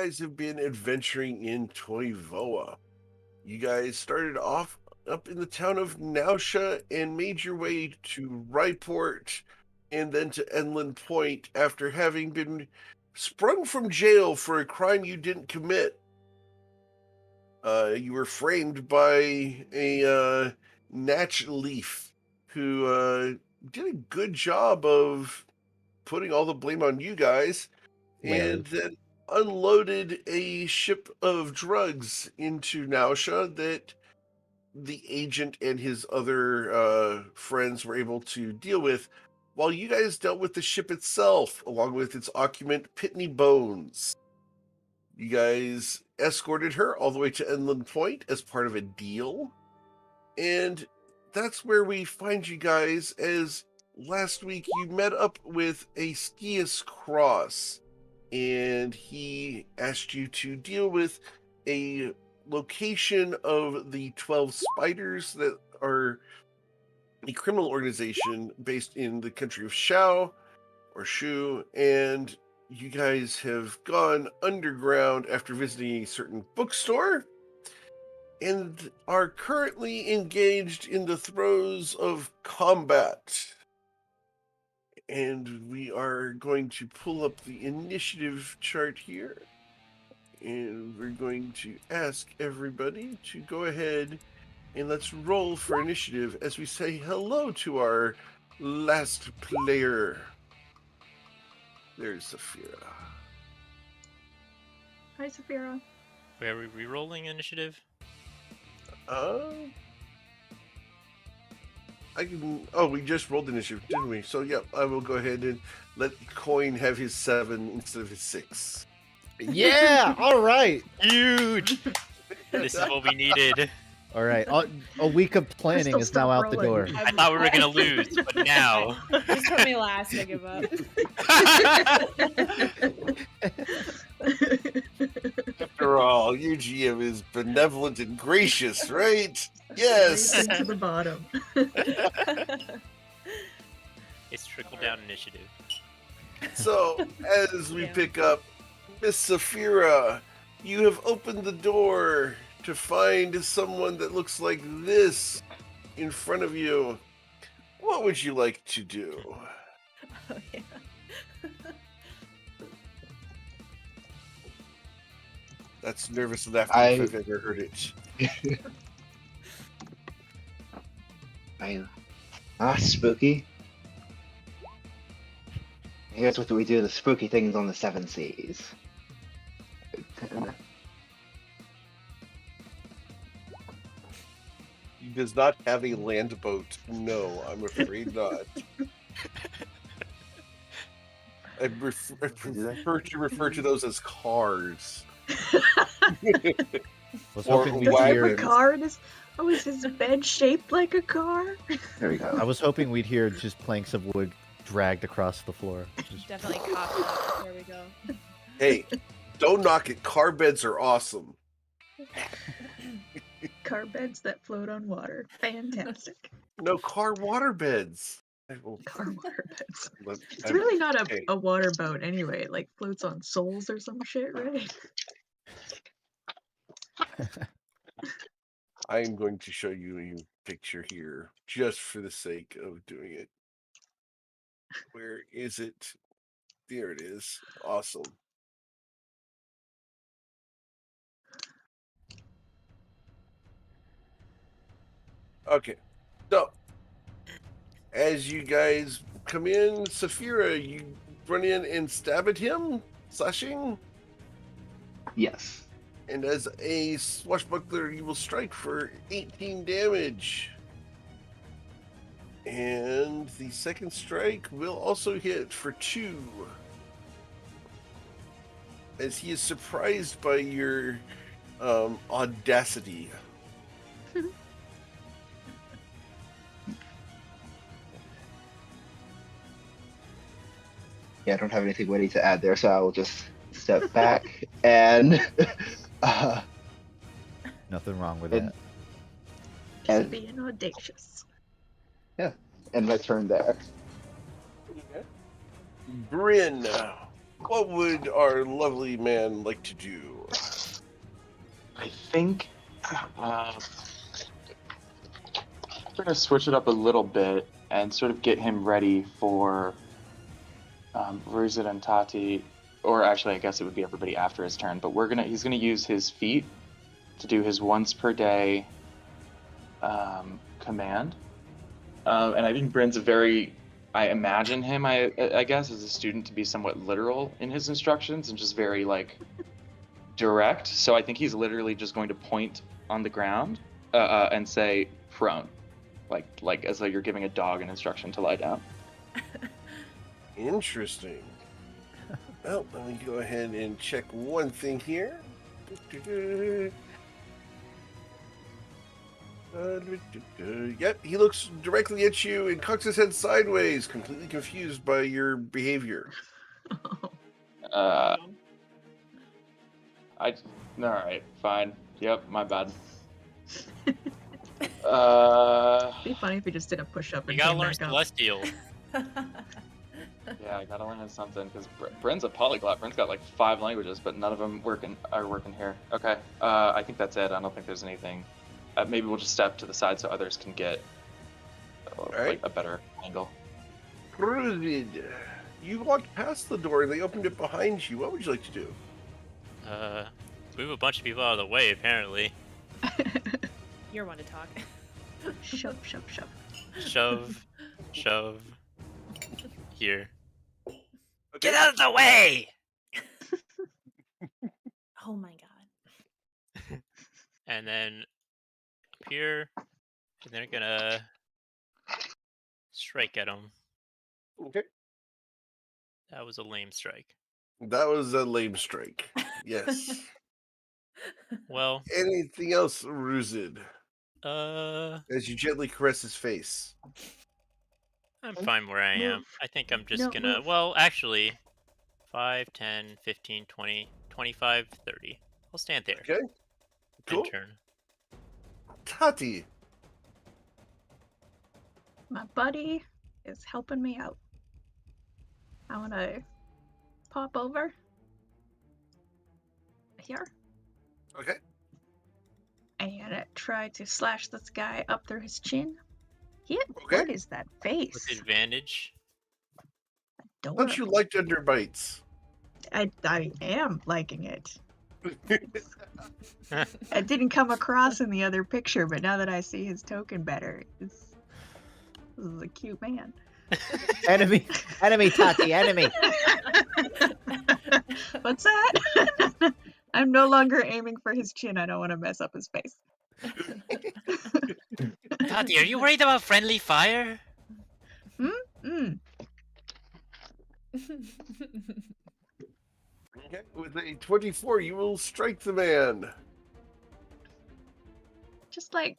guys have been adventuring in Toivoa. You guys started off up in the town of Nausea and made your way to Ryport and then to Enland Point after having been sprung from jail for a crime you didn't commit. You were framed by a Natch Leaf who did a good job of putting all the blame on you guys and then unloaded a ship of drugs into Nausea that the agent and his other friends were able to deal with, while you guys dealt with the ship itself, along with its occupant, Pitney Bones. You guys escorted her all the way to Enland Point as part of a deal, and that's where we find you guys, as last week you met up with a Skius Cross, and he asked you to deal with a location of the 12 spiders that are a criminal organization based in the country of Shao or Shu, and you guys have gone underground after visiting a certain bookstore and are currently engaged in the throes of combat. And we are going to pull up the initiative chart here. And we're going to ask everybody to go ahead and let's roll for initiative as we say hello to our last player. There's Saphira. Hi, Saphira. Wait, are we re-rolling initiative? I can. Oh, we just rolled initiative, didn't we? So, yeah, I will go ahead and let Coin have his 7 instead of his 6. Yeah! All right. Huge! This is what we needed. All right. A week of planning Crystal, is now stop out the rolling. door. I thought we were gonna lose, but now. Just put me last, I give up. After all, your GM is benevolent and gracious, right? Yes! Racing to the bottom. It's trickle-down initiative. So, as we Yeah. pick up, Miss Saphira, you have opened the door to find someone that looks like this in front of you. What would you like to do? Oh, yeah. That's nervous laughter if I've ever heard it. Spooky. Here's what we do the spooky things on the 7 seas. He does not have a land boat. No, I'm afraid not. I prefer to refer to those as cars. Was Or hoping we'd Does he have hear. a car? Oh, is his bed shaped like a car? There we go. I was hoping we'd hear just planks of wood dragged across the floor. Just- Definitely copped up. There we go. Hey, don't knock it. Car beds are awesome. Car beds that float on water. Fantastic. No, car water beds. I will- Car water beds. let- It's I'm- really not okay. a water boat anyway. It like floats on souls or some shit, right? I am going to show you a picture here just for the sake of doing it. Where is it? There it is. Awesome. Okay. So, as you guys come in, Saphira, you run in and stab at him, slashing. Yes. And as a swashbuckler, you will strike for 18 damage. And the second strike will also hit for 2. As he is surprised by your audacity. Yeah, I don't have anything witty to add there, so I will just step back and Nothing wrong with And- that. Just and being audacious. end my turn there. Bryn, what would our lovely man like to do? I think we're gonna switch it up a little bit and sort of get him ready for Ruzit and Tati, or actually, I guess it would be everybody after his turn. But he's gonna use his feet to do his once per day command, and I think Bryn's I imagine him, I guess, as a student to be somewhat literal in his instructions and just very like direct. So I think he's literally just going to point on the ground and say prone, like as though you're giving a dog an instruction to lie down. Interesting. Well, let me go ahead and check one thing here. Yep, he looks directly at you and cocks his head sideways, completely confused by your behavior. All right, fine. Yep, my bad. It'd be funny if he just did a push-up You and gotta came learn back up. Celestial. Yeah, I gotta learn something because Bryn's a polyglot. Bryn's got like 5 languages, but none of them are working here. Okay, I think that's it. I don't think there's anything. Maybe we'll just step to the side so others can get right. a better angle. Ruzid, you walked past the door and they opened it behind you. What would you like to do? Move a bunch of people out of the way, apparently. You're one to talk. Shove, shove, shove. Shove. Here. Okay. Get out of the way! Oh my god. And then up here, and they're gonna strike at him. Okay. That was a lame strike. That was a lame strike. Yes. Well, Anything else, Ruzid? uh, As you gently caress his face. I'm fine where I am. I think I'm just No, gonna, move. well, actually, 5, 10, 15, 20, 25, 30. I'll stand there. Okay. Cool. In turn. Tati. My buddy is helping me out. I want to pop over here Okay. and try to slash this guy up through his chin. Okay. What is that face? With advantage. Don't you like underbites? I am liking it. It didn't come across in the other picture, but now that I see his token better, this is a cute man. Enemy, Tati, enemy. What's that? I'm no longer aiming for his chin. I don't want to mess up his face. Tati, are you worried about friendly fire? Mm. Okay. With a 24, you will strike the man. Just like,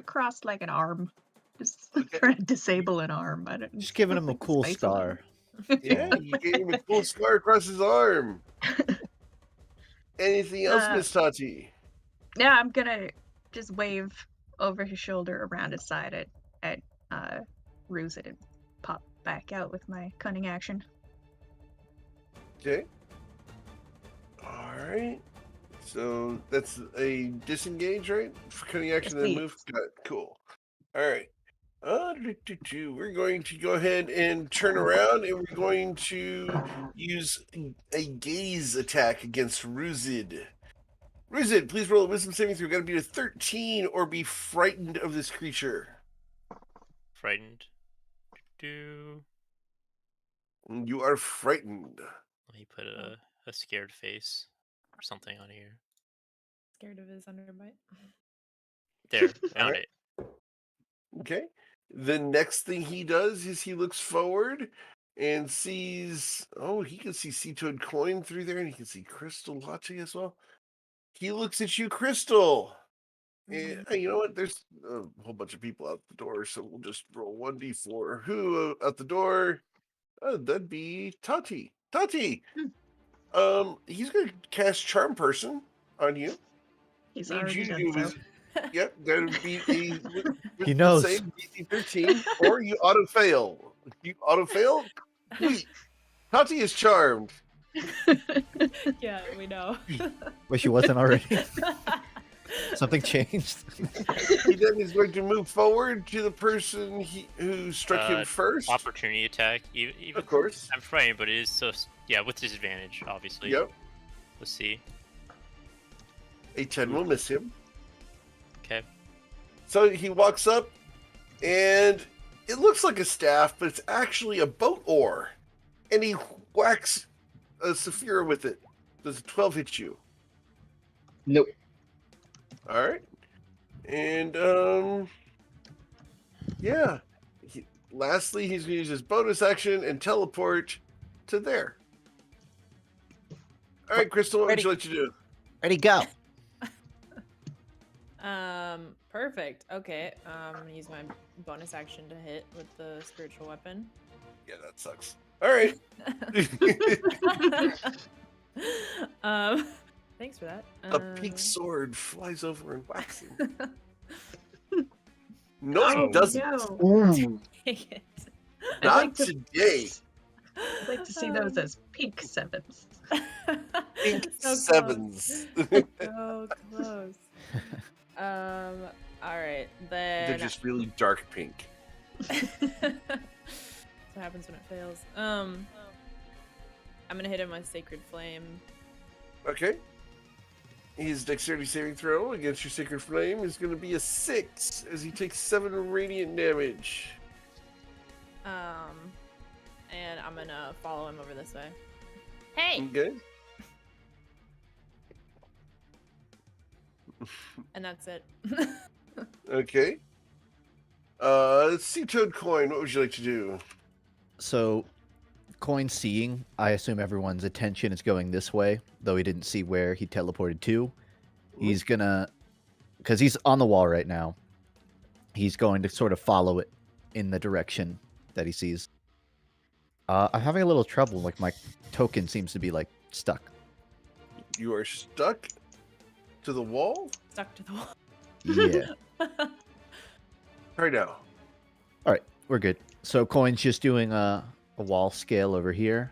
crossed like an arm. Just Okay. trying to disable an arm. I don't. Just giving him a think his cool face is on scar. Yeah, you gave him a cool scar across his arm. Anything else, Miss Tati? Yeah, I'm gonna just wave over his shoulder around his side at Ruzit and pop back out with my cunning action. Okay. Alright. So that's a disengage, right? For cutting action and Yes, then move? Got it. Cool. Alright. We're going to go ahead and turn around and we're going to use a gaze attack against Ruzid. Ruzid, please roll a wisdom saving throw. Got to be a 13 or be frightened of this creature. Frightened. You are frightened. Let me put a scared face or something on here. Scared of his underbite. There, found Alright. it. Okay. The next thing he does is he looks forward and sees, he can see Sea-Toad Coin through there and he can see Crystal Latte as well. He looks at you, Crystal. And hey, you know what? There's a whole bunch of people out the door, so we'll just roll 1d4. Who out the door? That'd be Tati. Tati! He's going to cast Charm Person on you. He's Need already you to done do so. his- Yep, that would be a He knows. save DC 13, or you auto fail. You auto fail? Sweet. Tati is charmed. Yeah, we know. Wish she wasn't already. Something changed. He then is going to move forward to the person who struck him first. Opportunity attack. Even Of course. I'm frightened, but it is so. Yeah, with disadvantage, obviously. Yep. Let's see. A 10 will miss him. Okay. So he walks up, and it looks like a staff, but it's actually a boat oar. And he whacks a Saphira with it. Does a 12 hit you? Nope. All right. And, yeah. Lastly, he's going to use his bonus action and teleport to there. All right, Crystal, what would you like to do? Ready, go. Perfect. Okay. I'm gonna use my bonus action to hit with the spiritual weapon. Yeah, that sucks. All right. Thanks for that. A pink sword flies over and whacks him. No, Oh, it doesn't. no. Ooh. Dang it. I'd Not like to- today. I'd like to see those as pink sevens. Pink So sevens. Close. So close. All right, They're then. just really dark pink. That's what happens when it fails. I'm gonna hit him with Sacred Flame. Okay. His dexterity saving throw against your sacred flame is going to be a 6 as he takes 7 radiant damage. And I'm gonna follow him over this way. Hey! Okay. And that's it. Okay. Let's see, Toad Coin. What would you like to do? So, Coin seeing, I assume everyone's attention is going this way, though he didn't see where he teleported to. He's gonna, because he's on the wall right now, he's going to sort of follow it in the direction that he sees. I'm having a little trouble, like my token seems to be like stuck. You are stuck to the wall? Stuck to the wall. Yeah. Right now. All right, we're good. So Coin's just doing a wall scale over here.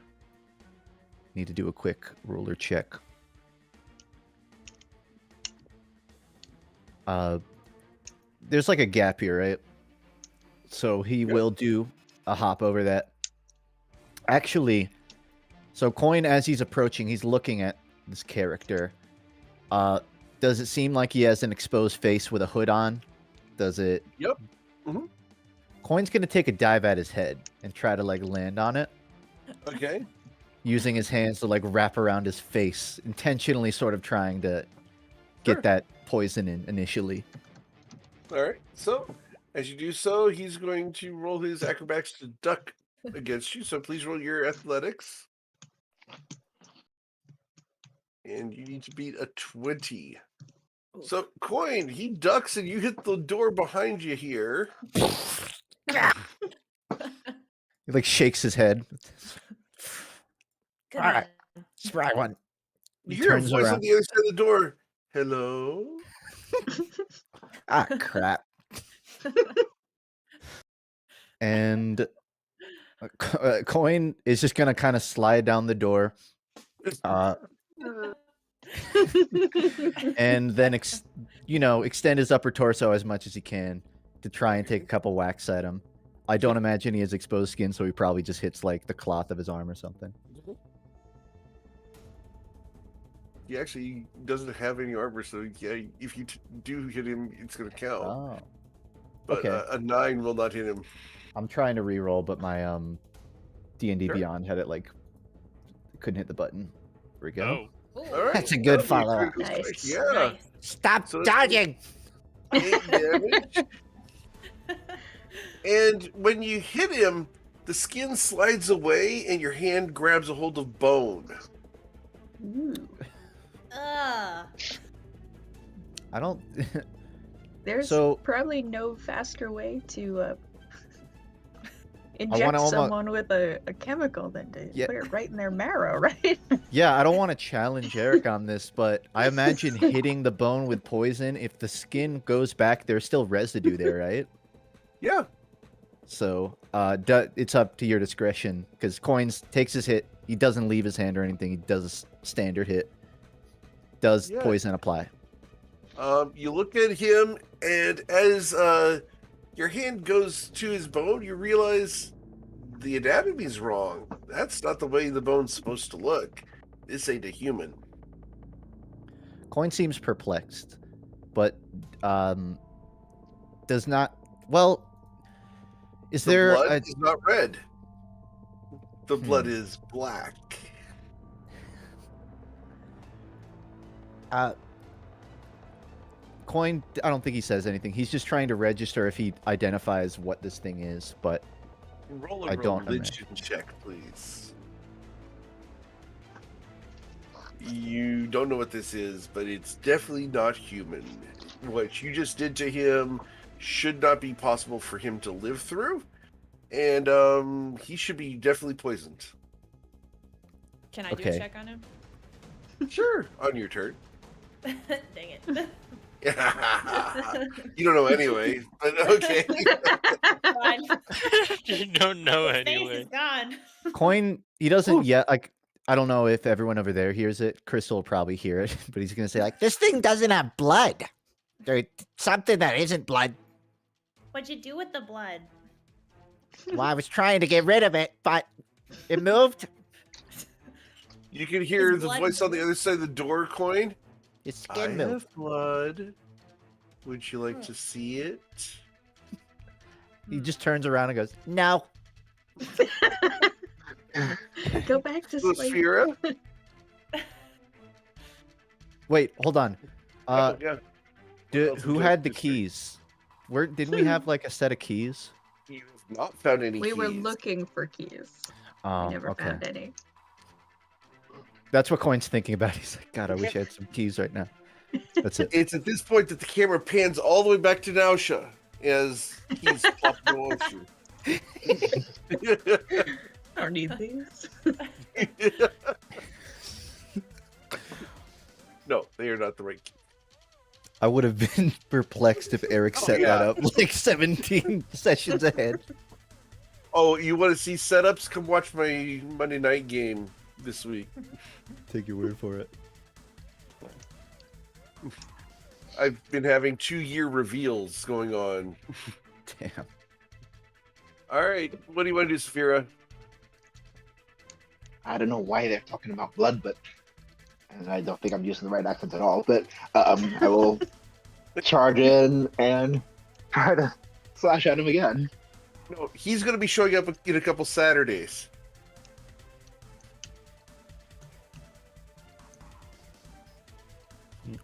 Need to do a quick ruler check. There's like a gap here, right? So he will do a hop over that. Actually, so Coin, as he's approaching, he's looking at this character. Does it seem like he has an exposed face with a hood on? Does it? Yep. Mm-hmm. Coin's gonna take a dive at his head and try to like land on it, Okay. using his hands to like wrap around his face, intentionally sort of trying to get Sure. that poison in initially. All right. So, as you do so, he's going to roll his acrobatics to duck against you. So please roll your athletics. And you need to beat a 20. So, Coin, he ducks and you hit the door behind you here. He like shakes his head. Good Alright. one. Spry one. You He hear a turns voice on around. the other side of the door. Hello? Ah, crap. And Coin is just gonna kind of slide down the door, and then extend his upper torso as much as he can to try and take a couple whacks at him. I don't imagine he has exposed skin, so he probably just hits like the cloth of his arm or something. He actually doesn't have any armor, so yeah, if you do hit him, it's going to count. Oh, But okay. a 9 will not hit him. I'm trying to re-roll, but my D&D Sure. Beyond had it like couldn't hit the button. There we go. Oh, All right. That's a good that'll be follow-up. critical strike. Nice. Yeah. Nice. Stop So that's dodging! 8 damage. And when you hit him, the skin slides away and your hand grabs a hold of bone. Ooh. Ugh. I don't. There's So- probably no faster way to wanna inject almo- someone with a chemical than to Yeah. put it right in their marrow, right? Yeah, I don't want to challenge Eric on this, but I imagine hitting the bone with poison. If the skin goes back, there's still residue there, right? Yeah. So it's up to your discretion because Coins takes his hit. He doesn't leave his hand or anything. He does a standard hit. Does Yeah. poison apply? You look at him, and as your hand goes to his bone, you realize the anatomy's wrong. That's not the way the bone's supposed to look. This ain't a human. Coin seems perplexed, but does not. Well, is The there blood a is not red. The blood is black. Coin? I don't think he says anything. He's just trying to register if he identifies what this thing is, but Roll a I don't religion check, please. You don't know what this is, but it's definitely not human. What you just did to him should not be possible for him to live through, and he should be definitely poisoned. Can I do Okay. a check on him? Sure, on your turn. Dang it. You don't know anyway, but okay. Fine. You don't know His face anyway. is gone. Coin, he doesn't yet. Like, I don't know if everyone over there hears it. Crystal will probably hear it, but he's gonna say like, This thing doesn't have blood. There's something that isn't blood. What'd you do with the blood? Well, I was trying to get rid of it, but it moved. You can hear His the blood- voice on the other side of the door, Coin. His I skin moved. have blood. Would you like to see it? he just turns around and goes, No. Go back to sleep. Sphera? "Wait, hold on. Oh, yeah. else Who would had the you like to see? keys? Where didn't we have like a set of keys? You've not found any We keys. were looking for keys. Oh, We never okay. found any. That's what Coin's thinking about. He's like, God, I wish I had some keys right now. That's it. It's at this point that the camera pans all the way back to Nausha as he's popped the ocean. I don't need these. No, they are not the right keys. I would have been perplexed if Eric Oh, set that yeah. up like 17 sessions ahead. Oh, you want to see setups? Come watch my Monday night game this week. Take your word for it. I've been having 2-year reveals going on. Damn. All right, what do you want to do, Sphera? I don't know why they're talking about blood, but and I don't think I'm using the right accent at all. But I will charge in and try to slash at him again. No, he's going to be showing up in a couple Saturdays.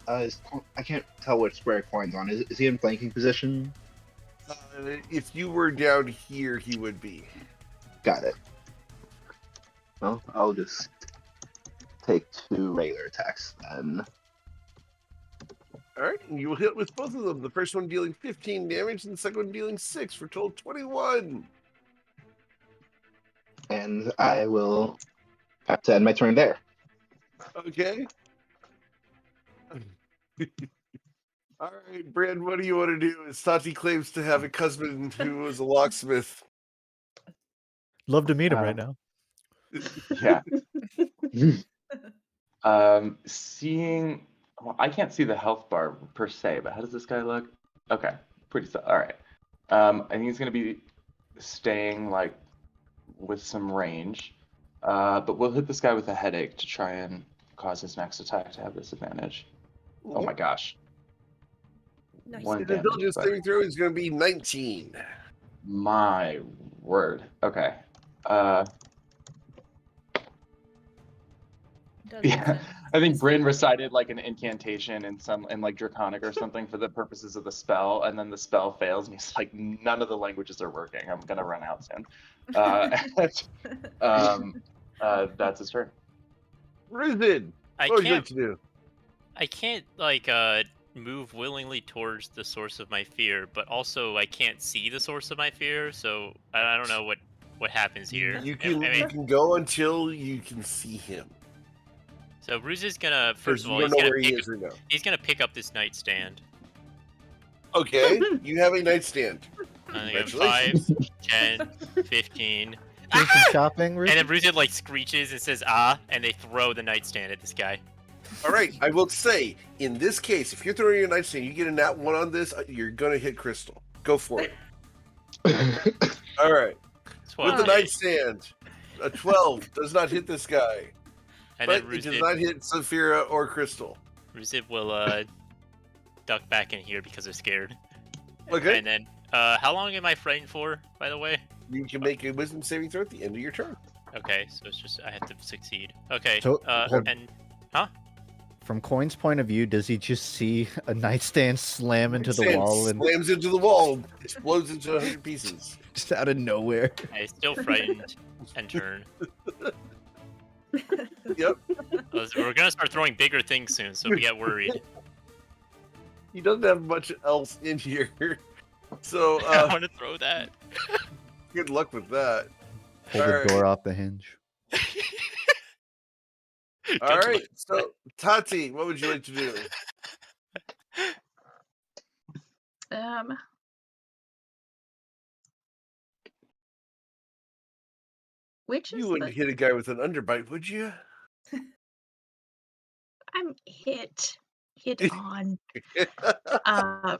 I can't tell which square Coin's on. Is he in flanking position? If you were down here, he would be. Got it. Well, I'll just take 2 regular attacks then. All right, and you will hit with both of them. The first one dealing 15 damage, and the second one dealing 6 for a total of 21. And I will have to end my turn there. Okay. All right, Brand, what do you want to do? As Tati claims to have a cousin who was a locksmith. Love to meet him right Um, now. Yeah. Seeing, well, I can't see the health bar per se, but how does this guy look? Okay, pretty. All right. I think he's gonna be staying like with some range, but we'll hit this guy with a headache to try and cause his next attack to have disadvantage. Oh my gosh. Nice. One The damage, intelligence but- saving throw is going to be 19. My word. Okay. Doesn't Yeah, sound- I think Bryn recited like an incantation in like Draconic or something for the purposes of the spell, and then the spell fails, and he's like, none of the languages are working. I'm gonna run out soon. That's his turn. Risen, I what would you like can't. to do? I can't like move willingly towards the source of my fear, but also I can't see the source of my fear, so I don't know what happens here. You I mean, can go until you can see him. so Ruse is gonna Because first of you all don't know where he is right now. he's gonna pick up this nightstand. Okay, you have a nightstand. I got 5, Congratulations. 10, 15. Do some shopping, Ruth? And then Ruzid like screeches and says "ah," and they throw the nightstand at this guy. All right, I will say, in this case, if you're throwing your nightstand, you get a nat 1 on this, you're gonna hit Crystal. Go for it. All right, with the 12. nightstand, a 12 does not hit this guy, And but then it does not hit Saphira or Crystal. Ruzid will duck back in here because they're scared. Okay, And then how long am I frightened for, by the way? you can make a wisdom saving throw at the end of your turn. Okay, so it's just I have to succeed. Okay. So, hold- And From Coin's point of view, does he just see a nightstand slam into the Nightstand wall and slams into the wall, explodes into 100 pieces. just out of nowhere? I'm still frightened and turn. Yep, We're gonna start throwing bigger things soon, so we get worried. he doesn't have much else in here, so I want to throw that. good luck with that. Pull the Alright. door off the hinge. All Don't right, so Tati, what would you like to do? Which is You wouldn't hit a guy with an underbite, would you? I'm hit on. Um,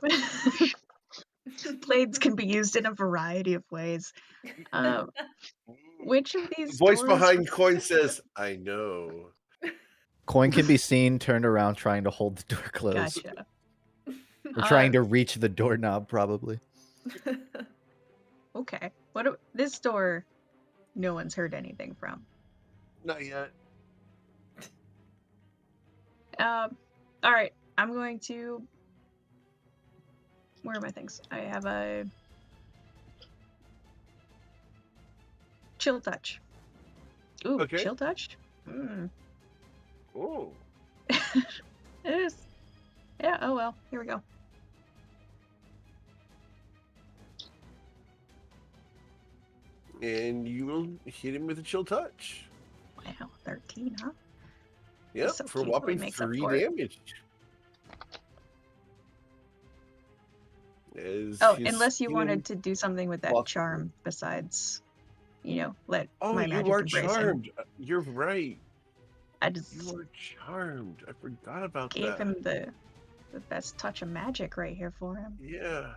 blades can be used in a variety of ways. Which of The these voice doors behind would- Coin says, "I know." Coin can be seen turned around trying to hold the door closed. Gotcha. Or trying to reach the doorknob, probably. Okay. This door? No one's heard anything from. Not yet. All right. I'm going to. Where are my things? I have a chill touch. Ooh, Okay. chill touch. Oh, It is. Yeah. Oh well. Here we go. and you will hit him with a chill touch. Wow, 13, huh? Yep, so for cute, whopping it makes up 3 for it. damage. As Oh, his unless you skin- wanted to do something with that Well- charm besides, let Oh, my you magic are embrace him. charmed. You're right. I just You are charmed. I forgot about gave that. him the best touch of magic right here for him. Yeah.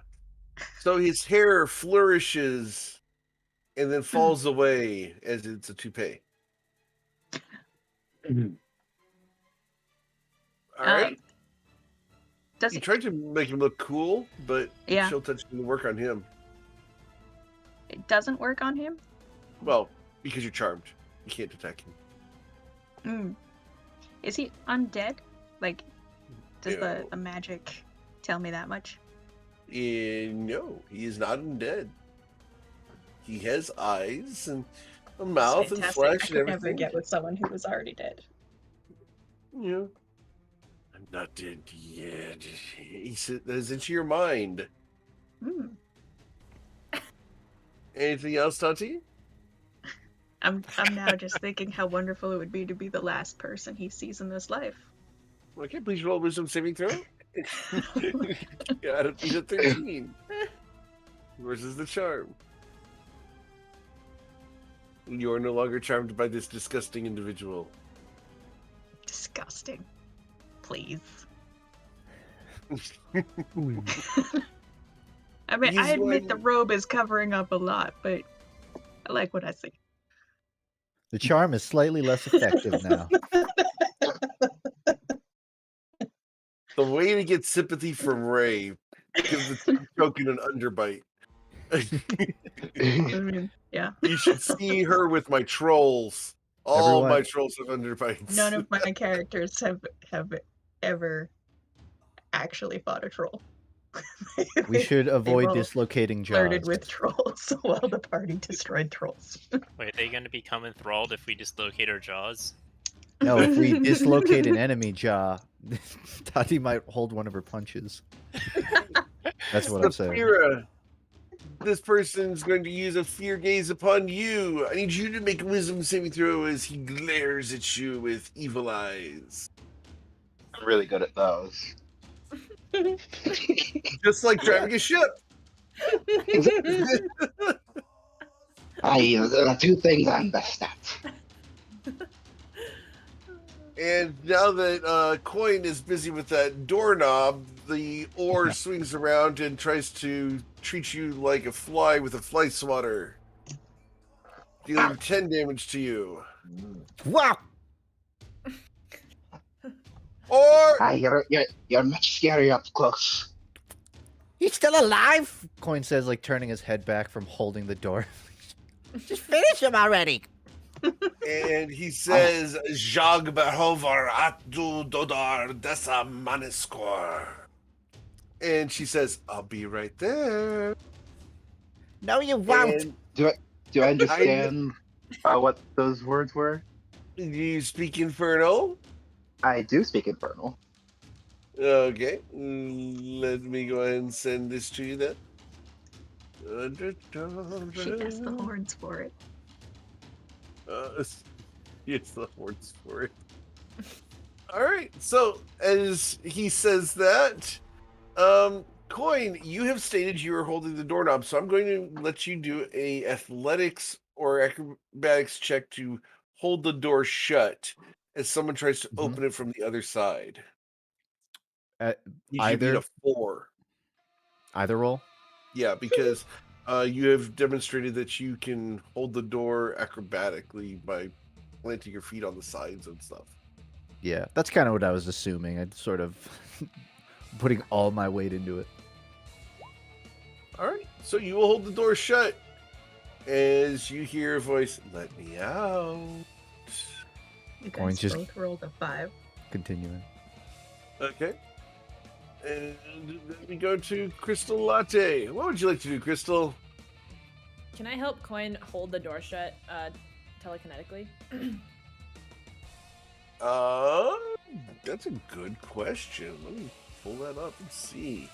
So his hair flourishes and then falls away as it's a toupee. All right. Does You it? tried to make him look cool, but Yeah. chill touch didn't work on him. It doesn't work on him. Well, because you're charmed. You can't attack him. Is he undead? Like, does No. the magic tell me that much? No, he is not undead. He has eyes and a It's mouth and fantastic. flesh I and could never everything. get with someone who was already dead. Yeah. I'm not dead yet. He said that is into your mind. Hmm. Anything else, Tati? I'm now just thinking how wonderful it would be to be the last person he sees in this life. Okay, please roll a wisdom saving throw. Gotta beat a 13. Versus the charm. You are no longer charmed by this disgusting individual. Disgusting. Please. I mean, I He's admit the one- robe is covering up a lot, but I like what I see. The charm is slightly less effective now. The way to get sympathy from Ray, give the token an underbite. I mean, yeah. You should see her with my trolls. All Everyone- my trolls have underbites. None of my characters have ever actually fought a troll. We should avoid all dislocating flirted jaws. with trolls while the party destroyed trolls. Wait, are they gonna become enthralled if we dislocate our jaws? No, if we dislocate an enemy jaw, Tati might hold one of her punches. That's what I'm saying. Saphira, this person's going to use a fear gaze upon you. I need you to make a wisdom saving throw as he glares at you with evil eyes. I'm really good at those. Just like driving a ship. There are two things I'm best at. And now that Coin is busy with that doorknob, the oar swings around and tries to treat you like a fly with a fly swatter, dealing 10 damage to you. Wow! Or You're much scarier up close. He's still alive? Coin says, like turning his head back from holding the door. Just finish him already. and he says, Jag behover atu dodar desa maniskor. And she says, I'll be right there. No, you won't. And Do I understand what those words were? do you speak Infernal? I do speak Infernal. Okay, let me go ahead and send this to you then. She has the horns for it. Yes, the horns for it. All right, so as he says that, Coin, you have stated you are holding the doorknob, so I'm going to let you do a athletics or acrobatics check to hold the door shut as someone tries to open it from the other side. You should beat Either a 4. either roll. Yeah, because you have demonstrated that you can hold the door acrobatically by planting your feet on the sides and stuff. Yeah, that's kind of what I was assuming. I'd sort of putting all my weight into it. All right, so you will hold the door shut as you hear a voice, "Let me out." You Coins guys just- both rolled a 5. Continuing. Okay. And then we go to Crystal Latte. What would you like to do, Crystal? Can I help Coin hold the door shut telekinetically? That's a good question. Let me pull that up and see.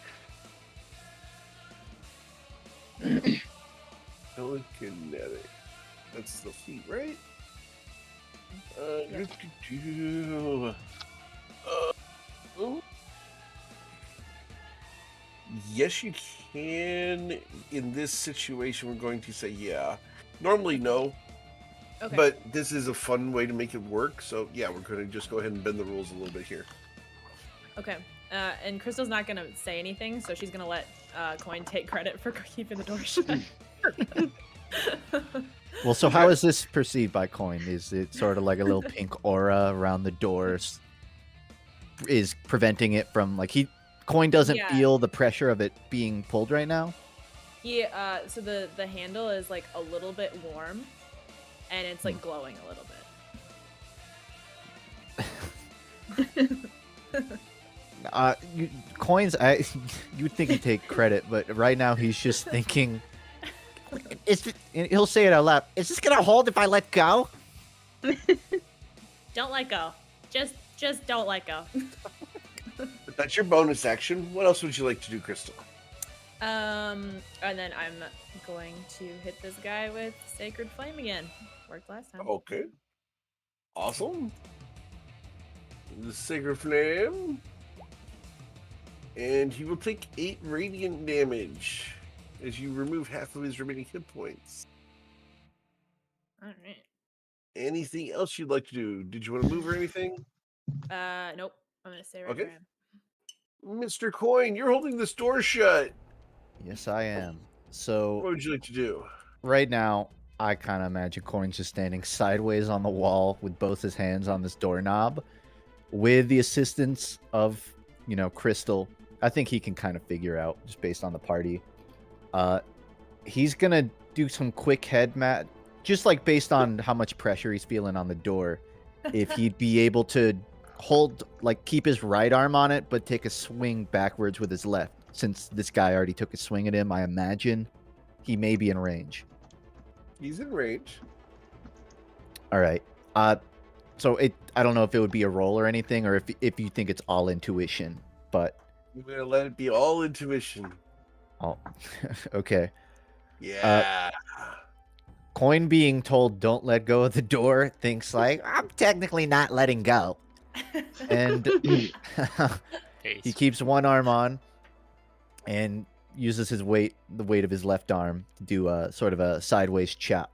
Telekinetic. That's the feet, right? Yeah. Oh. Yes, you can. In this situation, we're going to say yeah. Normally, no. Okay. But this is a fun way to make it work. So, yeah, we're going to just go ahead and bend the rules a little bit here. Okay. And Crystal's not gonna say anything, so she's gonna let Coin take credit for keeping the door shut. Well, so how is this perceived by Coin? Is it sort of like a little pink aura around the doors? Is preventing it from Coin doesn't Yeah. feel the pressure of it being pulled right now? Yeah, so the handle is like a little bit warm, and it's like glowing a little bit. Coins, you'd think he'd take credit, but right now he's just thinking. He'll say it out loud. Is this gonna hold if I let go? Don't let go. Just don't let go. But that's your bonus action. What else would you like to do, Crystal? And then I'm going to hit this guy with Sacred Flame again. Worked last time. Okay. Awesome. The Sacred Flame. And he will take 8 radiant damage as you remove half of his remaining hit points. All right. Anything else you'd like to do? Did you want to move or anything? Nope. I'm gonna stay right Okay. where I am. Mr. Coin, you're holding this door shut. Yes, I am. What So would you like to do? right now, I kind of imagine Coin's just standing sideways on the wall with both his hands on this doorknob, with the assistance of, Crystal. I think he can kind of figure out just based on the party. He's gonna do some quick head just like based on how much pressure he's feeling on the door. If he'd be able to keep his right arm on it, but take a swing backwards with his left. Since this guy already took a swing at him, I imagine he may be in range. He's in range. All right. So I don't know if it would be a roll or anything, or if you think it's all intuition, but We're going to let it be all intuition. okay. Yeah. Coin being told don't let go of the door thinks like, I'm technically not letting go. and he keeps one arm on and uses the weight of his left arm to do a sort of a sideways chop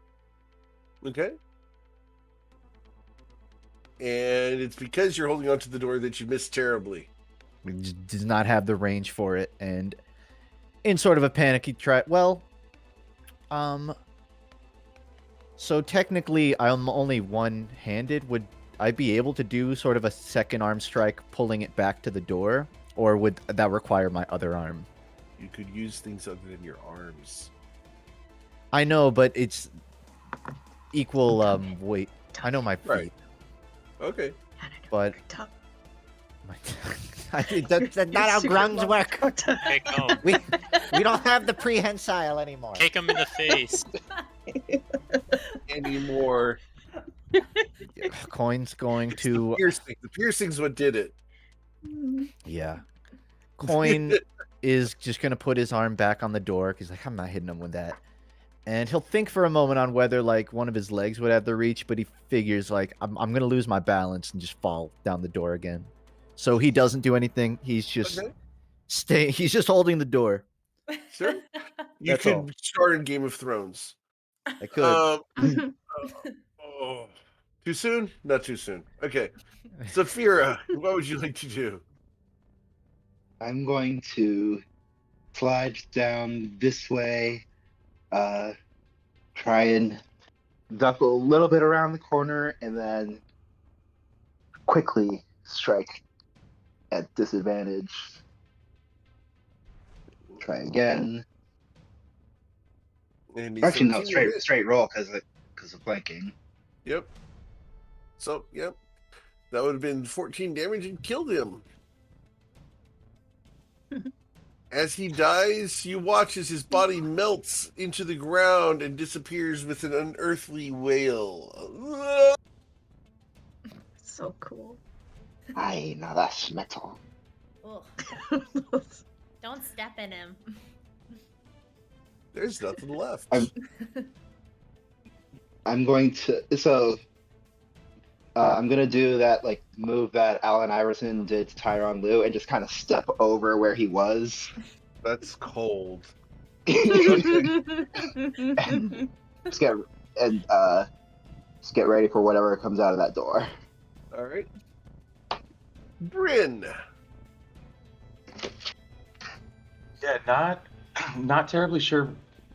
Okay. And it's because you're holding onto the door that you missed terribly. He does not have the range for it, and in sort of a panic, he tried. Well, so technically, I'm only one-handed. Would I be able to do sort of a second arm strike, pulling it back to the door, or would that require my other arm? You could use things other than your arms. I know, but it's equal weight. I know my feet, Right. Okay. but Tuck. That's not how grungs work. Kick him. We don't have the prehensile anymore. Kick him in the face. Anymore. Coin's going to The piercing's what did it. yeah. Coin is just gonna put his arm back on the door because like I'm not hitting him with that, and he'll think for a moment on whether like one of his legs would have the reach, but he figures like I'm gonna lose my balance and just fall down the door again. So he doesn't do anything. He's just Okay. He's just holding the door. Sure. You That's could all. start in Game of Thrones. I could. Oh, too soon? Not too soon. Okay. Saphira, what would you like to do? I'm going to slide down this way, try and duck a little bit around the corner, and then quickly strike at disadvantage. Try again. And he's Actually, no, 17 to hit. straight roll because of flanking. Yep. So, yep. That would have been 14 damage and killed him. As he dies, you watch as his body melts into the ground and disappears with an unearthly wail. So cool. Aye, now that's metal. Ugh. Don't step in him. There's nothing left. I'm going to I'm gonna do that like move that Allen Iverson did to Tyronn Lue and just kind of step over where he was. That's cold. and just get ready for whatever comes out of that door. All right. Bryn. Yeah, not terribly sure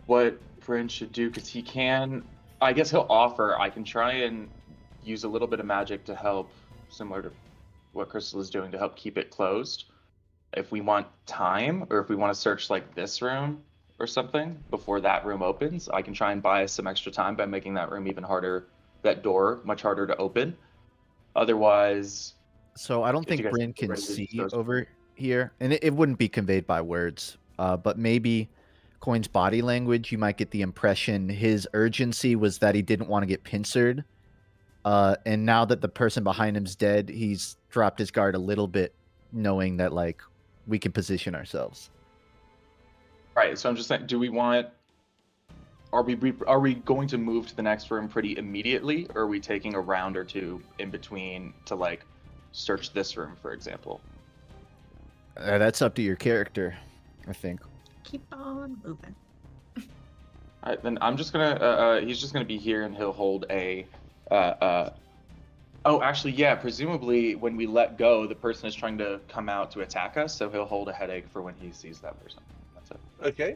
what Bryn should do because he can. I guess he'll offer. I can try and use a little bit of magic to help, similar to what Crystal is doing to help keep it closed. If we want time, or if we want to search like this room or something before that room opens, I can try and buy us some extra time by making that room even harder, that door much harder to open. Otherwise, So I don't If think you guys Bryn are can ready to see discuss. over here, and it wouldn't be conveyed by words. But maybe Coin's body language, you might get the impression his urgency was that he didn't want to get pincered. And now that the person behind him's dead, he's dropped his guard a little bit, knowing that like we can position ourselves. right. So I'm just saying, do we want? Are we going to move to the next room pretty immediately, or are we taking a round or two in between to like search this room, for example? That's up to your character, I think. Keep on moving. All right, then I'm just gonna. He's just gonna be here, and he'll hold a. Oh, actually, yeah. Presumably, when we let go, the person is trying to come out to attack us, so he'll hold a headache for when he sees that person. That's it. Okay.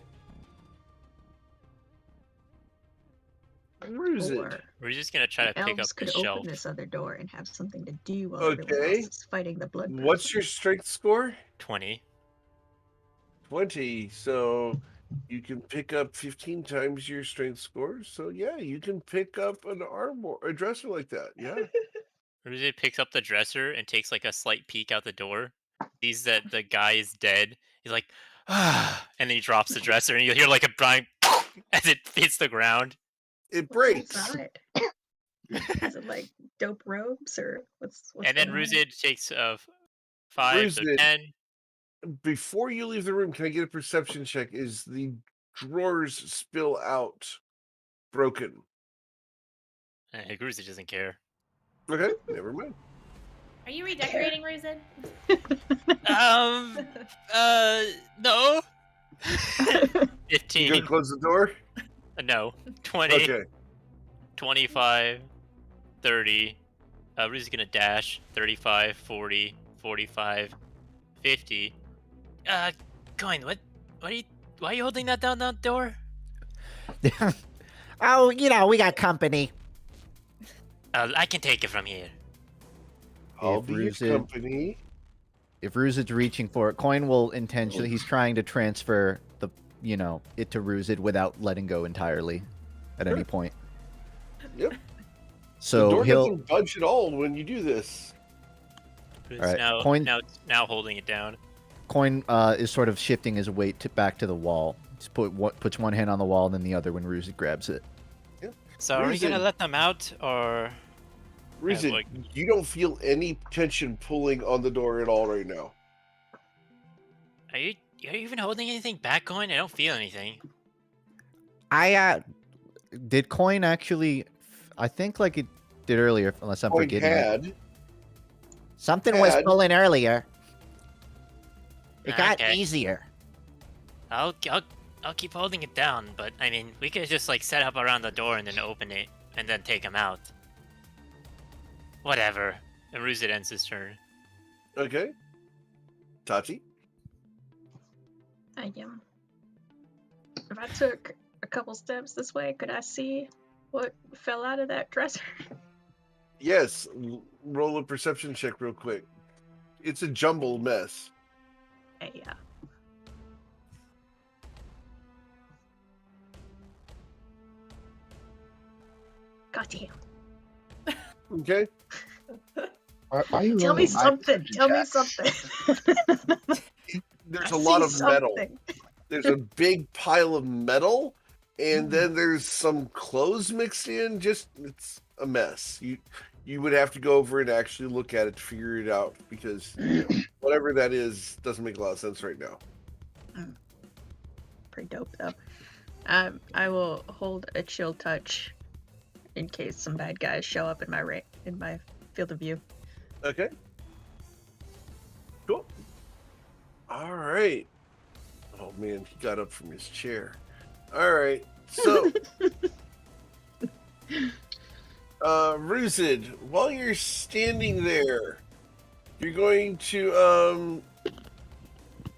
Where is it? Or We're just gonna try to the pick elves up the could shelf. open this other door and have something to do while everyone Okay. else is fighting the blood. What's person. your strength score? 20. 20. So you can pick up 15 times your strength score. So yeah, you can pick up an arm or a dresser like that. Yeah. Ruzid picks up the dresser and takes like a slight peek out the door. Sees that the guy is dead. He's like, ah, and then he drops the dresser, and you hear like a brine as it hits the ground. It What's breaks. inside? Is it like dope robes or what's And then going on? Ruzid takes 5, so Ruzid. 10. Before you leave the room, can I get a perception check? Is the drawers spill out broken? Ruzid doesn't care. Okay, never mind. Are you redecorating, Ruzid? No. You 15. gonna close the door? No. 20. Okay. 25, 30. Ruse is gonna dash 35, 40, 45, 50. Coin, what are you? Why are you holding that down that door? Oh, you know, we got company. I can take it from here. I'll If be your Ruse- company. If Ruzid's reaching for it, Coin will intentionally. He's trying to transfer the, it to Ruzid without letting go entirely, at any Sure. point. Yep. The So door he'll. doesn't budge at all when you do this. Ruse All right, now, coin- now holding it down. Coin is sort of shifting his weight back to the wall. Just puts one hand on the wall, and then the other when Ruzid grabs it. So are we gonna Ruse- let them out, or Reason, like- you don't feel any tension pulling on the door at all right now. are you even holding anything back, Coin? I don't feel anything. Did Coin actually? I think like it did earlier, unless I'm Coin forgetting. it. had. Something was Dad. pulling earlier. It got Okay. easier. I'll keep holding it down, but I mean, we could just like set up around the door and then open it and then take him out. Whatever. And Ruzid ends his turn. Okay. Tati? If I took a couple steps this way, could I see what fell out of that dresser? Yes. Roll a perception check real quick. It's a jumbled mess. Yeah. Goddamn. Okay. Why are you Tell me rolling my something. perception Tell me check? something. There's I a lot see of metal. something. There's a big pile of metal, and then there's some clothes mixed in. Just it's a mess. You would have to go over and actually look at it to figure it out, because whatever that is doesn't make a lot of sense right now. Pretty dope though. I will hold a chill touch in case some bad guys show up in my field of view. Okay. Cool. All right. Oh man, he got up from his chair. All right. So, Ruzid, while you're standing there, you're going to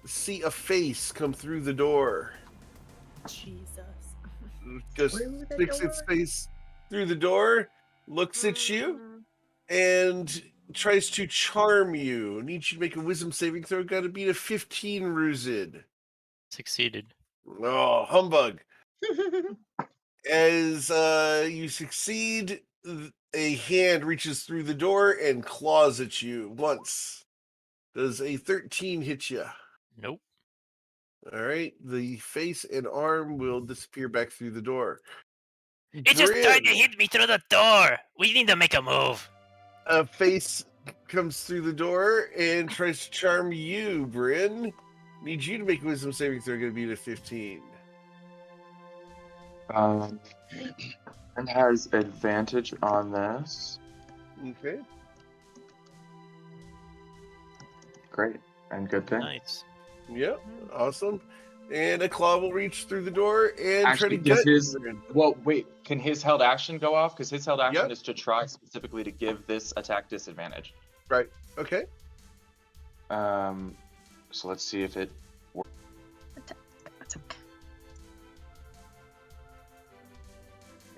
see a face come through the door. Jesus. Just Through the sticks its door? face through the door, looks at you, and tries to charm you. Needs you to make a wisdom saving throw. Got to beat a 15, Ruzid. Succeeded. Oh, humbug. As you succeed, a hand reaches through the door and claws at you once. Does a 13 hit you? Nope. All right. The face and arm will disappear back through the door. It just tried to Bryn, hit me through the door. We need to make a move. a face comes through the door and tries to charm you, Bryn. Need you to make a wisdom saving throw. Going to be a 15. And has advantage on this. Okay. Great. And good thing. Nice. Yep. Awesome. And a claw will reach through the door and Actually, try to does gut his- Bryn. Well, wait. Can his held action go off? Because his held action Yep. is to try specifically to give this attack disadvantage. Right. Okay. So let's see if it. That's okay.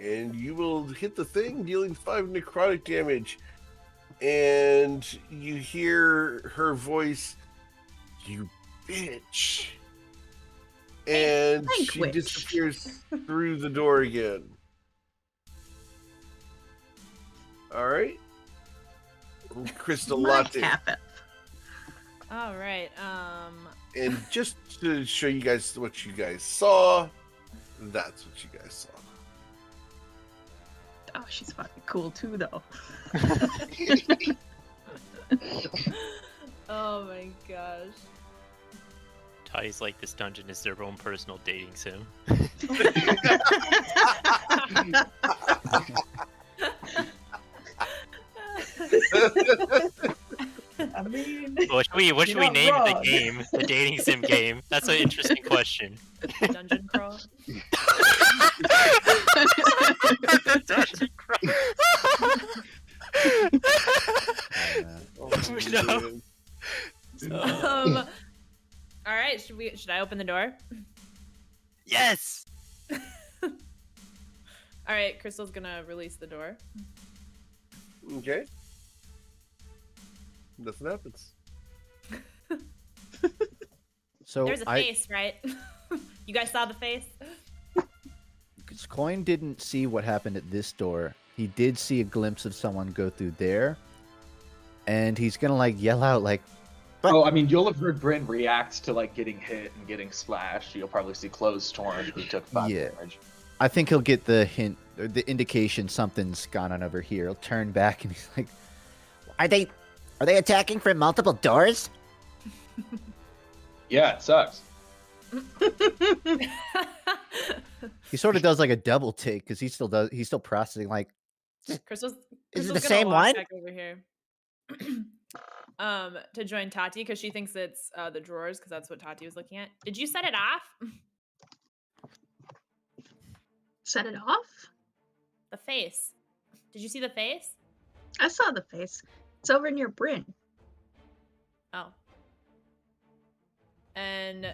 And you will hit the thing, dealing 5 necrotic damage. And you hear her voice, "You bitch." And she Language. disappears through the door again. All right. Crystal My Latte. half-elf. All right. And just to show you guys what you guys saw, that's what you guys saw. Oh, she's fucking cool too, though. Oh my gosh. Toddy's like, this dungeon is their own personal dating sim. I mean, What should we You're not name the wrong. game? The dating sim game? That's an interesting question. Dungeon crawl. Dungeon Should I open the door? Yes. All right, Crystal's gonna release the door. Okay. Nothing happens. So There's a face, right? You guys saw the face? Coin didn't see what happened at this door. He did see a glimpse of someone go through there, and he's gonna like yell out like, Oh, I mean, you'll have heard Bryn react to like getting hit and getting splashed. You'll probably see clothes torn. Who took 5 Yeah. damage. I think he'll get the hint or the indication something's gone on over here. He'll turn back and he's like, Are they attacking from multiple doors? Yeah, it sucks. he sort of does like a double take because he's still processing like, Crystal's Is it gonna the same walk one? back over here. To join Tati because she thinks it's the drawers because that's what Tati was looking at. Did you set it off? Set it off? The face. Did you see the face? I saw the face. It's over near Bryn. Oh. And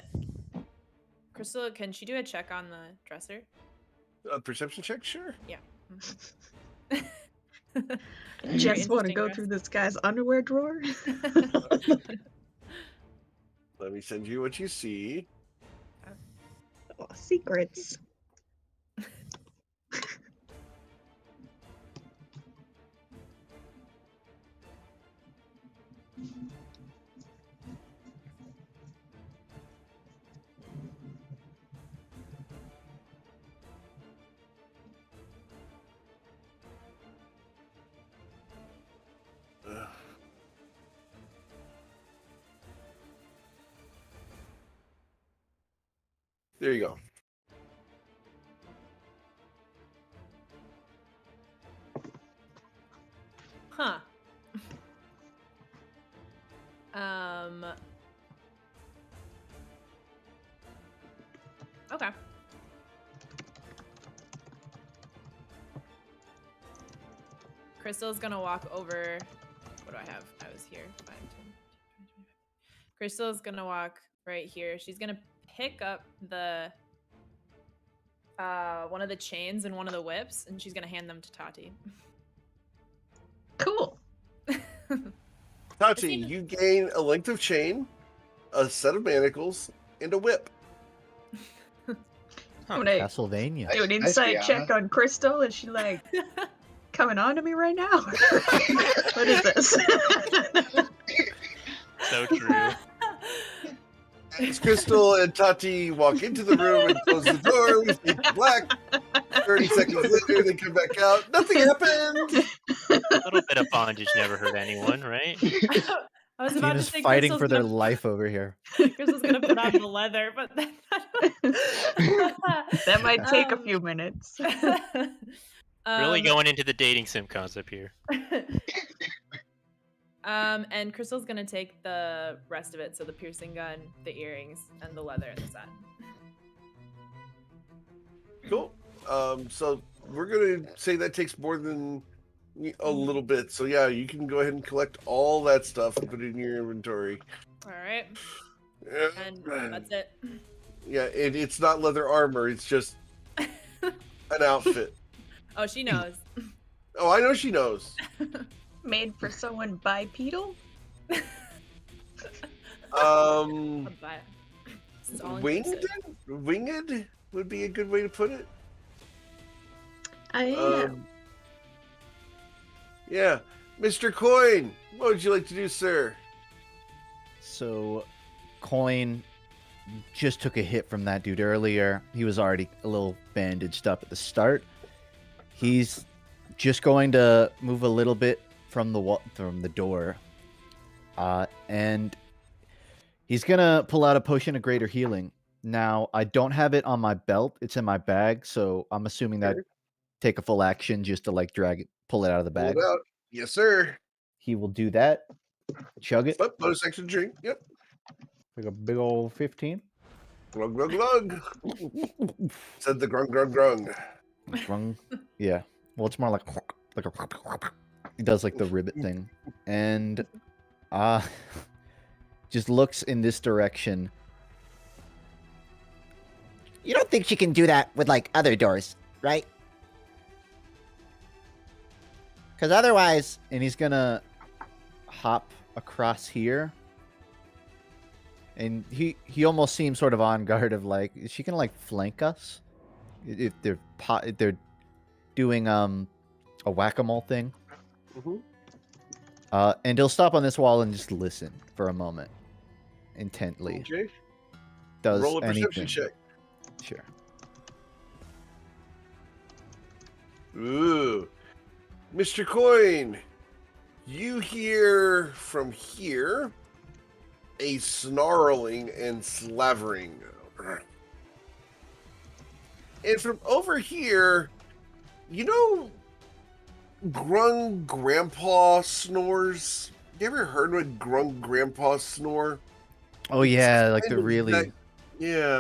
Crystal, can she do a check on the dresser? A perception check, sure. Yeah. Just want to go through this guy's underwear drawer. Let me send you what you see. Oh, secrets. There you go. Huh. Okay. Crystal's gonna walk over. What do I have? I was here. 5, 10, 20, 25. Crystal's gonna walk right here. She's gonna pick up the one of the chains and one of the whips, and she's gonna hand them to Tati. Cool. Tati, you gain a length of chain, a set of manacles, and a whip. I'm gonna Castlevania. do an Nice, insight Brianna. check on Crystal. Is she like coming on to me right now? What is this? So true. As Crystal and Tati walk into the room and close the door, we fade to black. 30 seconds later, they come back out. Nothing happened. A little bit of bondage never hurt anyone, right? I was about to Tina's say fighting Crystal's for their gonna- life over here. Crystal's gonna put on the leather, but then That might take a few minutes. Really going into the dating sim concept here. And Crystal's gonna take the rest of it, so the piercing gun, the earrings, and the leather and the set. Cool. So we're gonna say that takes more than a little bit. So yeah, you can go ahead and collect all that stuff and put it in your inventory. All right, Yeah. and that's it. Yeah, it's not leather armor. It's just an outfit. Oh, she knows. Oh, I know she knows. Made for someone bipedal? But this is all Winged? inclusive. Winged would be a good way to put it. I am. Yeah. Mr. Coin, what would you like to do, sir? So, Coin just took a hit from that dude earlier. He was already a little bandaged up at the start. He's just going to move a little bit from the door, and he's gonna pull out a potion of greater healing. Now, I don't have it on my belt; it's in my bag, so I'm assuming that take a full action just to like pull it out of the Pull bag. it out. Yes, sir. He will do that. Chug it But bonus action drink. Yep. like a big old 15. Glug, glug, glug. Said the grung, grung, grung. Wrong. Yeah. Well, it's more like a. He does like the ribbit thing, and just looks in this direction, You don't think she can do that with like other doors, right? Because otherwise, And he's gonna hop across here. And he almost seems sort of on guard of like, is she gonna like flank us? If they're doing a whack-a-mole thing. Mhm. And he'll stop on this wall and just listen for a moment. Intently. Okay. Does Roll a perception anything. check. Sure. Ooh. Mr. Coin, you hear from here a snarling and slavering. And from over here, you know, Grung Grandpa snores? You ever heard what Grung Grandpa snore? Oh yeah, like Kind the of really that- yeah,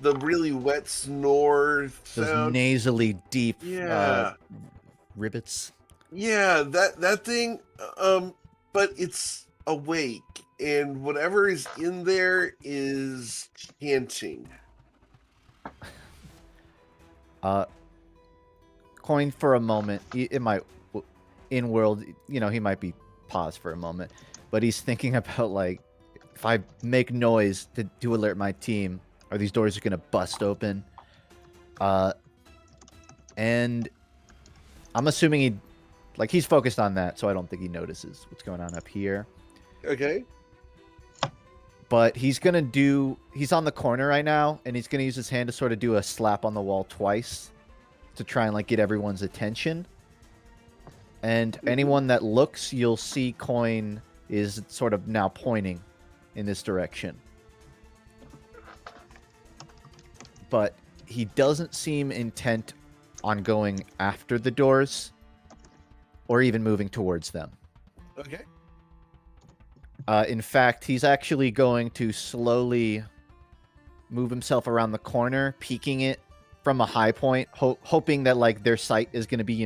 the really wet snore those sound. nasally deep Yeah. ribbits. Yeah, that thing, but it's awake, and whatever is in there is chanting. Coin for a moment. It might in world, he might be paused for a moment, but he's thinking about like, if I make noise to alert my team, are these doors gonna bust open? And I'm assuming he's focused on that, so I don't think he notices what's going on up here. Okay. But he's on the corner right now, and he's gonna use his hand to sort of do a slap on the wall twice to try and like get everyone's attention. And anyone that looks, you'll see Coin is sort of now pointing in this direction. But he doesn't seem intent on going after the doors or even moving towards them. Okay. In fact, he's actually going to slowly move himself around the corner, peeking it from a high point, hoping that like their sight is going to be,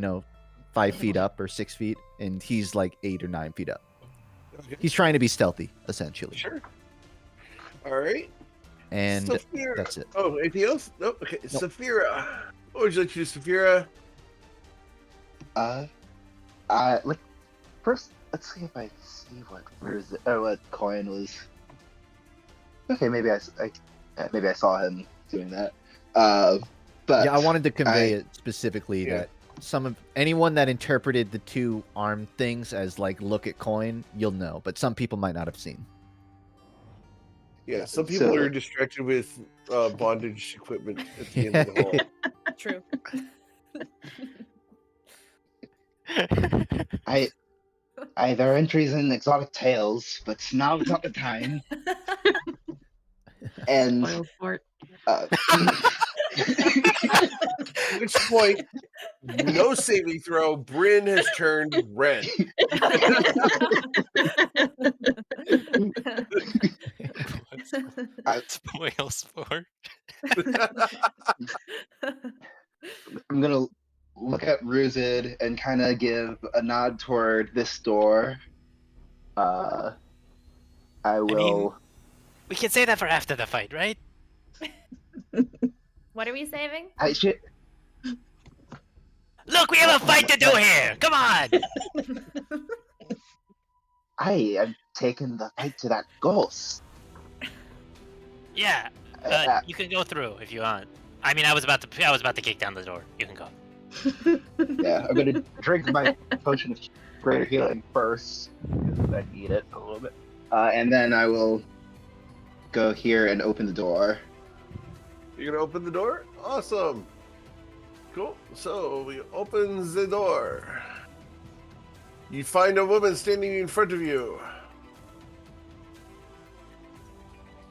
5 feet up or 6 feet, and he's like 8 or 9 feet up. Okay. He's trying to be stealthy, essentially. Sure. All right. And Saphira. that's it. Oh, anything else? No. Okay. Nope. Saphira. What would you like to do, Saphira? First, let's see if I see what Coin was. Okay, maybe I saw him doing that. But Yeah, I wanted to convey it specifically Yeah. that anyone that interpreted the two armed things as like look at Coin, you'll know, but some people might not have seen. Yeah, some people So- are distracted with bondage equipment at the end of the hall. True. there are entries in Exotic Tales, but now is not the time. And Spoiled sport. uh, At which point, no saving throw, Bryn has turned red. Spoil sport. I'm gonna look at Ruzid and kind of give a nod toward this door. I will. We can say that for after the fight, right? What are we saving? I should. Look, we have a fight to do here. Come on. I am taking the fight to that ghost. Yeah, you can go through if you want. I mean, I was about to kick down the door. You can go. Yeah, I'm gonna drink my potion of greater healing first because I need it a little bit, and then I will go here and open the door. You're gonna open the door? Awesome. Cool. So we open the door. You find a woman standing in front of you.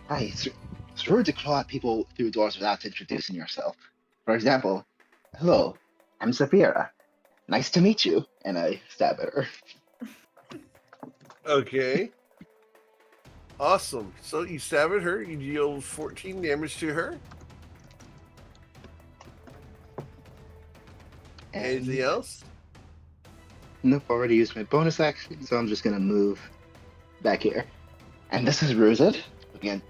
Hi, it's rude to claw at people through doors without introducing yourself. For example, hello, I'm Saphira. Nice to meet you. And I stab at her. Okay. Awesome. So you stab at her, you deal 14 damage to her. Anything else? Nope, already used my bonus action, so I'm just gonna move back here. And this is Ruzid. Again,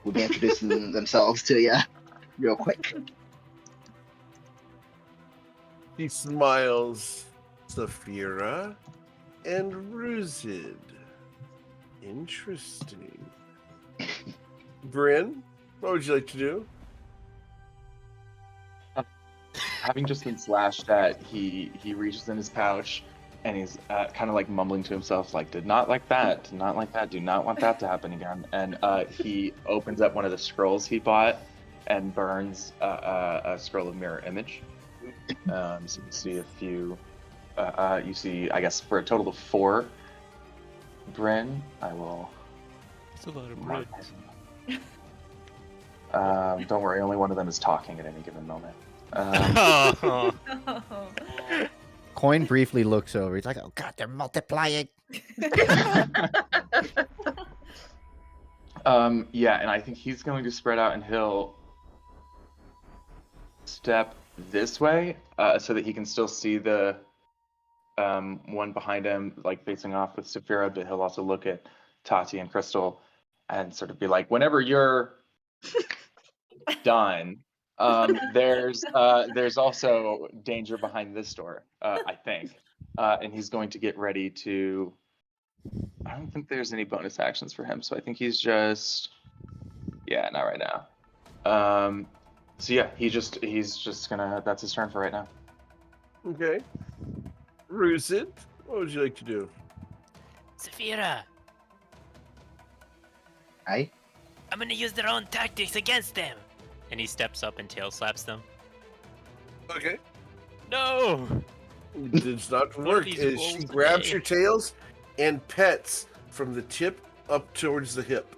we'll be introducing themselves to you. real quick. He smiles. Saphira and Ruzid. Interesting. Bryn, what would you like to do? Having just been slashed at, he reaches in his pouch and he's kind of like mumbling to himself, like, did not like that, do not want that to happen again. And he opens up one of the scrolls he bought and burns a scroll of mirror image. So you see a few, you see, I guess, for a total of 4. Bryn, I will. It's a lot of bread. Don't worry, only one of them is talking at any given moment. Oh. Coin briefly looks over. He's like, "Oh God, they're multiplying." Yeah, and I think he's going to spread out and he'll step this way so that he can still see the one behind him, like facing off with Saphira, but he'll also look at Tati and Crystal and sort of be like, whenever you're done, there's also danger behind this door, I think. And he's going to get ready to... I don't think there's any bonus actions for him, so I think he's just... Yeah, not right now. So yeah, he's just gonna... That's his turn for right now. Okay. Ruzid, what would you like to do? Saphira, Aye. I'm gonna use their own tactics against them. And he steps up and tail slaps them. Okay. No! It does not One of work. these As rolls she a grabs day. your tails and pets from the tip up towards the hip.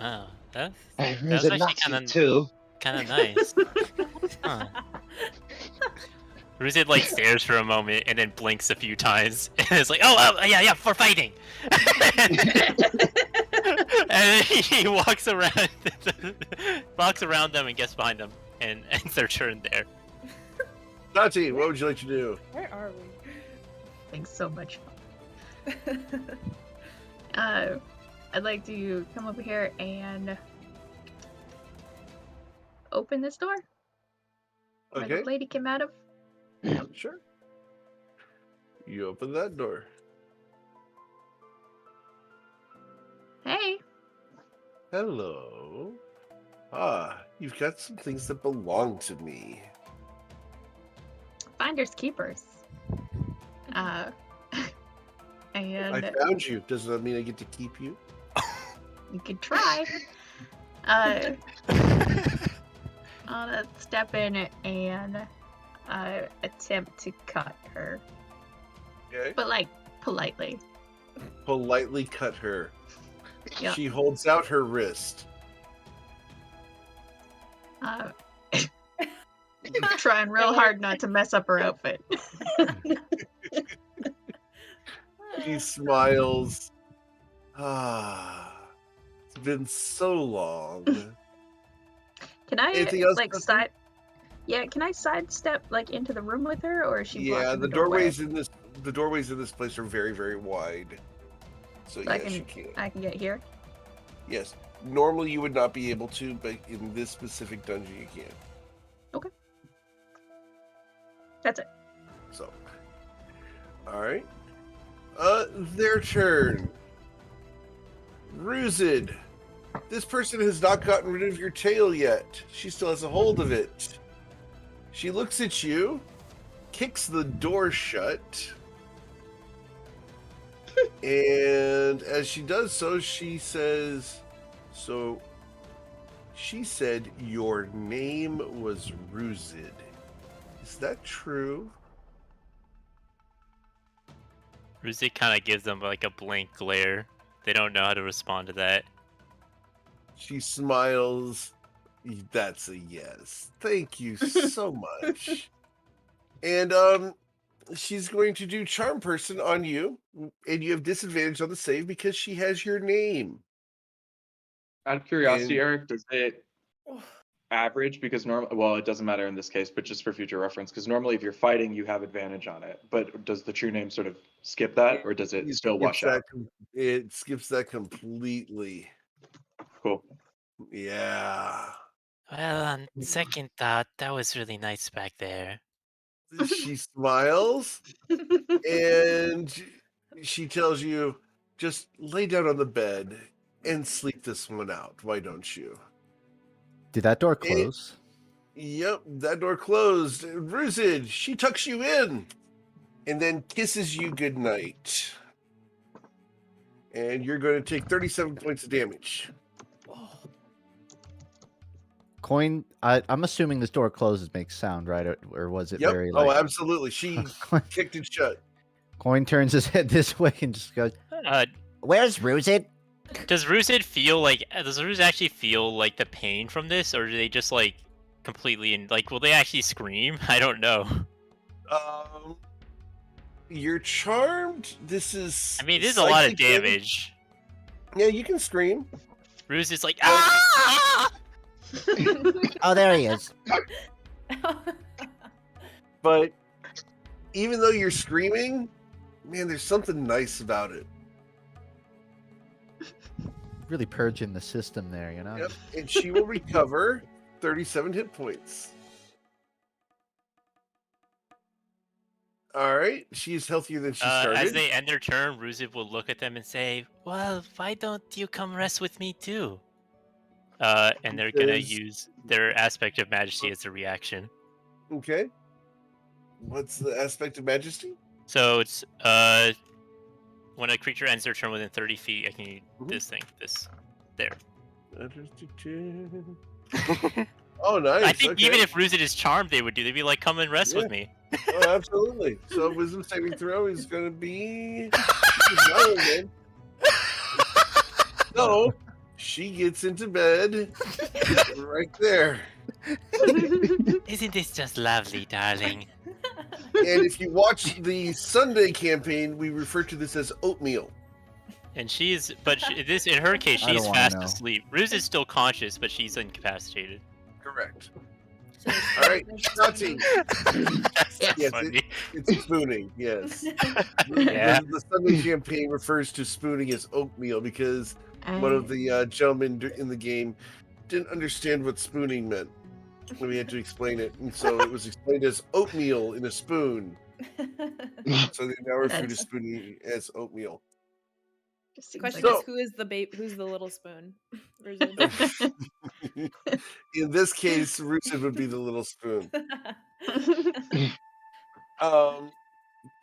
Oh, that There's was a actually Nazi too. kind of nice. Huh. Ruzid like stares for a moment and then blinks a few times and it's like, oh yeah, for fighting. And then he walks around them and gets behind them and ends their turn there. Tati, what would you like to do? Where are we? Thanks so much. I'd like to come over here and open this door where Okay, the lady came out of. sure. You open that door. Hey, Hello. Ah, you've got some things that belong to me. finders keepers. And I found you. Does that mean I get to keep you? you could try. I'll step in and attempt to cut her, Okay. but like politely. Politely cut her. Yeah. She holds out her wrist. Trying real hard not to mess up her outfit. She smiles. Ah, it's been so long. Can I Anything else, like Justin? side? Yeah, can I sidestep like into the room with her, or is she Yeah, blocking the doorway? doorways in this place are very, very wide. So So I yes, can you can. I can get here. Yes. Normally you would not be able to, but in this specific dungeon you can. That's it. So, all right. Their turn. Ruzid, this person has not gotten rid of your tail yet. She still has a hold of it. She looks at you, kicks the door shut, and as she does so, she says, "So, she said your name was Ruzid. Is that true?" Ruzid kind of gives them like a blank glare. They don't know how to respond to that. She smiles. That's a yes. Thank you so much. And she's going to do Charm Person on you, and you have disadvantage on the save because she has your name. Out of curiosity, And- Eric, does it average? Because normally, well, it doesn't matter in this case, but just for future reference, because normally if you're fighting, you have advantage on it. But does the true name sort of skip that, or does it still wash out? It skips that completely. Cool. Yeah. Well, on second thought, that was really nice back there. She smiles and she tells you, just lay down on the bed and sleep this one out. Why don't you? Did that door close? Yep, that door closed. Ruzid, she tucks you in and then kisses you goodnight. And you're going to take 37 points of damage. Coin, I'm assuming this door closes makes sound, right? Or was it Yep. very Oh, like... absolutely. She kicked it shut. Coin turns his head this way and just goes, Where's Ruzid? Does Ruzid actually feel like the pain from this, or do they just like completely will they actually scream? I don't know. You're charmed. This is. I mean, it is a lot of psychic damage. Yeah, you can scream. Ruzid's like, ah! Oh, there he is. But even though you're screaming, man, there's something nice about it. really purging the system there, you know? Yep, and she will recover 37 hit points. All right, she's healthier than she started. As they end their turn, Ruzid will look at them and say, "Well, why don't you come rest with me too?" And they're gonna use their aspect of majesty as a reaction. Okay. What's the aspect of majesty? So it's when a creature ends their turn within 30 feet, I can use this thing, there. Oh, nice. I think okay. even if Ruzid is charmed, they'd be like, "Come and rest with me." Oh, absolutely. So wisdom saving throw is going to be. So she gets into bed right there. Isn't this just lovely, darling? And if you watch the Sunday campaign, we refer to this as oatmeal. And this in her case, she's fast know. asleep. Ruz is still conscious, but she's incapacitated. Correct. All right, Tati. Yes, Funny. it's spooning. Yes. Yeah. The Sunday campaign refers to spooning as oatmeal because one of the gentlemen in the game didn't understand what spooning meant. We had to explain it, and so it was explained as oatmeal in a spoon. So they now refer to spooning as oatmeal. Question So- is, who's the little spoon? In this case, Rusev would be the little spoon.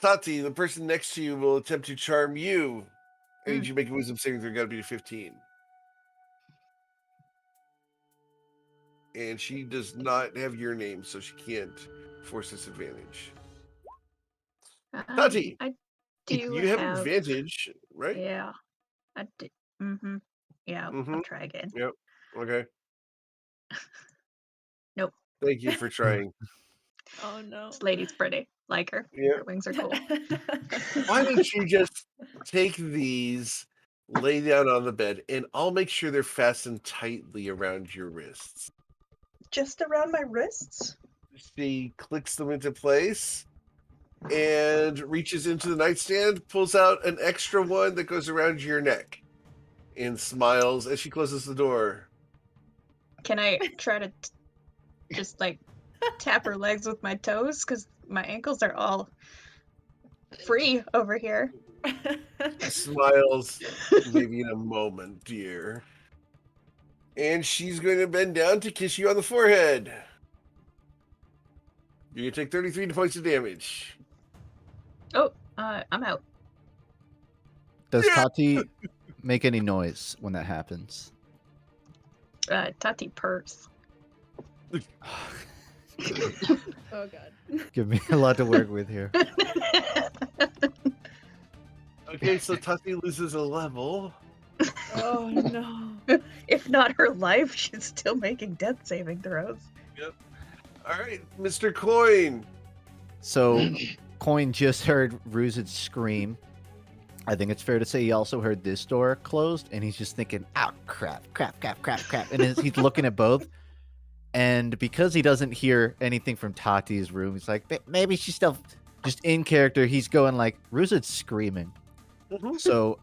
Tati, the person next to you will attempt to charm you. I need you to make a wisdom saving throw. Got to be a 15. And she does not have your name, so she can't force this advantage. Tati, I do you have advantage, right? Yeah, I do. Yeah, I'll try again. Yep. Okay. Nope. Thank you for trying. Oh no. This lady's pretty. Like her. Yeah. Her wings are cool. Why don't you just take these, lay down on the bed, and I'll make sure they're fastened tightly around your wrists. Just around my wrists? She clicks them into place and reaches into the nightstand, pulls out an extra one that goes around your neck, and smiles as she closes the door. Can I try to just like tap her legs with my toes? Because my ankles are all free over here. Smiles, maybe in a moment, dear. And she's going to bend down to kiss you on the forehead. You're going to take 33 points of damage. Oh, I'm out. Does Tati make any noise when that happens? Tati purrs. Oh god. Give me a lot to work with here. Okay, so Tati loses a level. Oh no. If not her life, she's still making death saving throws. Yep. All right, Mr. Coin. So, Coin just heard Ruzid scream. I think it's fair to say he also heard this door closed, and he's just thinking, "Oh crap, crap, crap, crap, crap," and he's looking at both. And because he doesn't hear anything from Tati's room, he's like, maybe she's still just in character. He's going like, Ruzid's screaming. So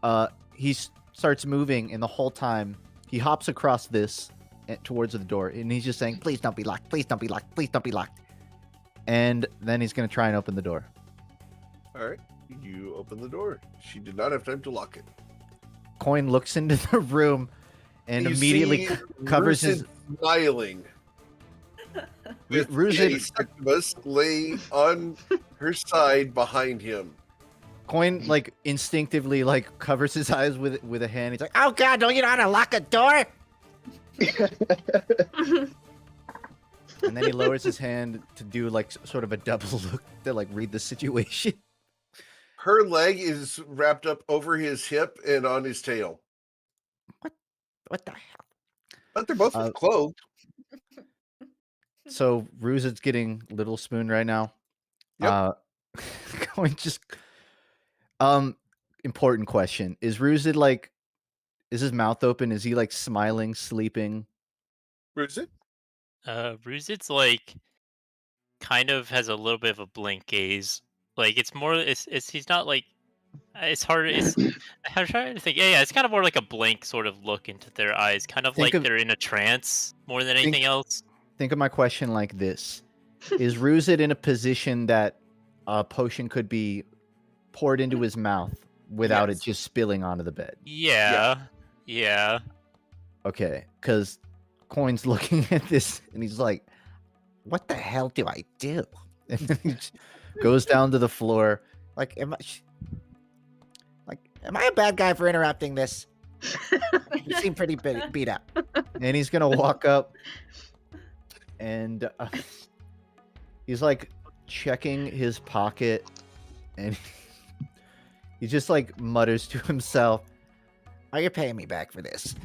he starts moving, and the whole time he hops across this towards the door, and he's just saying, "Please don't be locked. Please don't be locked. Please don't be locked." And then he's gonna try and open the door. All right, you open the door. She did not have time to lock it. Coin looks into the room and You immediately see covers his. Ruzid smiling. With Ruzid- a succubus lay on her side behind him. Coin like instinctively like covers his eyes with a hand. He's like, "Oh God, don't you know how to lock a door?" And then he lowers his hand to do like sort of a double look to like read the situation. Her leg is wrapped up over his hip and on his tail. What the hell? But they're both clothed. So Ruzid's getting Little Spoon right now. Yep. Coin just important question. Is Ruzid like, is his mouth open? Is he like smiling, sleeping? Ruzid? Ruzid's like kind of has a little bit of a blank gaze. Like it's more it's he's not like it's hard it's I'm trying to think. Yeah, it's kind of more like a blank sort of look into their eyes, kind of Think like of- they're in a trance more than anything else. Think of my question like this. Is Ruzid in a position that a potion could be poured into his mouth without Yes. it just spilling onto the bed? Yeah. Yeah. Okay, because Coin's looking at this and he's like, What the hell do I do? and then he just goes down to the floor. Like, am I a bad guy for interrupting this? You seem pretty beat up. And he's gonna walk up and he's like checking his pocket and he just like mutters to himself Are you paying me back for this?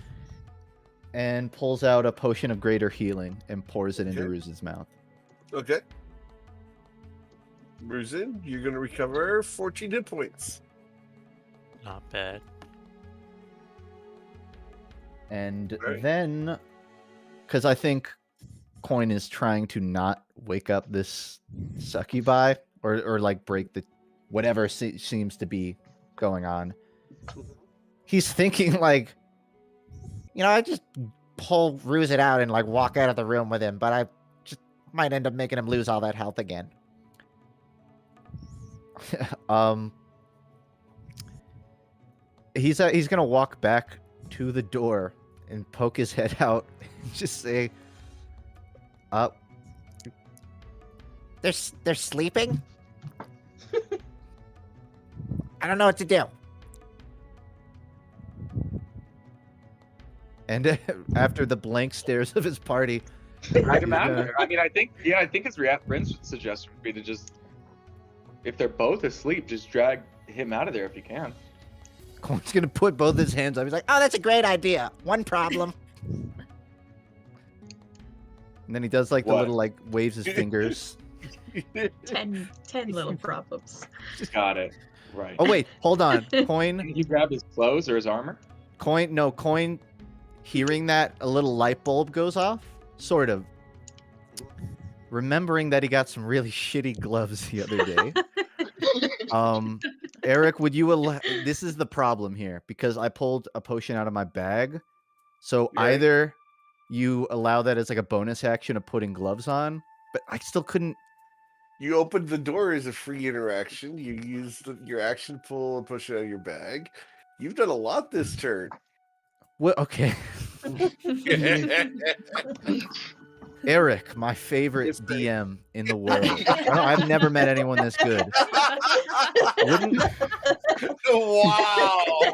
and pulls out a potion of greater healing and pours it into Okay. Ruzid's mouth. Okay. Ruzid, you're going to recover 14 hit points. Not bad. And Right. then, because I think Coin is trying to not wake up this succubi or like break the whatever seems to be going on. He's thinking like, I just pull Ruse it out and like walk out of the room with him, but I just might end up making him lose all that health again. he's gonna walk back to the door and poke his head out and just say, They're sleeping? I don't know what to do. and after the blank stares of his party, I'd imagine. I mean, I think his Bryn's suggestion would be to just, if they're both asleep, just drag him out of there if you can. Coin's gonna put both his hands up. He's like, Oh, that's a great idea. One problem. and then he does like the What? little like waves his fingers. 10 little problems. Got it. Right. Oh wait, hold on. Coin, Did you grab his clothes or his armor? Coin. Hearing that, a little light bulb goes off. Sort of. Remembering that he got some really shitty gloves the other day. Eric, would you this is the problem here because I pulled a potion out of my bag. So Right. either you allow that as like a bonus action of putting gloves on, but I still couldn't. You opened the door as a free interaction. You used your action to pull and push it out of your bag. You've done a lot this turn. Well, okay. Eric, my favorite Yes, thank- DM in the world. I've never met anyone this good. Wow.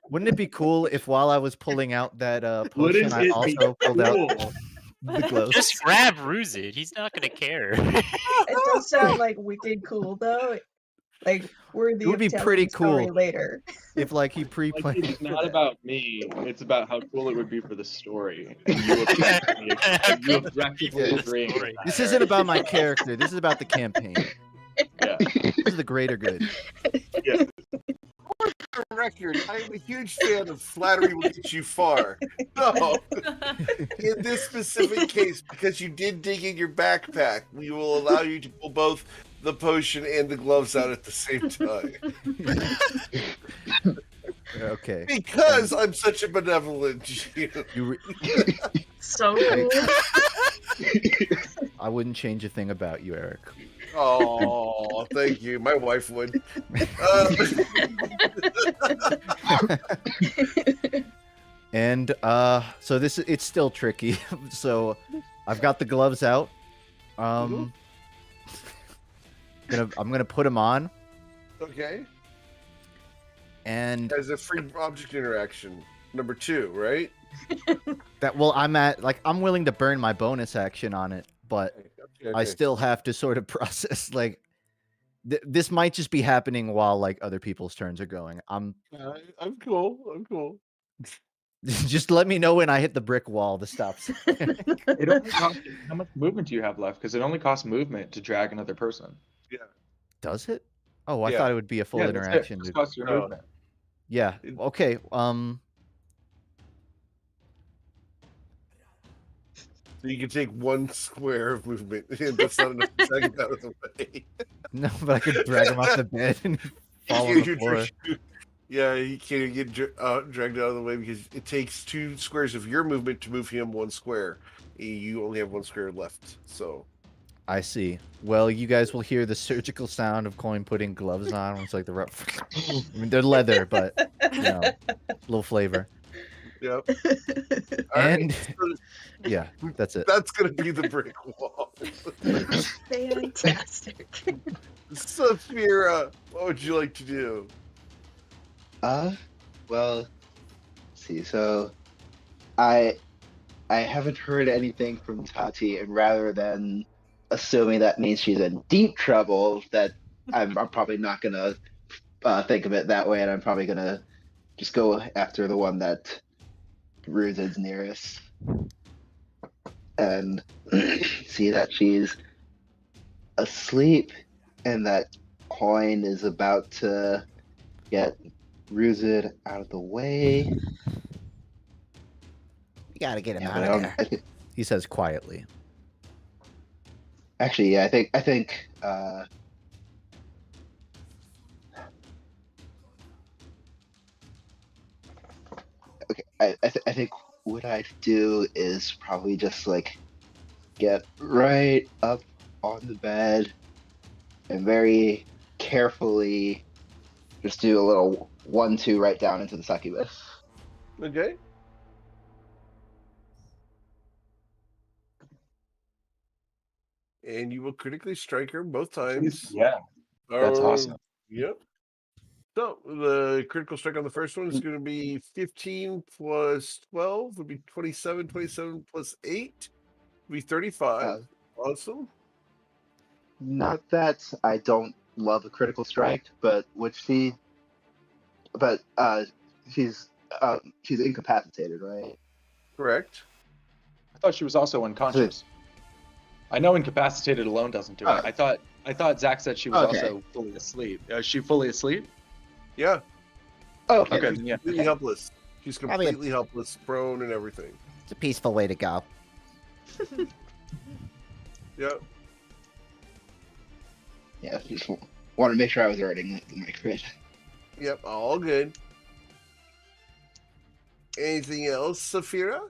Wouldn't it be cool if while I was pulling out that potion, Wouldn't I it be also pulled out cool? the gloves? Just grab Ruzid. He's not gonna care. It does sound like wicked cool though. Like worthy It would of be telling pretty the story cool. later. If like he Like, pre-planned. it's not about me. It's about how cool it would be for the story. And you objectively agreeing. with that, This isn't Eric. about my character. This is about the campaign. Yeah. This is the greater good. For the record, I am a huge fan of flattery will get you far. So, in this specific case, because you did dig in your backpack, we will allow you to pull both the potion and the gloves out at the same time. Okay. Because I'm such a benevolent Jew. So cool. I wouldn't change a thing about you, Eric. Oh, thank you. My wife would. And so it's still tricky. So I've got the gloves out. I'm gonna put them on. Okay. And As a free object interaction, number 2, right? I'm willing to burn my bonus action on it, but Okay. I still have to sort of process this might just be happening while like other people's turns are going. I'm cool. I'm cool. Just let me know when I hit the brick wall to stop. It only costs, how much movement do you have left? Because it only costs movement to drag another person. Yeah. Does it? Oh, I Yeah. thought it would be a full Yeah, that's it. interaction. It just costs your No. movement. Yeah. Okay. So you can take 1 square of movement. That's not enough to drag it out of the way. No, but I could drag him off the bed and fall on the floor. Yeah, he can't get dragged out of the way because it takes 2 squares of your movement to move him 1 square. You only have 1 square left, so. I see. Well, you guys will hear the surgical sound of Coin putting gloves on. It's like I mean, they're leather, but a little flavor. Yep. And yeah, that's it. That's gonna be the brick wall. Fantastic. Saphira, what would you like to do? Well, let's see. So, I haven't heard anything from Tati, and rather than assuming that means she's in deep trouble, that I'm probably not gonna think of it that way, and I'm probably gonna just go after the one that Ruzid's nearest, and see that she's asleep, and that Coin is about to get Ruzid out of the way. You gotta get him Yeah, out but of there. He says quietly. Actually, yeah, I think okay, I think what I do is probably just like get right up on the bed and very carefully just do a little 1-2 right down into the succubus. Okay. And you will critically strike her both times. Yeah, that's awesome. Yep. So the critical strike on the first one is going to be 15 plus 12 would be 27. 27 plus 8 would be 35. Awesome. Not that I don't love a critical strike, but she's incapacitated, right? Correct. I thought she was also unconscious. I know incapacitated alone doesn't do it. I thought Zach said she was also fully asleep. Is she fully asleep? Yeah. Okay. Okay. She's Yeah. completely helpless. She's Probably completely helpless, prone, and everything. It's a peaceful way to go. Yep. Yeah, just wanted to make sure I was earning my crit. Yep. All good. Anything else, Saphira?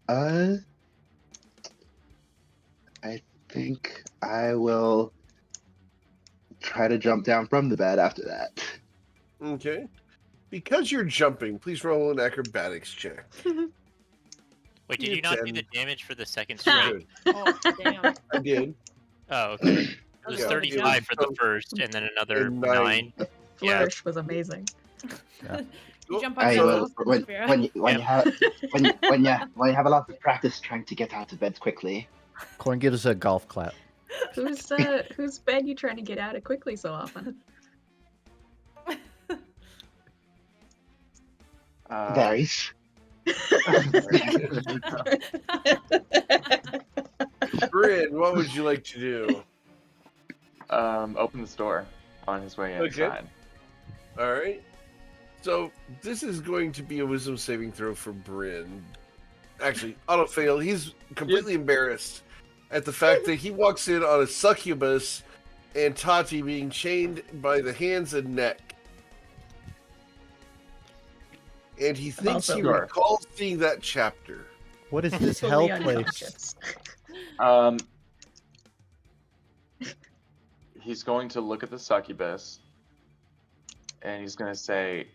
I think I will try to jump down from the bed after that. Okay. Because you're jumping, please roll an acrobatics check. Wait, did You you not do can. the damage for the second You strike? did. Oh, damn. I did. Oh, okay. It was Yeah. 35 for the So- first, and then another and 9. Yeah. Flourish was amazing. You jump I on will, top when of Saphira. when you have when you have a lot of practice trying to get out of bed quickly. Coin gives us a golf clap. Whose bed you trying to get out of quickly so often? Varies. Bryn, what would you like to do? Open the store on his way Okay. inside. All right. So this is going to be a wisdom saving throw for Bryn. Actually, auto fail. He's completely embarrassed at the fact that he walks in on a succubus and Tati being chained by the hands and neck. and he thinks he Also- Sure. recalls seeing that chapter. What is this Fully hell place? unconscious. He's going to look at the succubus, and he's going to say,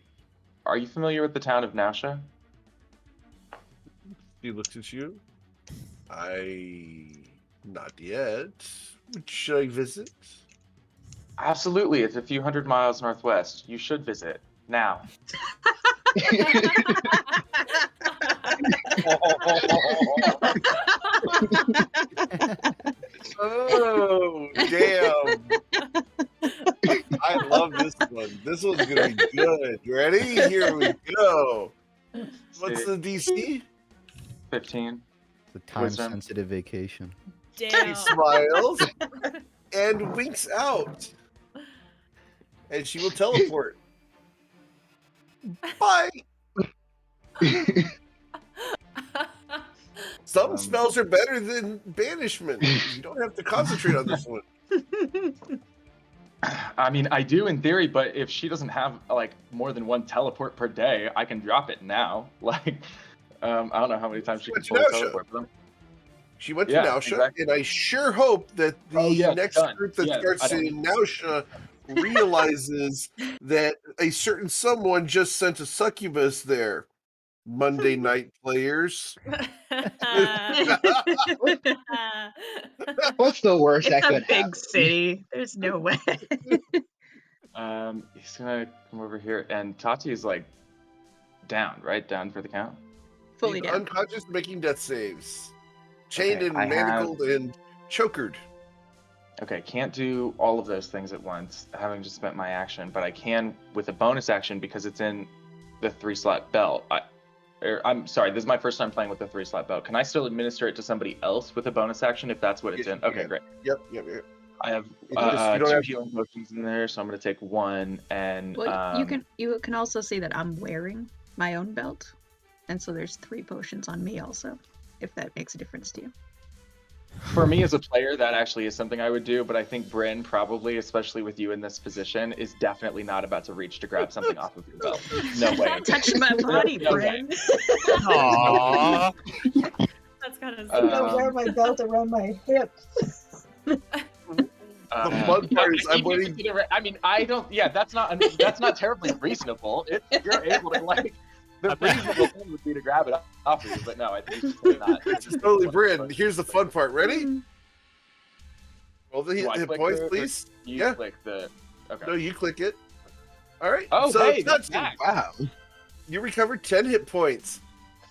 "Are you familiar with the town of Nausea?" He looks at you. Not yet. Should I visit? Absolutely. It's a few hundred miles northwest. You should visit now. Oh, damn. I love this one. This one's going to be good. Ready? Here we go. What's the DC? 15. The time Wisdom. sensitive vacation. He Damn. smiles and winks out. And she will teleport. Bye. Some spells are better than banishment. You don't have to concentrate on this one. I mean, I do in theory, but if she doesn't have like more than one teleport per day, I can drop it now. Like, I don't know how many times she can What's fully Nausea? teleport them. She went to Yeah, Nausea, exactly. and I sure hope that the Oh, yes, next done. group that Yes, starts I don't- in Nausea realizes that a certain someone just sent a succubus there. Monday night players. What's the worst that It's a could big happen? city. There's no way. He's gonna come over here, and Tati is like down, right? Down for the count. Fully He's down. unconscious, making death saves. Chained Okay, and I have- manacled and chokered. Okay, can't do all of those things at once, having just spent my action, but I can with a bonus action because it's in the 3-slot belt. I'm sorry, this is my first time playing with the 3-slot belt. Can I still administer it to somebody else with a bonus action if that's what it's Yes, in? you Okay, can. great. Yep. I have You don't 2 have- healing potions in there, so I'm gonna take 1 and Well, you can also see that I'm wearing my own belt, and so there's 3 potions on me also, if that makes a difference to you. For me as a player, that actually is something I would do, but I think Bryn probably, especially with you in this position, is definitely not about to reach to grab something off of your belt. No way. Don't touch my body, No way. Bryn. Aww. That's kind of. I'm gonna wear my belt around my hips. The fun part is I'm even if waiting. you did- I mean, I don't. Yeah, that's not terribly reasonable. If you're able to like, the reasonable thing would be to grab it off of you, but no, I think it's just not. This is totally Bryn. Here's the fun part. Ready? Roll the Do I hit click points, the- please. You Yeah. click the. Okay. No, you click it. All right. Oh, so hey, that's Tatsu, back. Wow. you recover 10 hit points.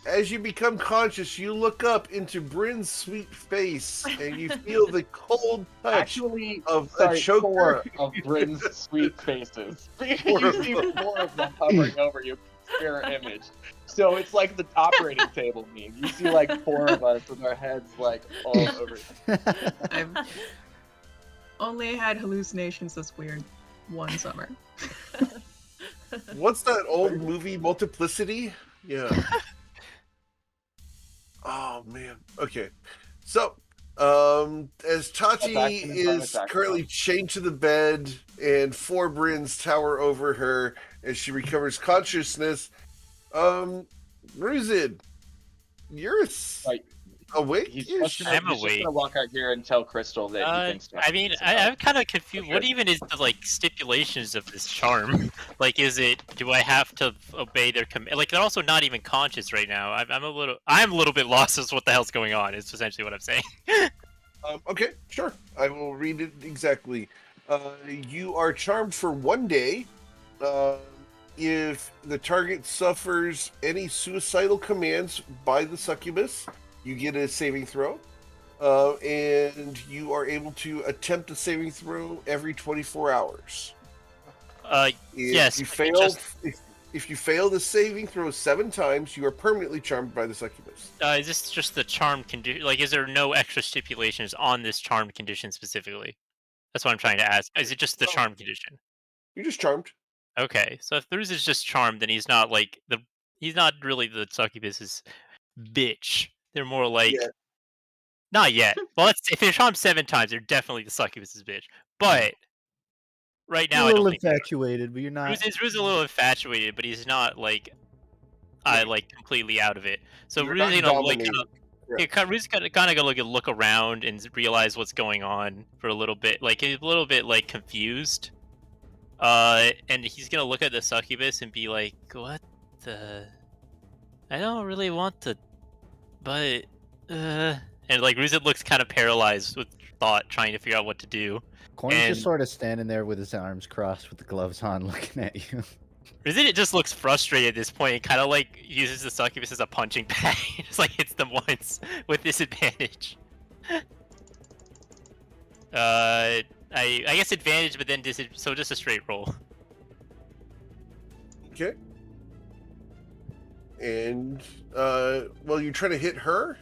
As you become conscious, you look up into Bryn's sweet face and you feel the cold touch Actually, of sorry, a choker. 4 of Bryn's sweet faces. You see 4 of them hovering over you, mirror image. So it's like the operating table meme. You see like 4 of us with our heads like all over. I've only had hallucinations this weird one summer. What's that old movie, Multiplicity? Yeah. Oh, man. Okay. So, as Tati action and bonus is action. currently chained to the bed and 4 Bryns tower over her as she recovers consciousness, Ruzid, you're Right. awake? He's just I'm gonna awake. walk out here and tell Crystal that he thinks. I mean, I'm kind of confused. What even is the like stipulations of this charm? Like, is it? Do I have to obey their command? Like, they're also not even conscious right now. I'm a little bit lost as to what the hell's going on. Is essentially what I'm saying. Okay, sure. I will read it exactly. You are charmed for 1 day. If the target suffers any suicidal commands by the succubus, you get a saving throw. And you are able to attempt a saving throw every 24 hours. If Yes, you but fail, if you fail the saving throw 7 times, you are permanently charmed by the succubus. is this just the charmed condition? Like, is there no extra stipulations on this charmed condition specifically? That's what I'm trying to ask. Is it just the No. charmed condition? You're just charmed. Okay, so if Thruz is just charmed, then he's not like he's not really the succubus's bitch. They're more like Yeah. not yet. Well, if they're charmed 7 times, they're definitely the succubus's bitch. But right now, You're a I don't little think they are. infatuated, but you're not. Thruz is a little infatuated, but he's not like Right. like completely out of it. So You're Rue's not gonna like dominating. Rue's kind of gonna look around and realize what's going on for a little bit. Like he's a little bit like confused. And he's gonna look at the succubus and be like, "What the? I don't really want to, but And like Ruzit looks kind of paralyzed with thought, trying to figure out what to do. Coin's And just sort of standing there with his arms crossed with the gloves on, looking at you. Ruzit just looks frustrated at this point and kind of like uses the succubus as a punching bag. Just like hits them once with disadvantage. I guess advantage, but then so just a straight roll. Okay. And well, you're trying to hit her.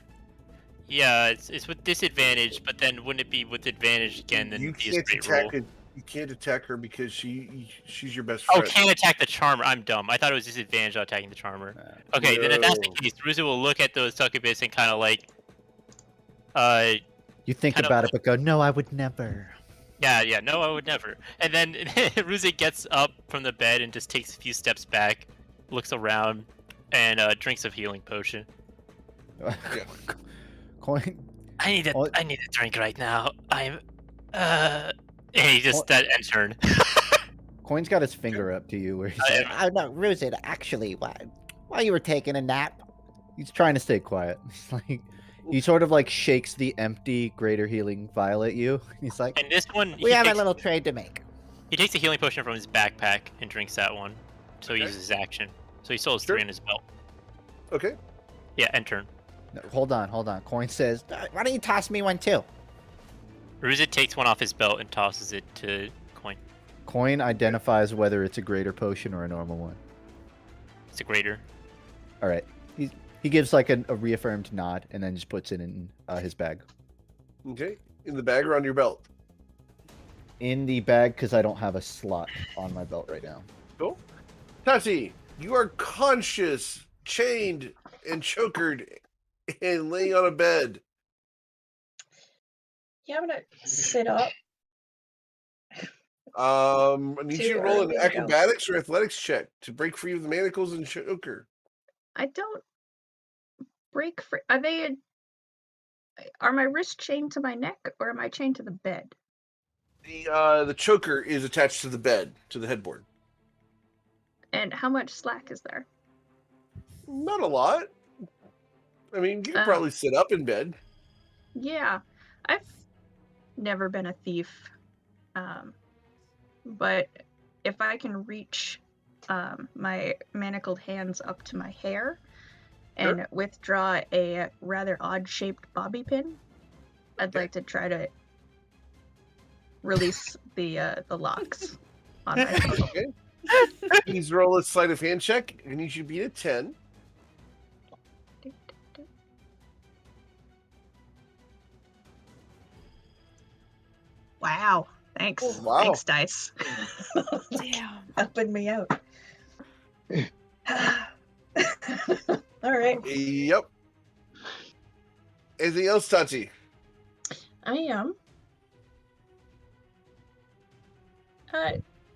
Yeah, it's with disadvantage, but then wouldn't it be with advantage again? Then You be a can't straight attack roll. it. You can't attack her because she's your best Oh, friend. can't attack the charmer. I'm dumb. I thought it was disadvantage on attacking the charmer. Okay, then if that's the No. case, Ruzu will look at those succubus and kind of like, You think Kind of about it, but go, no, I would never. yeah, no, I would never. And then Ruzu gets up from the bed and just takes a few steps back, looks around, and drinks a healing potion. Coin. I need Oh. a drink right now. And he just that end turn. Coin's got his finger up to you where he's like, Oh no, Ruzit, actually, while you were taking a nap. he's trying to stay quiet. He's like, he sort of like shakes the empty greater healing vial at you. He's like, And this one, We have a little trade to make. he takes a healing potion from his backpack and drinks that one. So he Okay. uses his action. So he still has Sure. 3 in his belt. Okay. Yeah, end turn. no, hold on. Coin says, Why don't you toss me one too? Ruzit takes one off his belt and tosses it to Coin. Coin identifies whether it's a greater potion or a normal one. It's a greater. All right. He gives like a reaffirmed nod and then just puts it in his bag. Okay. In the bag or on your belt. In the bag because I don't have a slot on my belt right now. Cool. Tati, you are conscious, chained, and chokered, and laying on a bed. Yeah, I'm gonna sit up. I need So you to you're roll an ready to go. acrobatics or athletics check to break free of the manacles and choker. I don't break free. Are my wrists chained to my neck or am I chained to the bed? The choker is attached to the bed, to the headboard. And how much slack is there? Not a lot. I mean, you can probably sit up in bed. Yeah, I've never been a thief, but if I can reach my manacled hands up to my hair and Sure. withdraw a rather odd-shaped bobby pin, I'd like to try to release the locks on my phone. Okay. Please roll a sleight of hand check. I need you to beat a 10. Wow, thanks. Wow. Thanks, dice. Damn. Helping me out. All right. Yep. Anything else, Tati? I am.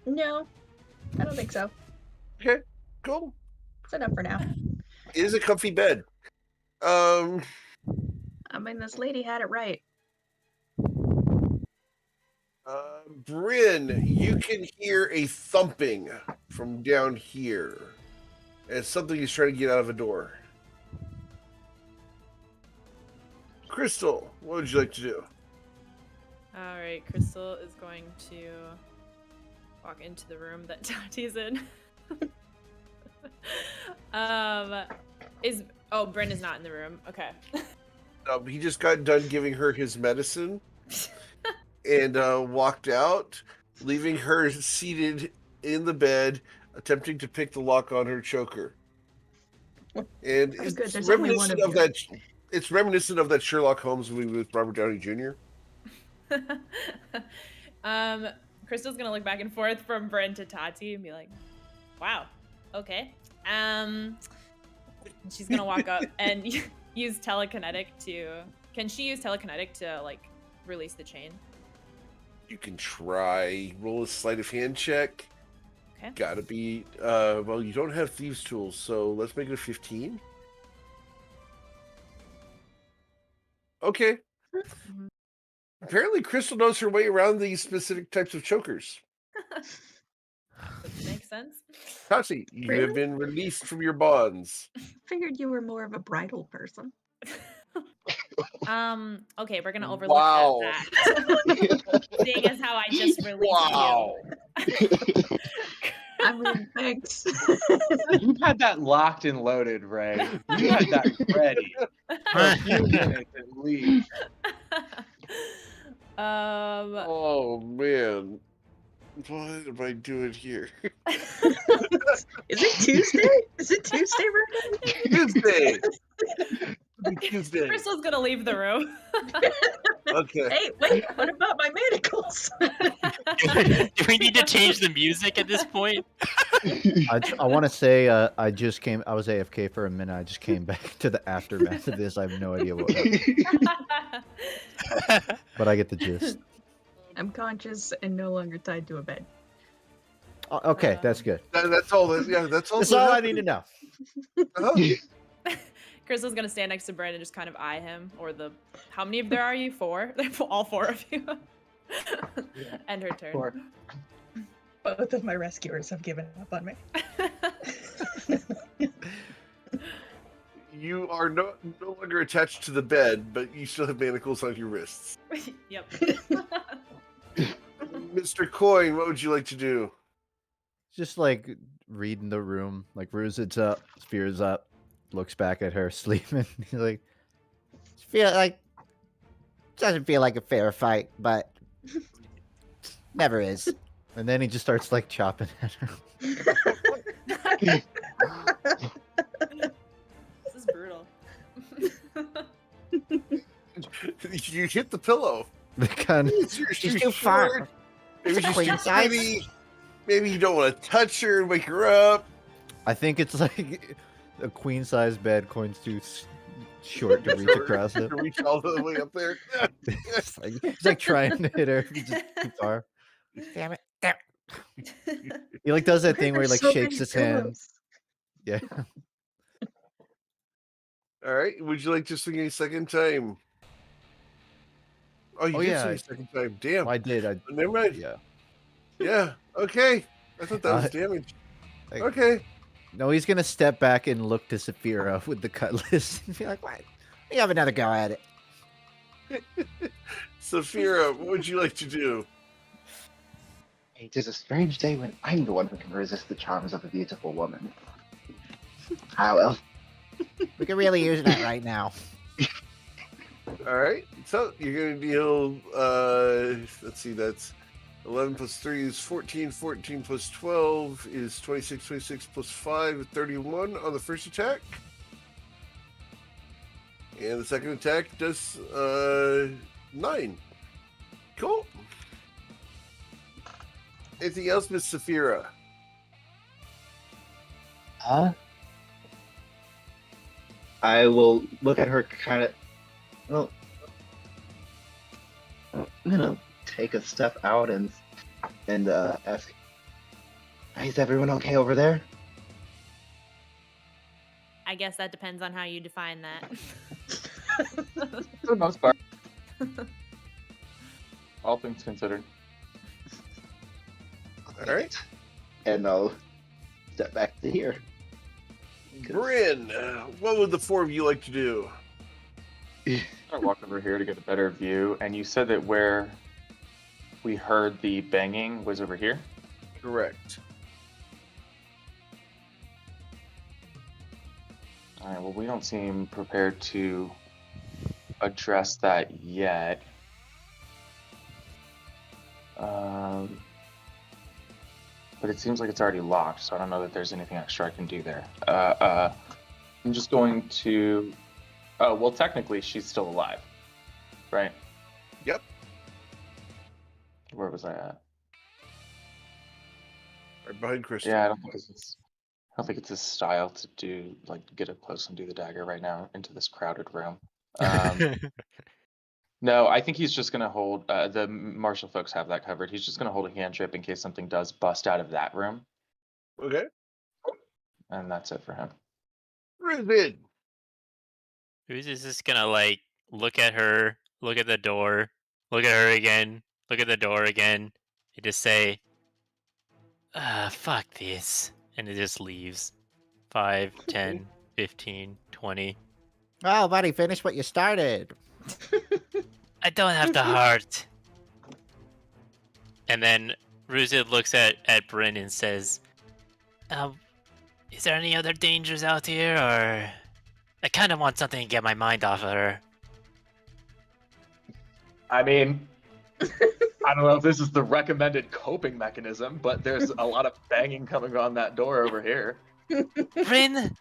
No, I don't think so. Okay, cool. It's enough for now. It is a comfy bed. I mean, this lady had it right. Bryn, you can hear a thumping from down here. As something is trying to get out of a door. Crystal, what would you like to do? All right, Crystal is going to walk into the room that Tati's in. Bryn is not in the room. Okay. He just got done giving her his medicine and walked out, leaving her seated in the bed, attempting to pick the lock on her choker. And That's good. it's There's only one reminiscent of of you. that. It's reminiscent of that Sherlock Holmes movie with Robert Downey Jr. Crystal's gonna look back and forth from Bryn to Tati and be like, "Wow, okay." She's gonna walk up and use telekinetic to. Can she use telekinetic to like release the chain? You can try roll a sleight of hand check. Okay. gotta be. Well, you don't have thieves' tools, so let's make it a 15. Okay. Mhm. Apparently, Crystal knows her way around these specific types of chokers. That makes sense. Tati, you have Really? been released from your bonds. Figured you were more of a bridal person. Okay, we're gonna overlook Wow. that. Seeing as how I just released Wow. I mean, thanks. You've had that locked and loaded, Ray. You had that ready for a few minutes at least. Oh man, what am I doing here? Is it Tuesday? Is it Tuesday right Tuesday. Tuesday. Crystal's gonna leave the room. Okay. Hey, wait, what about my manacles? Do we need to change the music at this point? I want to say I was AFK for a minute. I just came back to the aftermath of this. I have no idea what happened, but I get the gist. I'm conscious and no longer tied to a bed. Okay, that's good. That's all. That's all. That's all I need to know. Uh-huh. Crystal's gonna stand next to Brent and just kind of eye him, or how many of there are you? 4? All 4 of you. End her turn. 4. Both of my rescuers have given up on me. You are no longer attached to the bed, but you still have manacles on your wrists. Yep. Mr. Coin, what would you like to do? Just like reading the room, like Ruzid's up, Spear's up, looks back at her sleeping. He's like, Doesn't feel like a fair fight, but never is. and then he just starts like chopping at her. This is brutal. You hit the pillow. The gun. She's too far. Maybe It's a she's queen too size. skinny. Maybe you don't want to touch her and wake her up. I think it's like a queen size bed. Coin's too short to reach across it. To reach all the way up there. He's like trying to hit her. He's just too far. Damn it. Damn He like does that thing where he like So shakes many his hand. pillows. Yeah. All right. Would you like to swing a second time? Oh, you did yeah, swing a second time. Damn. I did. Never mind. Yeah. Yeah. Okay. I thought that was damage. Like- Okay. No, he's gonna step back and look to Saphira with the cutlass and be like, what? You have another go at it. Saphira, what would you like to do? It is a strange day when I'm the one who can resist the charms of a beautiful woman. Ah, well. We could really use that right now. All right. So you're going to deal, let's see, that's 11 plus 3 is 14. 14 plus 12 is 26. 26 plus 5 is 31 on the first attack. And the second attack does 9. Cool. Anything else, Miss Saphira? I will look at her kind of. Well, I'm gonna take a step out and ask, "Is everyone okay over there?" I guess that depends on how you define that. For the most part. All things considered. All right. And I'll step back to here. Bryn, what would the four of you like to do? I walk over here to get a better view, and you said that where we heard the banging was over here? Correct. Alright, well, we don't seem prepared to address that yet. But it seems like it's already locked, so I don't know that there's anything extra I can do there. I'm just going to... Oh, well, technically, she's still alive, right? Yep. Where was I at? Right behind Crystal. Yeah, I don't think it's his style to do, like, get up close and do the dagger right now into this crowded room. No, I think he's just going to hold, the martial folks have that covered. He's just going to hold a cantrip in case something does bust out of that room. Okay. And that's it for him. Reuben. Who's is just gonna like look at her, look at the door, look at her again, look at the door again, and just say, fuck this. And it just leaves. 5, 10, 15, 20. Oh, buddy, finish what you started. I don't have the heart. And then Ruzid looks at Bryn and says, is there any other dangers out here, or I kind of want something to get my mind off of her. I mean, I don't know if this is the recommended coping mechanism, but there's a lot of banging coming on that door over here. Bryn,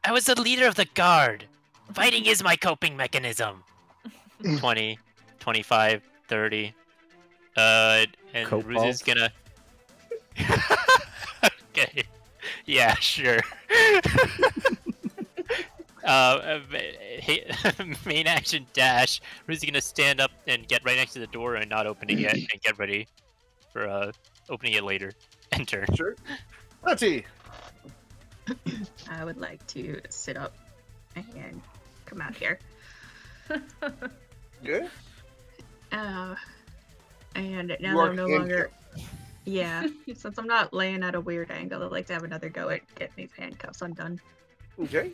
I was the leader of the guard. Fighting is my coping mechanism. 20, 25, 30. And Cope Ruz is gonna... Okay. Yeah, sure. Main action dash. Ruz is gonna stand up and get right next to the door and not open it yet, and get ready for opening it later. Enter. Sure. Letty. I would like to sit up and come out here. Okay. And now You that are I'm no longer, yeah, since I'm not laying at a weird angle, I'd like to have another go at getting these handcuffs undone. Okay.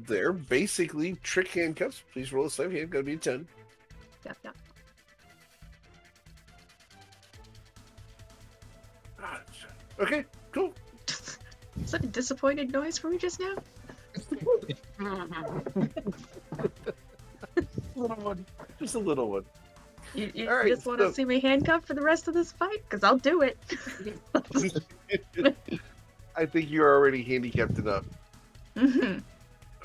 They're basically trick handcuffs. Please roll a sleight of hand. Gotta be a 10. Yep, yep. Okay, cool. Is that a disappointed noise from me just now? Little one. Just a little one. You All right, just want to so- see me handcuffed for the rest of this fight? Because I'll do it. I think you're already handicapped enough. Mhm.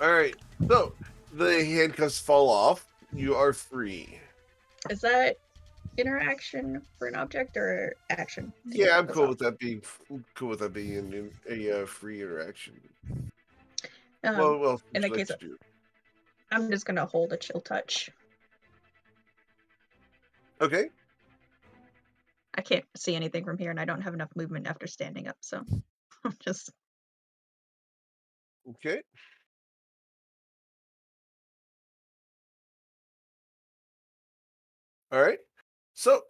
All right. So the handcuffs fall off. You are free. Is that interaction for an object or action? to Yeah, get I'm those cool off? with that being a free interaction. Um, Well, in that would you case, like to do? I'm just gonna hold a chill touch. Okay. I can't see anything from here, and I don't have enough movement after standing up, so I'm just. Okay. All right. So,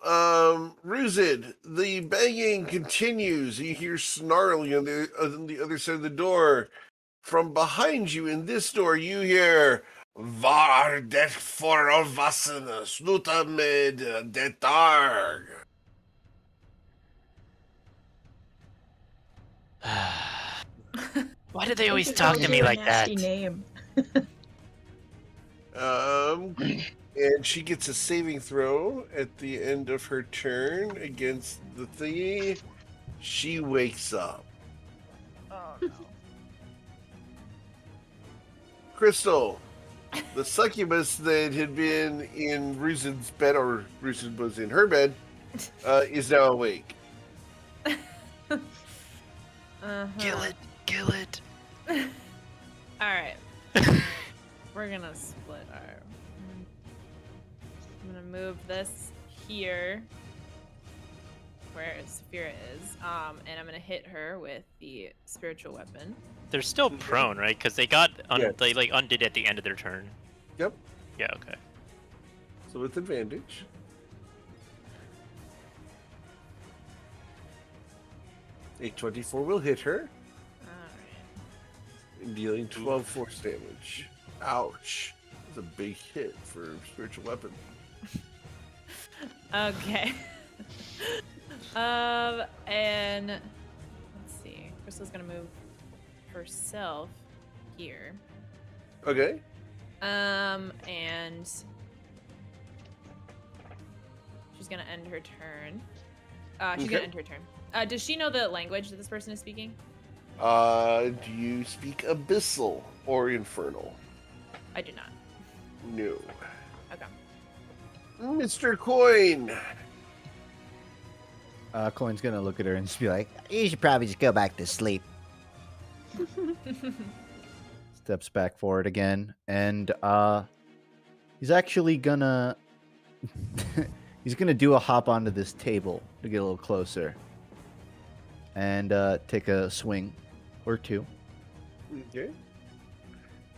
Ruzid, the banging continues. You hear snarling on the other side of the door. From behind you in this door, you hear Var det for vassen, sluta med det där. Why do they always It's talk to me a like that? nasty name. And she gets a saving throw at the end of her turn against the thingy. She wakes up. Oh no. Crystal, the succubus that had been in Ruzid's bed, or Ruzid was in her bed, is now awake. Uh-huh. Kill it. Kill it. All right. We're gonna split our. I'm gonna move this here, where Saphira is, and I'm gonna hit her with the spiritual weapon. They're still prone, right? Because they got Yes. they like undid at the end of their turn. Yep. Yeah. Okay. So with advantage. A 24 will hit her, Alright. dealing 12 force damage. Ouch. That's a big hit for a spiritual weapon. Okay. And let's see. Crystal's gonna move herself here. Okay. And she's gonna end her turn. She's Okay. gonna end her turn. Does she know the language that this person is speaking? Do you speak Abyssal or Infernal? I do not. No. Okay. Mr. Coin. Coin's gonna look at her and just be like, You should probably just go back to sleep. steps back forward again, and he's actually gonna he's gonna do a hop onto this table to get a little closer. and take a swing or two. Okay.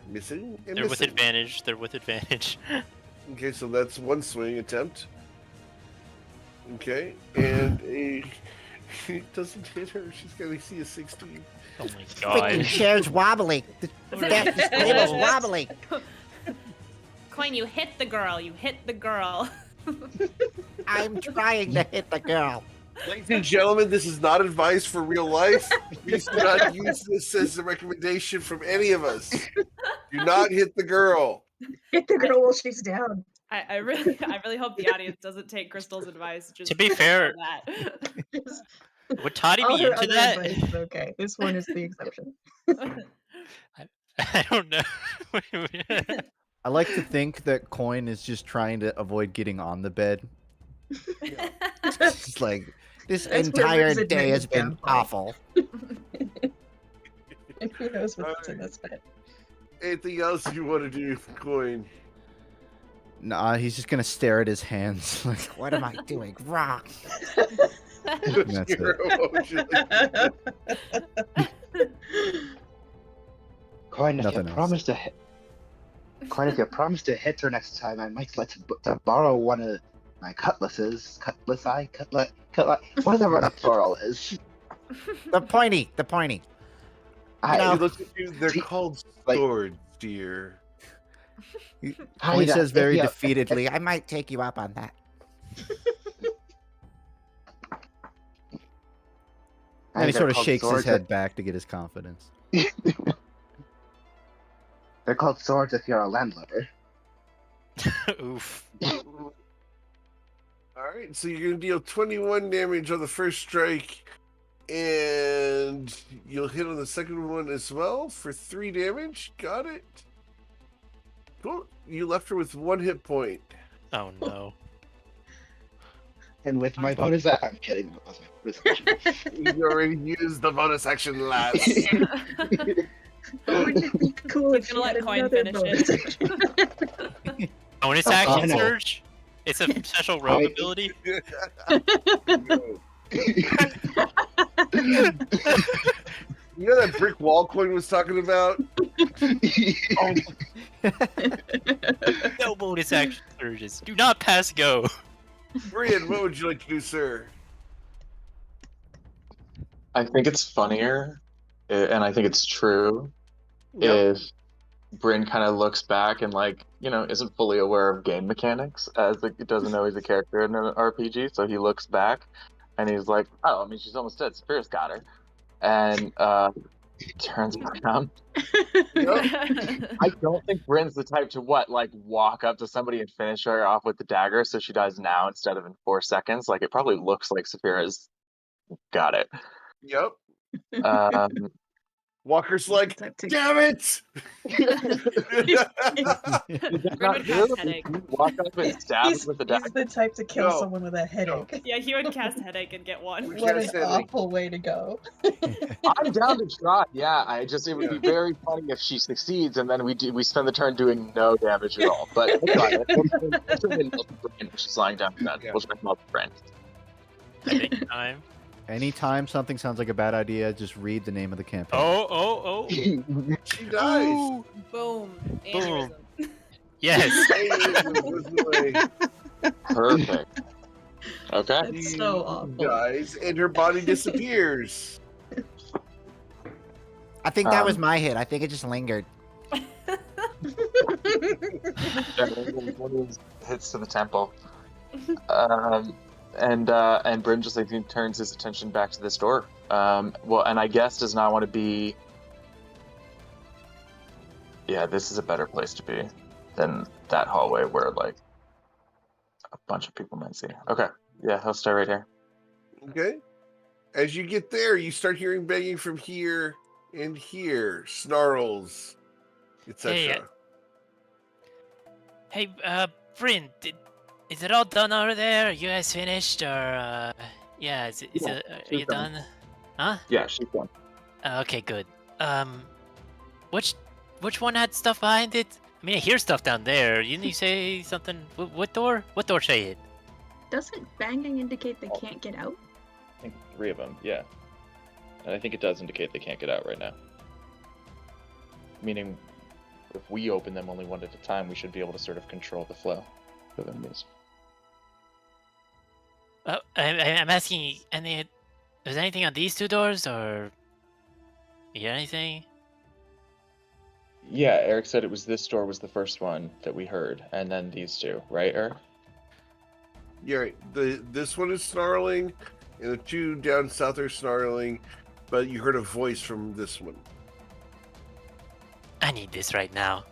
Missing and They're with missing. advantage. They're with advantage. Okay, so that's one swing attempt. Okay, and it doesn't hit her. She's got to see a 16. Oh my Freaking god. chair's wobbly. The table's wobbly. Coin, you hit the girl. You hit the girl. I'm trying to hit the girl. Ladies and gentlemen, this is not advice for real life. Please do not use this as a recommendation from any of us. Do not hit the girl. Hit the girl while she's down. I really hope the audience doesn't take Crystal's advice. Just To be fair, that. would Toddy All be her into other that? advice is okay. This one is the exception. I don't know. I like to think that Coin is just trying to avoid getting on the bed. It's like, This That's where entire Rose day has admitted been downfall. awful. And who knows what's in this bed. Anything else you want to do, Coin? nah, he's just gonna stare at his hands. Like, What am I doing wrong? That's Your emotions. Coin, if you Nothing else. promise to hit. Coin, if you promise to hit her next time, I might let to borrow one of my cutlasses. Cutlet. Whatever that plural is. The pointy. I, know, He looks at you, they're see, called like- swords, dear. Coin says very yeah, defeatedly, I might take you up on that. and he they're sort of called shakes his swords head back to get his confidence. They're called swords if you're a landlubber. Oof. All right, so you're gonna deal 21 damage on the first strike, and you'll hit on the second one as well for 3 damage. Got it. Cool. You left her with 1 hit point. Oh no. And with my bonus, I'm kidding. That was my bonus action. You already used the bonus action last. But wouldn't it be cool if Gonna she let had Coin another finish bonus it. action? Bonus Oh, action no. surge? It's a special rogue I- ability? You know that brick wall Coin was talking about? No bonus action surges. Do not pass go. Brian, what would you like to do, sir? I think it's funnier, and I think it's true, Yep. if Bryn kind of looks back and isn't fully aware of game mechanics, as he doesn't know he's a character in an RPG. So he looks back, and he's like, "Oh, I mean, she's almost dead. Spears got her," and turns around. I don't think Bryn's the type to walk up to somebody and finish her off with the dagger, so she dies now instead of in 4 seconds. Like, it probably looks like Saphira's got it. Yep. Um, Walker's like, Type to- damn it! Bryn would cast headache. Walk up and stab He's with the he's dagger. the type to kill No. someone with a headache. Yeah, he would cast headache and get one. We What cast an headache. awful way to go. I'm down to try. Yeah, it would be very funny if she succeeds, and then we spend the turn doing no damage at all. But we'll try it. We'll try and melt the brain. She's lying down in bed. Yeah. We'll try and melt the brain. Headache time. Anytime something sounds like a bad idea, just read the name of the campaign. Oh. She dies. Ooh. Boom. Boom. Aneurysm. Yes. Perfect. Okay. It's so awful. Dies, and her body disappears. I think that was Um, my hit. I think it just lingered. One of those hits to the temple. And Bryn just turns his attention back to this door. And I guess does not want to be. Yeah, this is a better place to be than that hallway where a bunch of people might see. Okay, yeah, he'll stay right here. Okay. As you get there, you start hearing banging from here and here, snarls, etc. Hey, Bryn, is it all done over there? Are you guys finished, or yeah, is Yeah, it? Are she's you done. done? Huh? Yeah, she's done. Okay, good. Which one had stuff behind it? I mean, I hear stuff down there. Didn't you say something? What door? What door say it? Doesn't banging indicate they can't get out? I think 3 of them. Yeah. And I think it does indicate they can't get out right now. Meaning, if we open them only one at a time, we should be able to sort of control the flow of enemies. I'm asking, is there anything on these two doors, or you hear anything? Yeah, Eric said it was this door was the first one that we heard, and then these two, right, Eric? You're right. This one is snarling, and the two down south are snarling, but you heard a voice from this one. I need this right now.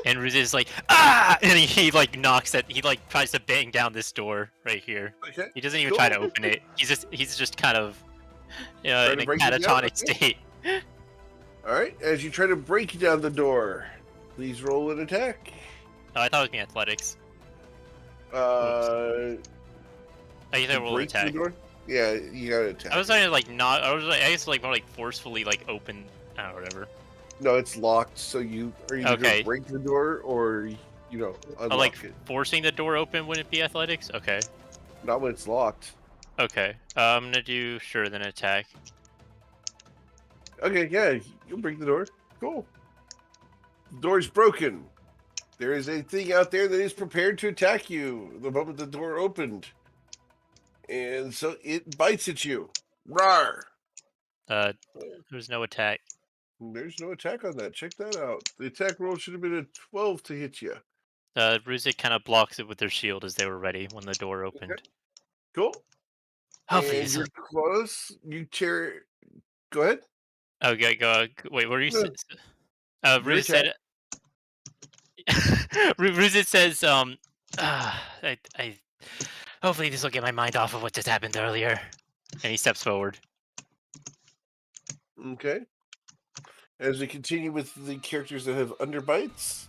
And Ruz is like, ah! And he like tries to bang down this door right here. Okay. He doesn't even cool. try to open it. He's just kind of in Trying a to break it down? catatonic state. All right. As you try to break down the door, please roll an attack. Oh, I thought it was me athletics. Uh, I thought roll an break the attack. door? Yeah, you got to attack. I was trying to like not. I was like, I guess like more like forcefully like open. Whatever. No, it's locked. So you are either Okay. gonna break the door or unlock Like it. forcing the door open wouldn't be athletics. Okay. Not when it's locked. Okay. I'm gonna do then attack. Okay, yeah, you'll break the door. Cool. The door's broken. There is a thing out there that is prepared to attack you the moment the door opened. And so it bites at you. Rawr! There's no attack. There's no attack on that. Check that out. The attack roll should have been a 12 to hit you. Ruzik kind of blocks it with their shield as they were ready when the door opened. Cool. Hopefully And this you're close. You tear. Go ahead. Okay, go. Wait, what are you No. saying? Ruz said. Ruzit says, I hopefully this will get my mind off of what just happened earlier. And he steps forward. Okay. As we continue with the characters that have underbites.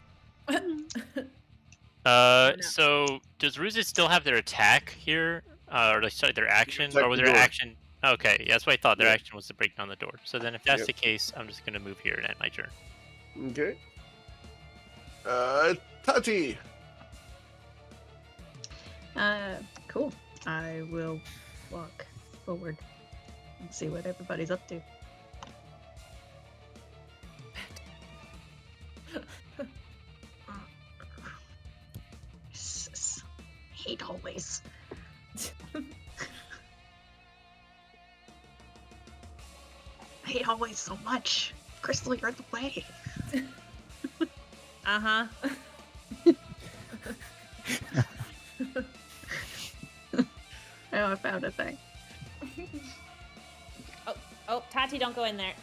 So does Ruzit still have their attack here? Or like sorry, their action? Attack Or was the their door. action? Okay, yeah, that's what I thought. Their Yeah. action was to break down the door. So then if that's Yep. the case, I'm just gonna move here and end my turn. Okay. Tati. Cool. I will walk forward and see what everybody's up to. Hate hallways. I hate hallways so much. Crystal, you're in the way. Uh-huh. Oh, I found a thing. Oh, Tati, don't go in there.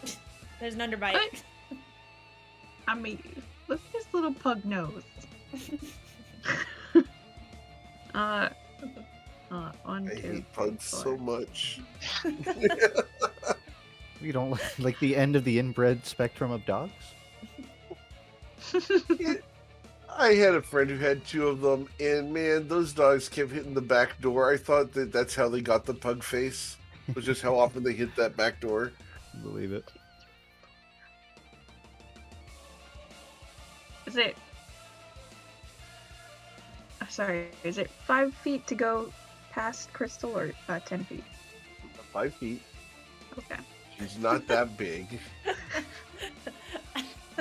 There's an underbite. What? I mean, look at this little pug nose. One, I two, hate pugs four. so much. You don't like the end of the inbred spectrum of dogs? I had a friend who had two of them, and man, those dogs kept hitting the back door. I thought that's how they got the pug face, was just how often they hit that back door. Believe it. Is it? Sorry, is it 5 feet to go past Crystal or 10 feet? 5 feet. Okay. She's not that big.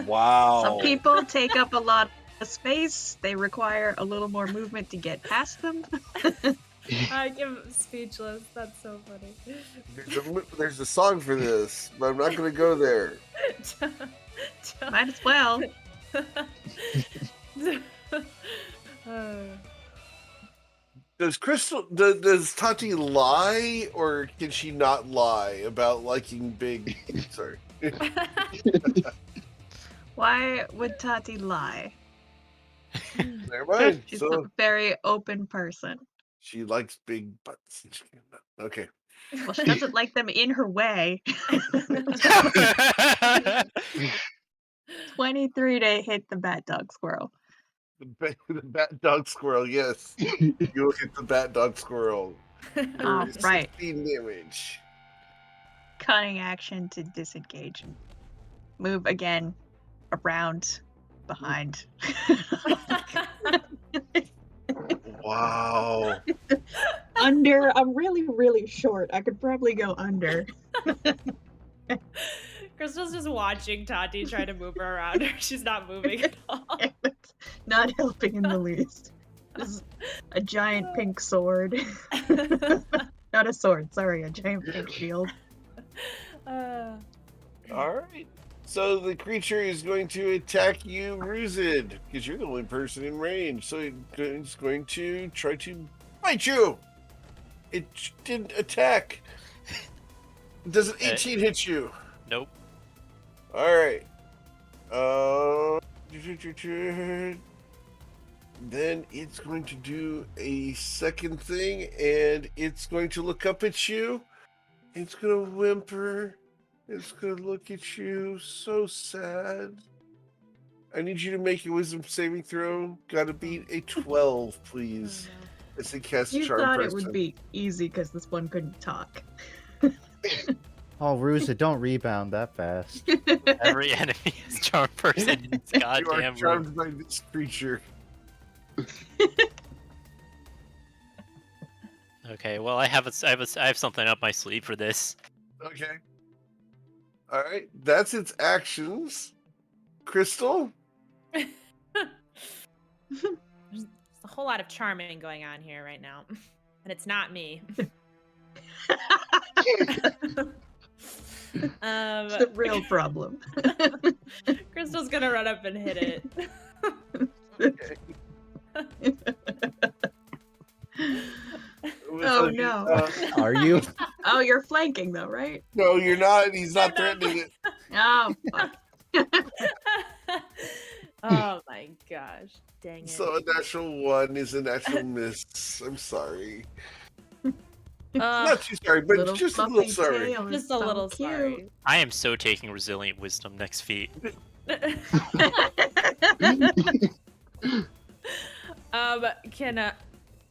Wow. Some people take up a lot of space. They require a little more movement to get past them. I am speechless. That's so funny. There's a song for this, but I'm not going to go there. Might as well. Does Tati lie, or can she not lie about liking big? Sorry. Why would Tati lie? Never mind. She's So a very open person. she likes big butts. Okay. Well, she doesn't like them in her way. 23 to hit the bat dog squirrel. The bat dog squirrel, yes. You'll hit the bat dog squirrel. All right. 16 damage. Cunning action to disengage. Move again. Around. Behind. Wow. Under. I'm really, really short. I could probably go under. Crystal's just watching Tati try to move her around her. She's not moving at all. It's not helping in the least. This is a giant pink sword. Not a sword, sorry, a giant pink shield. All right. So the creature is going to attack you, Ruzid, because you're the only person in range. So it's going to try to bite you. It didn't attack. Does an 18 hit you? Nope. All right. Then it's going to do a second thing, and it's going to look up at you. It's going to whimper. It's going to look at you so sad. I need you to make a wisdom saving throw. Got to beat a 12, please. As it casts You Charm thought it Person. would be easy because this one couldn't talk. Oh, Ruza, don't rebound that fast. Every enemy is charm person in this You are goddamn room. charmed by this creature. Okay, well I have something up my sleeve for this. Okay. All right. That's its actions. Crystal? There's a whole lot of charming going on here right now. And it's not me. It's the real problem. Crystal's gonna run up and hit it. Okay. Oh, no. Are you? Oh, you're flanking though, right? No, you're not. He's not I'm not threatening it. Oh, fuck. Oh my gosh. Dang it. So a natural 1 is a natural miss. I'm sorry. Not too sorry, but Little just a little fluffy sorry. tail is Just a so little cute. sorry. I am so taking resilient wisdom next feat.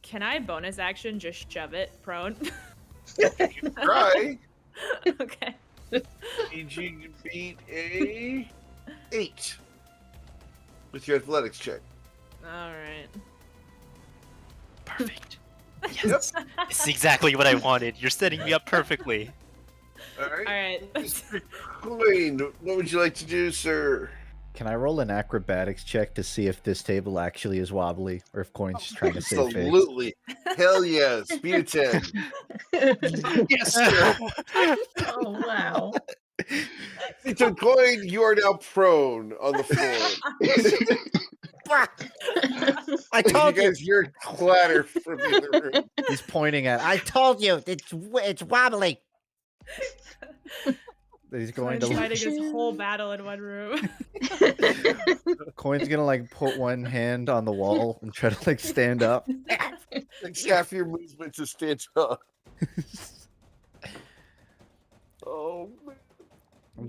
Can I bonus action just shove it prone? Try. Okay. Need you to beat a 8 with your athletics check. All right. Perfect. Yes. This is exactly what I wanted. You're setting me up perfectly. All right. All right. Mr. Coin, what would you like to do, sir? Can I roll an acrobatics check to see if this table actually is wobbly, or if Coin's just trying to save face? Absolutely. Hell yes. Beat a 10. Yes, sir. Oh, wow. So, Coin, you are now prone on the floor. I You told you. guys hear a clatter from the other room. He's pointing at. I told you. It's wobbly. He's going Coin's to. fighting his whole battle in one room. Coin's gonna like put one hand on the wall and try to like stand up. Like half your movement to stand up. Oh, man.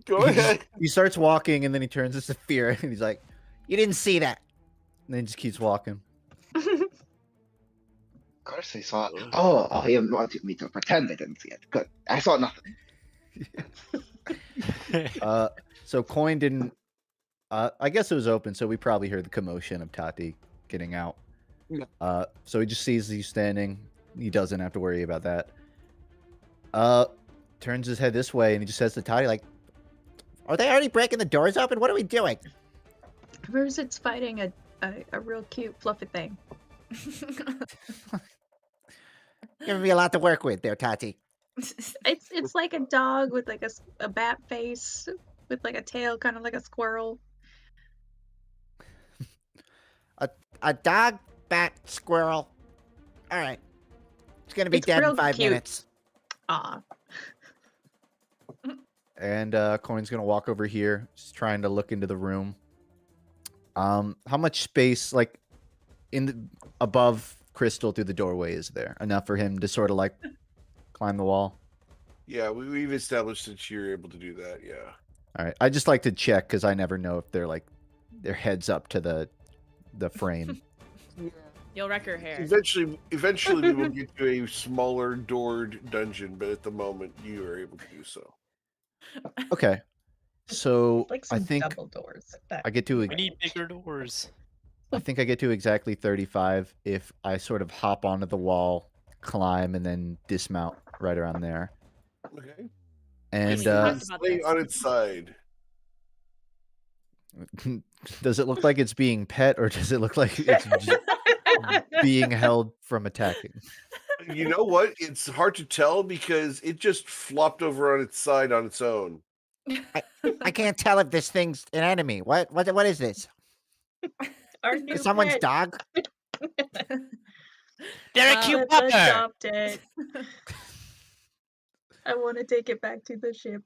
Go ahead. He starts walking and then he turns to Saphira and he's like, You didn't see that. and then he just keeps walking. Of course I saw it. Oh, he wanted me to pretend I didn't see it. Good. I saw nothing. So Coin didn't. I guess it was open, so we probably heard the commotion of Tati getting out. Yeah. So he just sees you standing. He doesn't have to worry about that. Turns his head this way and he just says to Tati, like, Are they already breaking the doors open? What are we doing? Ruzit's fighting a real cute, fluffy thing. Giving me a lot to work with there, Tati. It's like a dog with like a bat face with like a tail, kind of like a squirrel. A dog, bat, squirrel. All right. It's going to be It's dead real in 5 cute. minutes. Aw. and Coin's gonna walk over here, just trying to look into the room. How much space, like, above Crystal through the doorway is there? Enough for him to sort of like climb the wall? Yeah, we've established that you're able to do that. Yeah. All right. I just like to check because I never know if they're like their heads up to the frame. You'll wreck her hair. Eventually, we will get to a smaller doored dungeon, but at the moment, you are able to do so. Okay. So Like I some think double doors. I get to We need bigger doors. I think I get to exactly 35 if I sort of hop onto the wall, climb, and then dismount right around there. Okay. And We talked It's about laying this. on its side. does it look like it's being pet, or does it look like it's being held from attacking? You know what? It's hard to tell because it just flopped over on its side on its own. I can't tell if this thing's an enemy. What is this? Our new Someone's pet. dog? They're a Well, cute Let's pupper. adopt it. I want to take it back to the ship.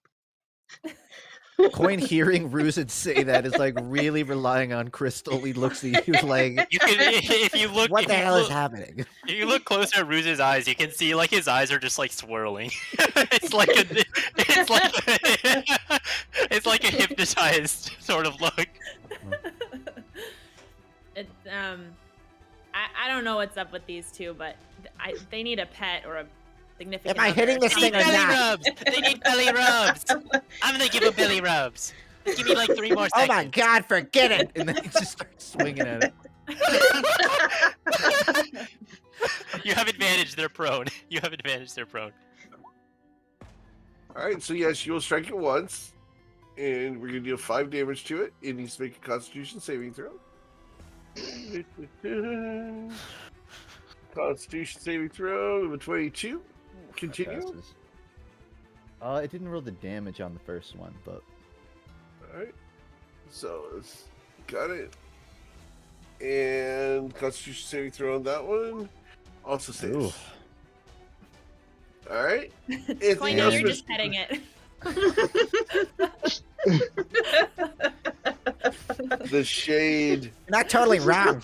Coin hearing Ruzid say that is like really relying on Crystal. He looks at you like, You can, if you look, What if the you hell is look- happening? If you look closer at Ruze's eyes, you can see like his eyes are just like swirling. it's like it's like a hypnotized sort of look. It, I don't know what's up with these two, but they need a pet or a significant. Am I hitting other. this They need thing or belly not? rubs. They need belly rubs. I'm gonna give him belly rubs. Give me like 3 more Oh seconds. my god, forget it! and then he just starts swinging at it. You have advantage. They're prone. You have advantage. They're prone. All right, so yes, you will strike it once, and we're gonna deal 5 damage to it. It needs to make a Constitution saving throw. Constitution saving throw of a 22. Continue. Passes. It didn't roll the damage on the first one, but All right, so it's got it, and Constitution saving throw on that one also saves. Ooh. All right, Coin, else, you're Mr. just petting it. The shade. You're not totally wrong.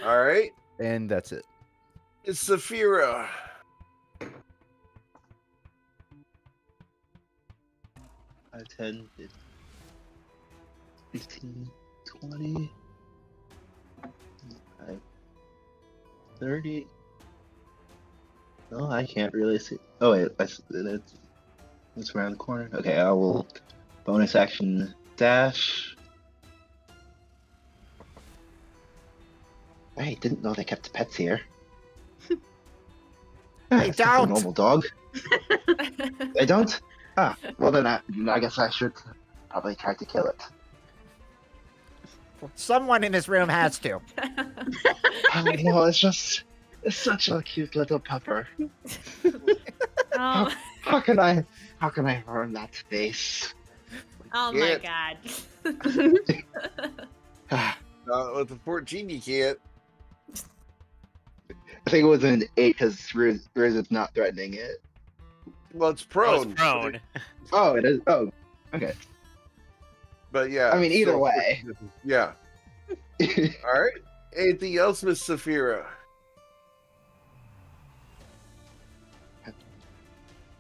All right, and that's it. it's Saphira. I 10, 15, 20, 30. No, I can't really see. Oh wait, it's around the corner. Okay, I will bonus action dash. I didn't know they kept pets here. They It's like a don't. normal dog. They don't? Ah, well then I guess I should probably try to kill it. Someone in this room has to. Oh no, it's such a cute little pupper. Oh, How can I earn that face? oh my Yeah. god. With the 14, you can't. I think it was an 8 because Riz is not threatening it. Well, it's Oh, prone. it's prone. Oh, it is. Oh, okay. But yeah. I mean, either so- way. Yeah. All right. Anything else, Miss Saphira?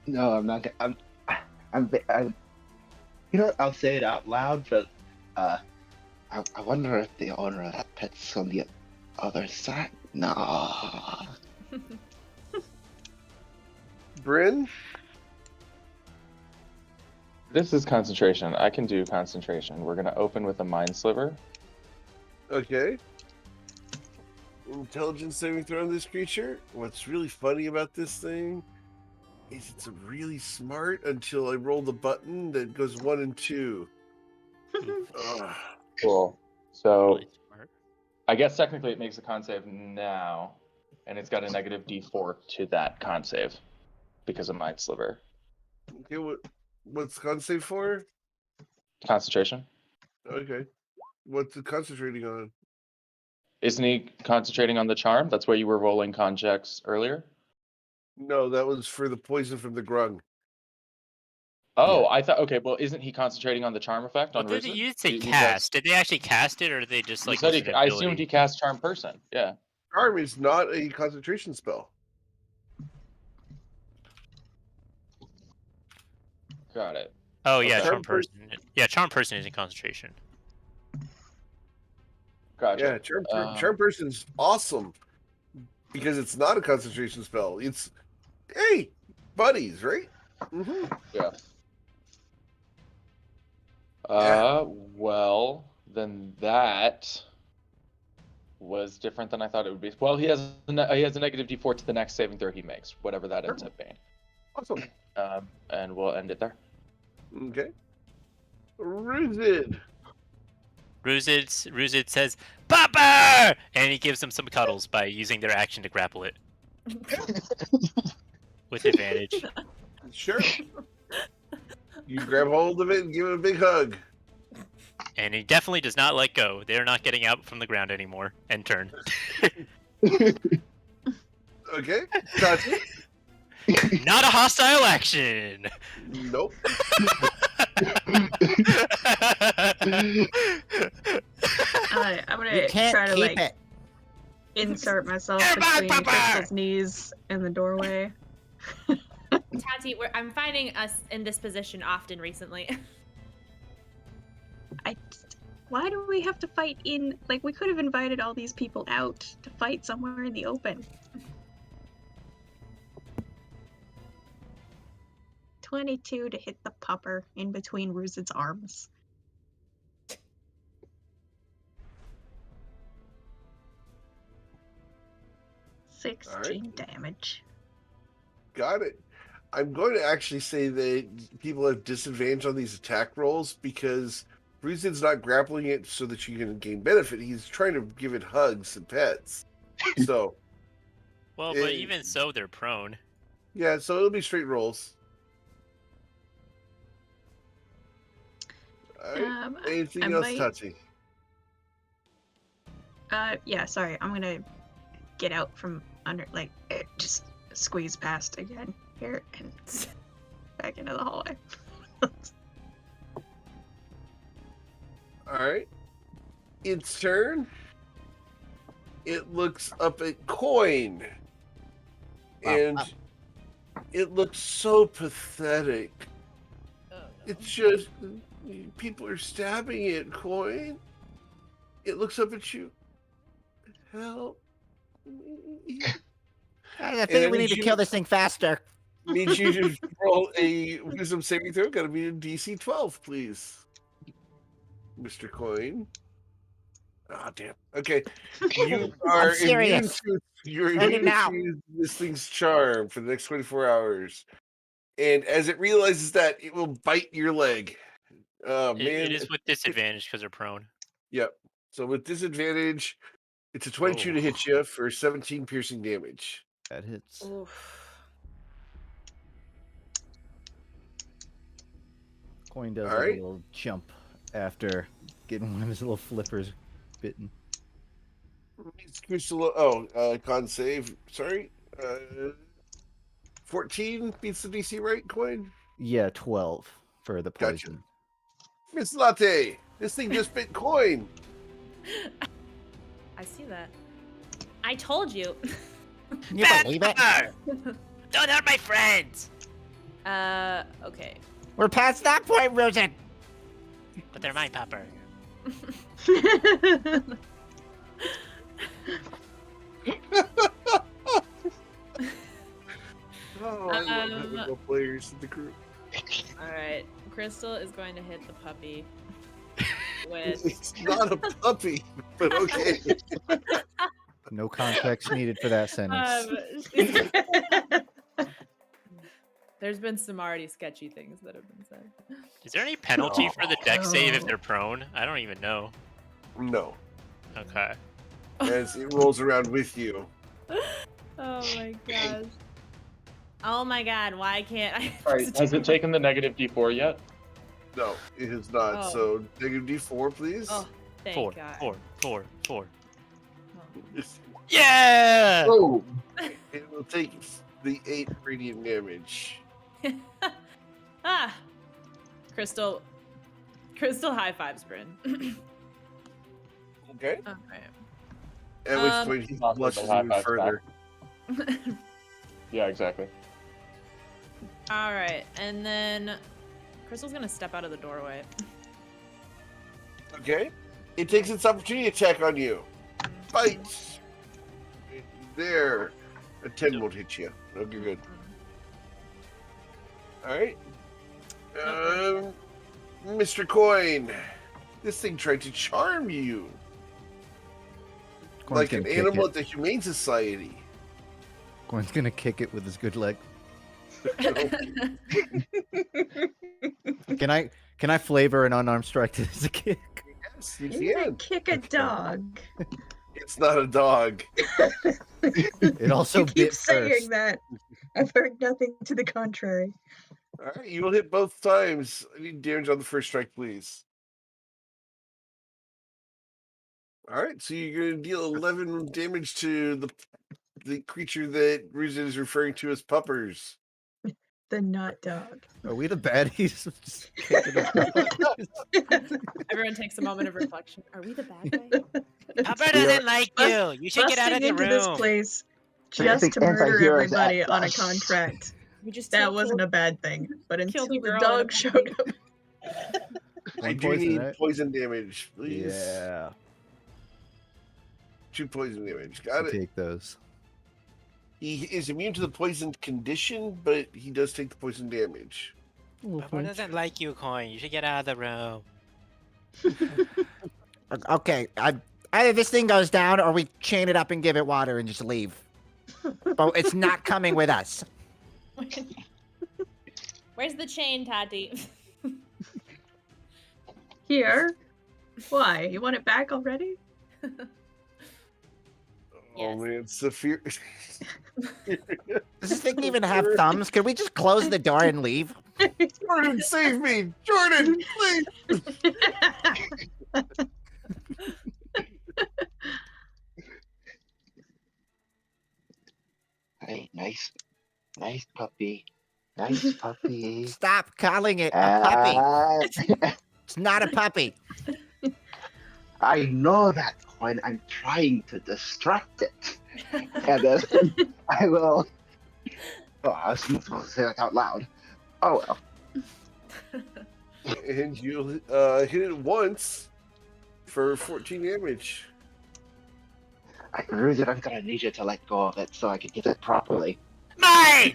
No, I'm not. I'm. You know, I'll say it out loud, but I wonder if the owner of that pet's on the other side. No. Bryn? This is concentration. I can do concentration. We're gonna open with a mind sliver. Okay. Intelligence saving throw on this creature. What's really funny about this thing is it's really smart until I roll the button that goes 1 and 2. Ugh. Cool. So Really smart. I guess technically it makes a con save now, and it's got a negative D4 to that con save because of mind sliver. Okay, what's con save for? Concentration. Okay. What's it concentrating on? Isn't he concentrating on the charm? That's where you were rolling con checks earlier. No, that was for the poison from the grung. Oh, I thought. Okay, well, isn't he concentrating on the charm effect on What did Risen? you say He said- cast? Did they actually cast it, or did they just He like? said use he, an I assumed ability? he cast charm person. Yeah. Charm is not a concentration spell. Got it. Oh yeah, Okay. charm person. Yeah, charm person is in concentration. Gotcha. Yeah, charm person's awesome because it's not a concentration spell. It's hey, buddies, right? Mm-hmm. Yeah. Well, then that was different than I thought it would be. Well, he has a negative D4 to the next saving throw he makes, whatever that ends up being. Awesome. And we'll end it there. Okay. Ruzid. Ruzid says, "Papa!" and he gives them some cuddles by using their action to grapple it with advantage. Sure. You grab hold of it and give it a big hug. And he definitely does not let go. They're not getting out from the ground anymore. And turn. Okay. Tati? Not a hostile action. Nope. I'm You gonna can't try to keep it. insert myself Come on, between Papa! Crystal's knees and the doorway. Tati, I'm finding us in this position often recently. Why do we have to fight in? Like, we could have invited all these people out to fight somewhere in the open. 22 to hit the pupper in between Ruzid's arms. All 16 damage. Got it. I'm going to actually say that people have disadvantage on these attack rolls because Ruzid's not grappling it so that you can gain benefit. He's trying to give it hugs and pets. So, Well, but even so, they're prone. yeah, so it'll be straight rolls. All right. Anything I else, might- Tati? Yeah, sorry. I'm gonna get out from under, like, just squeeze past again here and back into the hallway. All right. Its turn. It looks up at Coin. And it looks so pathetic. Oh, no. It's just people are stabbing it, Coin. It looks up at you. Help me. I think we need to kill this thing faster. Needs you to roll a wisdom saving throw. Gotta be a DC 12, please. Mr. Coin. Ah, damn. Okay. You are immune serious. to, you're End it immune now. to this thing's charm for the next 24 hours. And as it realizes that, it will bite your leg. Oh, man. It is with disadvantage because they're prone. Yep. So with disadvantage, it's a 22 to hit you for 17 piercing damage. That hits. Oof. Coin does All a right. little jump after getting one of his little flippers bitten. Con save. Sorry. 14 beats the DC, right, Coin? Yeah, 12 for the Gotcha. poison. Miss Latte, this thing just bit Coin. I see that. I told you. Can you believe it? Don't hurt my friends! Okay. We're past that point, Ruzid. But they're my pupper. Oh, I love having no players in the group. All right. Crystal is going to hit the puppy with. It's not a puppy, but okay. No context needed for that sentence. There's been some already sketchy things that have been said. Is there any penalty for the deck save if they're prone? I don't even know. No, Okay. as it rolls around with you. Oh my gosh. Oh my god, why can't I? All right, has it taken the negative D4 yet? No, it has not. Oh. So negative D4, please. Oh, thank Four. god. Four. Oh. Yeah! Oh, It will take the 8 radiant damage. Ah! Crystal high fives, Bryn. Okay. Okay. At which point he Not blushes the high even five further. Yeah, exactly. Alright, and then Crystal's gonna step out of the doorway. Okay. It takes its opportunity attack on you. Fight. There. A 10 won't hit you. No, you're good. All right. Mr. Coin. This thing tried to charm you. Corn's like an gonna kick animal it. at the Humane Society. Corn's gonna kick it with his good leg. Can I flavor an unarmed strike to this kick? Yes, you You're gonna can. kick a dog. It's not a dog. It also You keep bit saying first. that. I've heard nothing to the contrary. All right, you will hit both times. I need damage on the first strike, please. All right, so you're going to deal 11 damage to the creature that Ruzin is referring to as puppers. The not dog. Are we the baddies? Just kicking a dog? Everyone takes a moment of reflection. Are we the bad guy? Papa doesn't like you. You should get out of Busting the into this room. place I just think to murder anti-heroes everybody act on a best. contract. We just That wasn't a bad thing. But until killed a the girl in a dog puppy. showed up. I One do poison, need right? poison damage, please. Yeah. 2 poison damage. Got I'll it. take those. He is immune to the poison condition, but he does take the poison damage. Papa doesn't like you, Coin. You should get out of the room. Okay, either this thing goes down or we chain it up and give it water and just leave. But it's not coming with us. Where's the chain, Tati? Here? Why? You want it back already? Yes. Oh man, Saphir. Does this thing even have thumbs? Can we just close the door and leave? Jordan, save me! Jordan, please! Hey, nice puppy. Nice puppy. Stop calling it a puppy. Ah, It's not a puppy. I know that when I'm trying to distract it. And then I will. Oh, I was not supposed to say that out loud. Oh well. And you'll hit it once for 14 damage. Ruzin, I'm gonna need you to let go of it so I can get it properly. Mine!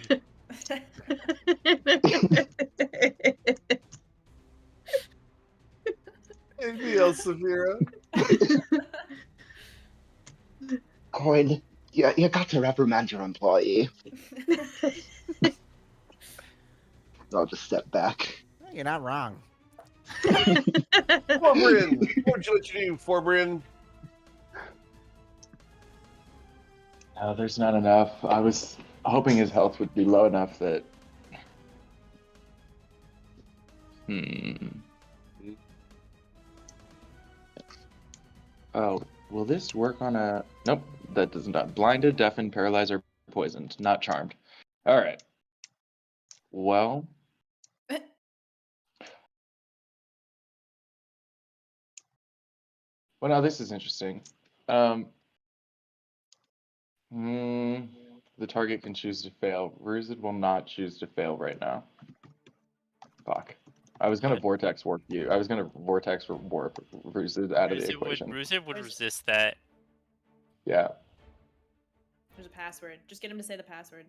Anything else, Saphira? Coin, you got to reprimand your employee. I'll just step back. You're not wrong. Forbrin! What would you like to do, Forbrin? No, there's not enough. I was hoping his health would be low enough that. Oh, will this work on a? Nope, that does not. Blinded, deafened, paralyzed, or poisoned. Not charmed. All right. Well. Well, now this is interesting. The target can choose to fail. Ruzid will not choose to fail right now. Fuck. I was gonna vortex warp you. I was gonna vortex warp Ruzid out of the equation. Ruzid would resist that. Yeah. There's a password. Just get him to say the password.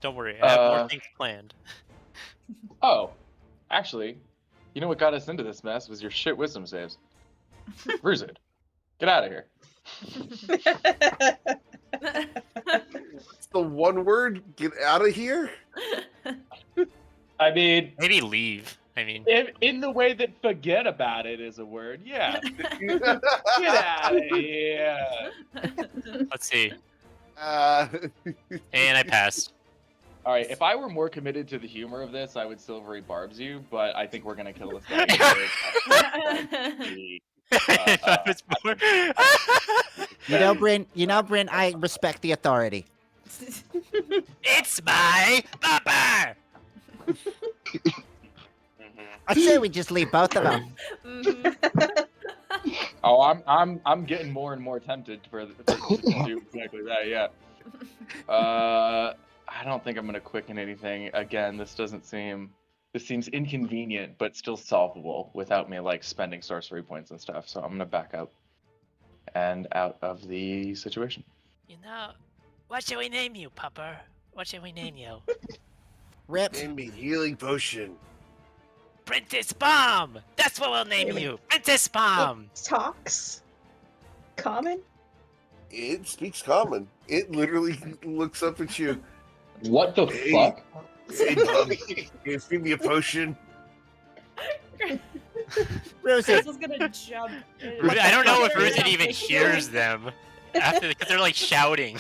Don't worry, I have more things planned. Oh, actually, you know what got us into this mess was your shit wisdom saves. Ruzid, get out of here. It's the one word. Get out of here. I mean, Maybe leave. I mean, in the way that forget about it is a word, yeah. Get out of here. let's see. And And I passed. All right, if I were more committed to the humor of this, I would silvery barbs you, but I think we're gonna kill this guy. If I was more- Bryn, I respect the authority. It's my papa. I say we just leave both of them. Oh, I'm getting more and more tempted to do exactly that. Yeah. I don't think I'm gonna quicken anything. Again, this seems inconvenient, but still solvable without me like spending sorcery points and stuff. So I'm gonna back up and out of the situation. You know, what should we name you, Pupper? What should we name you? Rip. name me healing potion. Princess Bomb! That's what we'll name Wait. you! Princess Bomb! It talks common. It speaks common. It literally looks up at you. What the Hey. fuck? Hey, bub, give me a potion. Rosie, Crystal's gonna jump. I don't know if What the Ruzit fuck? even hears them after because they're like shouting.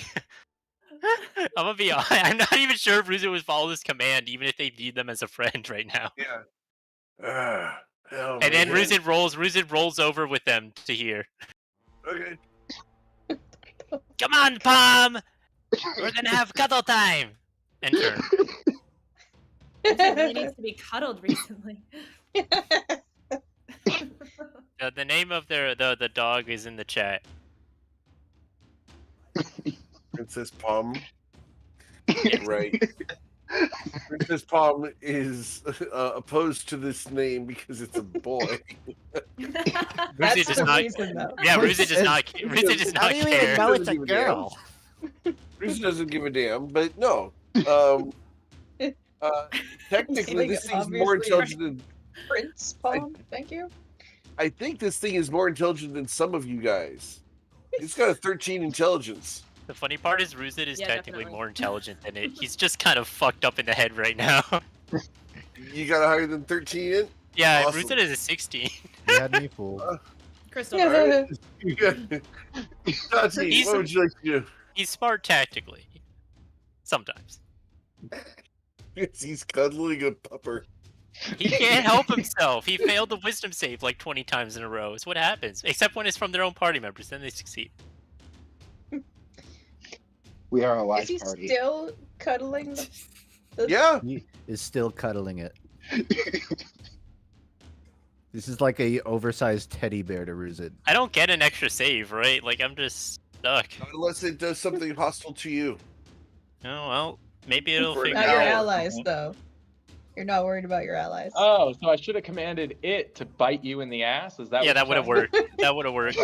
I'm gonna be honest. I'm not even sure if Ruzit would follow this command, even if they need them as a friend right now. Yeah. Oh, And then man. Ruzit rolls over with them to hear. Okay. Come on, Palm! We're gonna have cuddle time! And turn. Ruzit really needs to be cuddled recently. The name of the dog is in the chat. Princess Palm. Right. Princess Palm is opposed to this name because it's a boy. That's Ruzit does the not. reason, though. Yeah, Ruzit does not. Ruzit does how not do you care. even know it's a Doesn't give a damn. girl? Bruce doesn't give a damn, but no. Technically, this thing's more Obviously, intelligent than. Prince Palm. Thank you. I think this thing is more intelligent than some of you guys. It's got a 13 intelligence. The funny part is Ruzit is Yeah, technically definitely. more intelligent than it. He's just kind of fucked up in the head right now. You got a higher than 13 in? Yeah, Awesome. Ruzit is a 16. You had me fooled. Crystal, Tati, He's- what would you like to do? He's smart tactically. Sometimes. He's cuddling a pupper. He can't help himself. He failed the wisdom save like 20 times in a row. It's what happens. Except when it's from their own party members, then they succeed. We are a Is wise he party. still cuddling the Yeah. He is still cuddling it. This is like a oversized teddy bear to Ruzit. I don't get an extra save, right? Like, I'm just stuck. Unless it does something hostile to you. Oh, well, maybe it'll For an figure Not your out. allies, though. You're not worried about your allies. Oh, so I should have commanded it to bite you in the ass? Is that Yeah, what that would have you're saying? worked. That would have worked.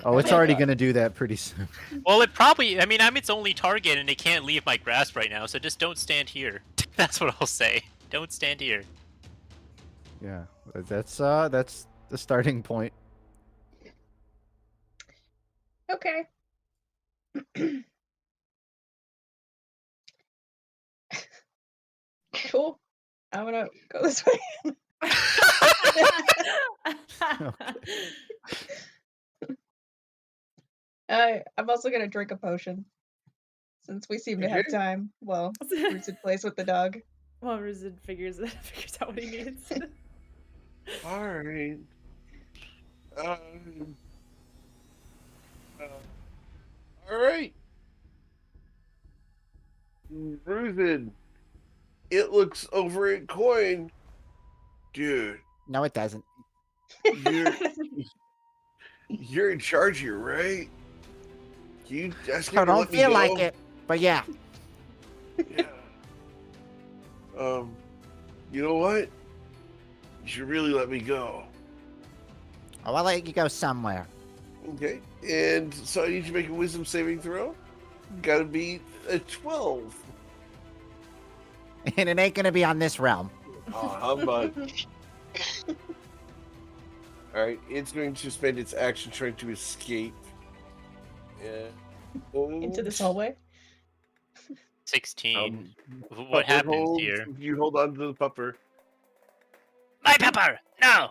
Oh, it's already gonna do that pretty soon. Well, it probably. I mean, I'm its only target, and it can't leave my grasp right now. So just don't stand here. That's what I'll say. Don't stand here. Yeah, that's the starting point. Okay. Cool. I'm gonna go this way. I'm also gonna drink a potion. Since we seem to have Okay. time while Rooted plays with the dog. Well, Ruzid figures out what he needs. All right. All right. Ruthen, it looks over at Coin. Dude, No, it doesn't. you're, you're in charge here, right? You ask him I to don't let me feel go? like it, but yeah. Yeah. You know what? You should really let me go. Oh, I'll let you go somewhere. Okay. And so I need you to make a wisdom saving throw. Gotta be a 12. And it ain't gonna be on this realm. Oh, humbug. Alright, it's going to spend its action trying to escape. Into this hallway. 16. Um, What Pupper happens holds, here? You hold on to the pupper. My pepper! No!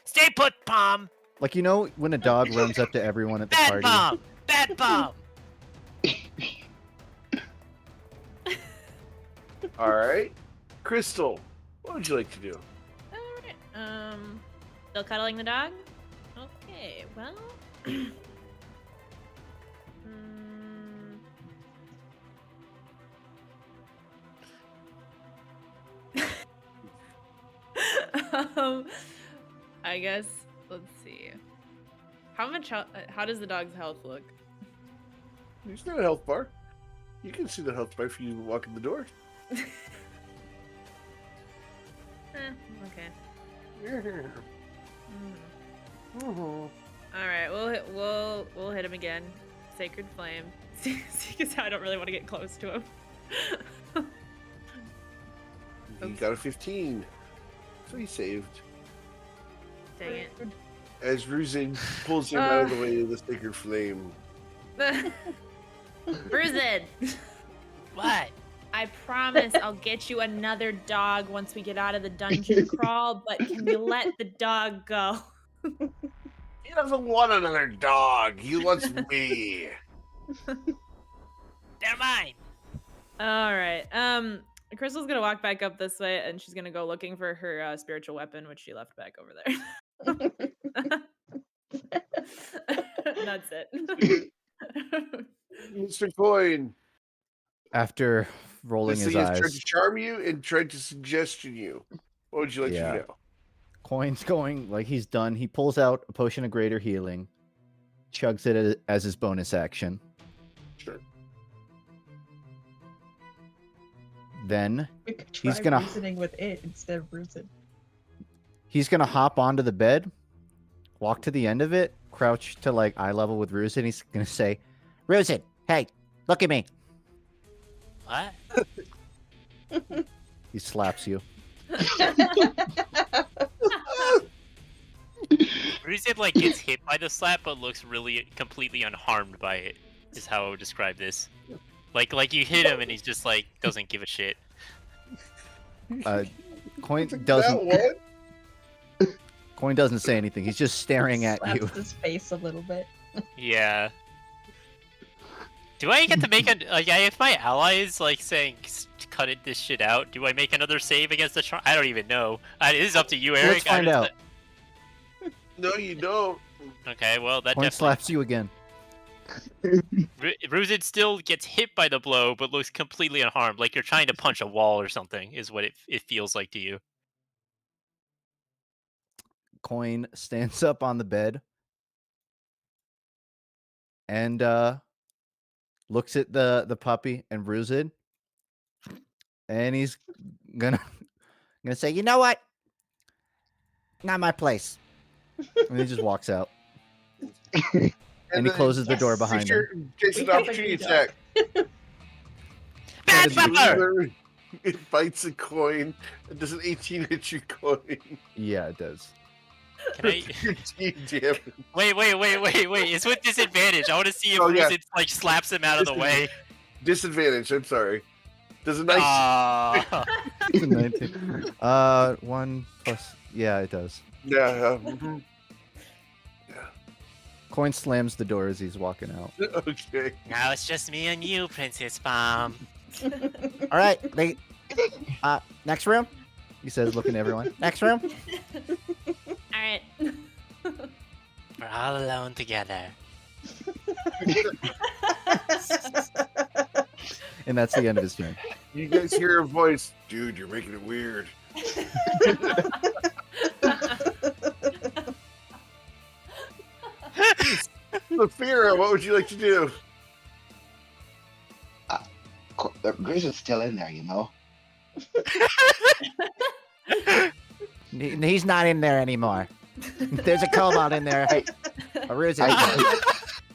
Stay put, Palm! Like, you know when a dog runs up to everyone at the Bad party? bomb! Bad bomb! Alright. Crystal, what would you like to do? Alright. Still cuddling the dog? Okay, well. I guess let's see. How much? How does the dog's health look? There's not a health bar. You can see the health bar if you walk in the door. Okay. Yeah. All right, we'll hit him again. Sacred flame. Because I don't really want to get close to him. You got a 15. So he saved. Dang it. As Ruzin pulls him out of the way of the sacred flame. Ruzid, What? I promise I'll get you another dog once we get out of the dungeon crawl, but can you let the dog go? He doesn't want another dog. He wants me. They're mine. All right. Crystal's gonna walk back up this way, and she's gonna go looking for her spiritual weapon, which she left back over there. That's it. Mr. Coin. After rolling This his thing has tried eyes, to charm you and tried to suggestion you. What would you like Yeah. to know? Coin's going like he's done. He pulls out a potion of greater healing, chugs it as his bonus action. Sure. Then We could try He's gonna- reasoning with it instead of Ruzin. he's gonna hop onto the bed, walk to the end of it, crouch to like eye level with Ruzin. He's gonna say, Ruzin, hey, look at me. What? he slaps you. Ruzid like gets hit by the slap, but looks really completely unharmed by it. Is how I would describe this. Like you hit him and he's just like doesn't give a shit. Coin That doesn't. one? Coin doesn't say anything. He's just staring at Slaps you. his face a little bit. Yeah. Do I get to make a yeah? If my ally is like saying cut it this shit out, do I make another save against the charm? I don't even know. It is up to you, Eric. Let's find out. No, you don't. Okay, well that Coin definitely. slaps you again. Ruzid still gets hit by the blow, but looks completely unharmed, like you're trying to punch a wall or something. Is what it feels like to you. Coin stands up on the bed and looks at the puppy and Ruzid, and he's gonna say, you know what? Not my place. and he just walks out. And he then closes the door behind takes your- takes We an have a opportunity new dog. attack. Bad And butler! It bites a coin. It does an 18 hit your coin. Yeah, it does. Can I? 15 damage. Wait! It's with disadvantage. I want to see if Oh, yeah. Ruzid like slaps him out of the way. Disadvantage. I'm sorry. Does a nice. Aw. It's a 19. 1 plus. Yeah, it does. Yeah. Mhm. Coin slams the door as he's walking out. Okay. Now it's just me and you, Princess Bomb. All right, next room. He says, looking at everyone. Next room. All right. We're all alone together. And that's the end of his turn. You guys hear a voice, dude. You're making it weird. Saphira, what would you like to do? Grace is still in there, you know. He's not in there anymore. There's a cobalt in there. Hey, Ruzin.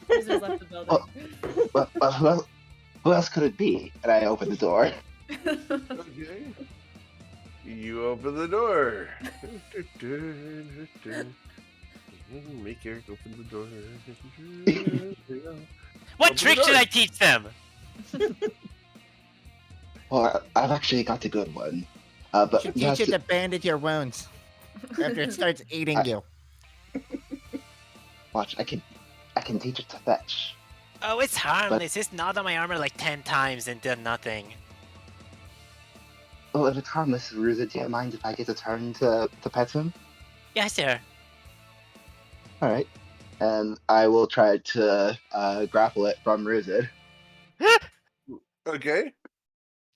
Ruzid's left the building. Well, who else could it be? And I open the door. Okay. You open the door. Make Eric open the door. What Open trick the should door. I teach them? Well, I've actually got a good one. But Should you have teach it to- to bandage your wounds after it starts eating you. watch. I can teach it to fetch. Oh, it's harmless. It's gnawed on my armor like 10 times and done nothing. Oh, if it's harmless, Ruza, do you mind if I get a turn to pet him? Yes, sir. All right. And I will try to grapple it from Ruzid. Okay.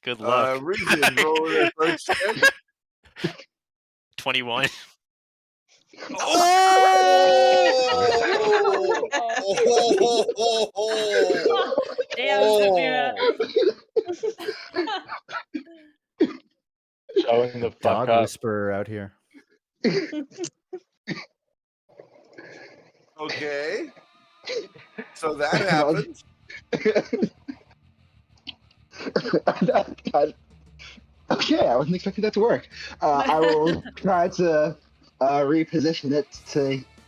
Good luck. Reason, roll an approach check. 21. Damn, Saphira. Showing the fuck Dog up. whisperer out here. Okay. So that happened. Okay, I wasn't expecting that to work. I will try to reposition it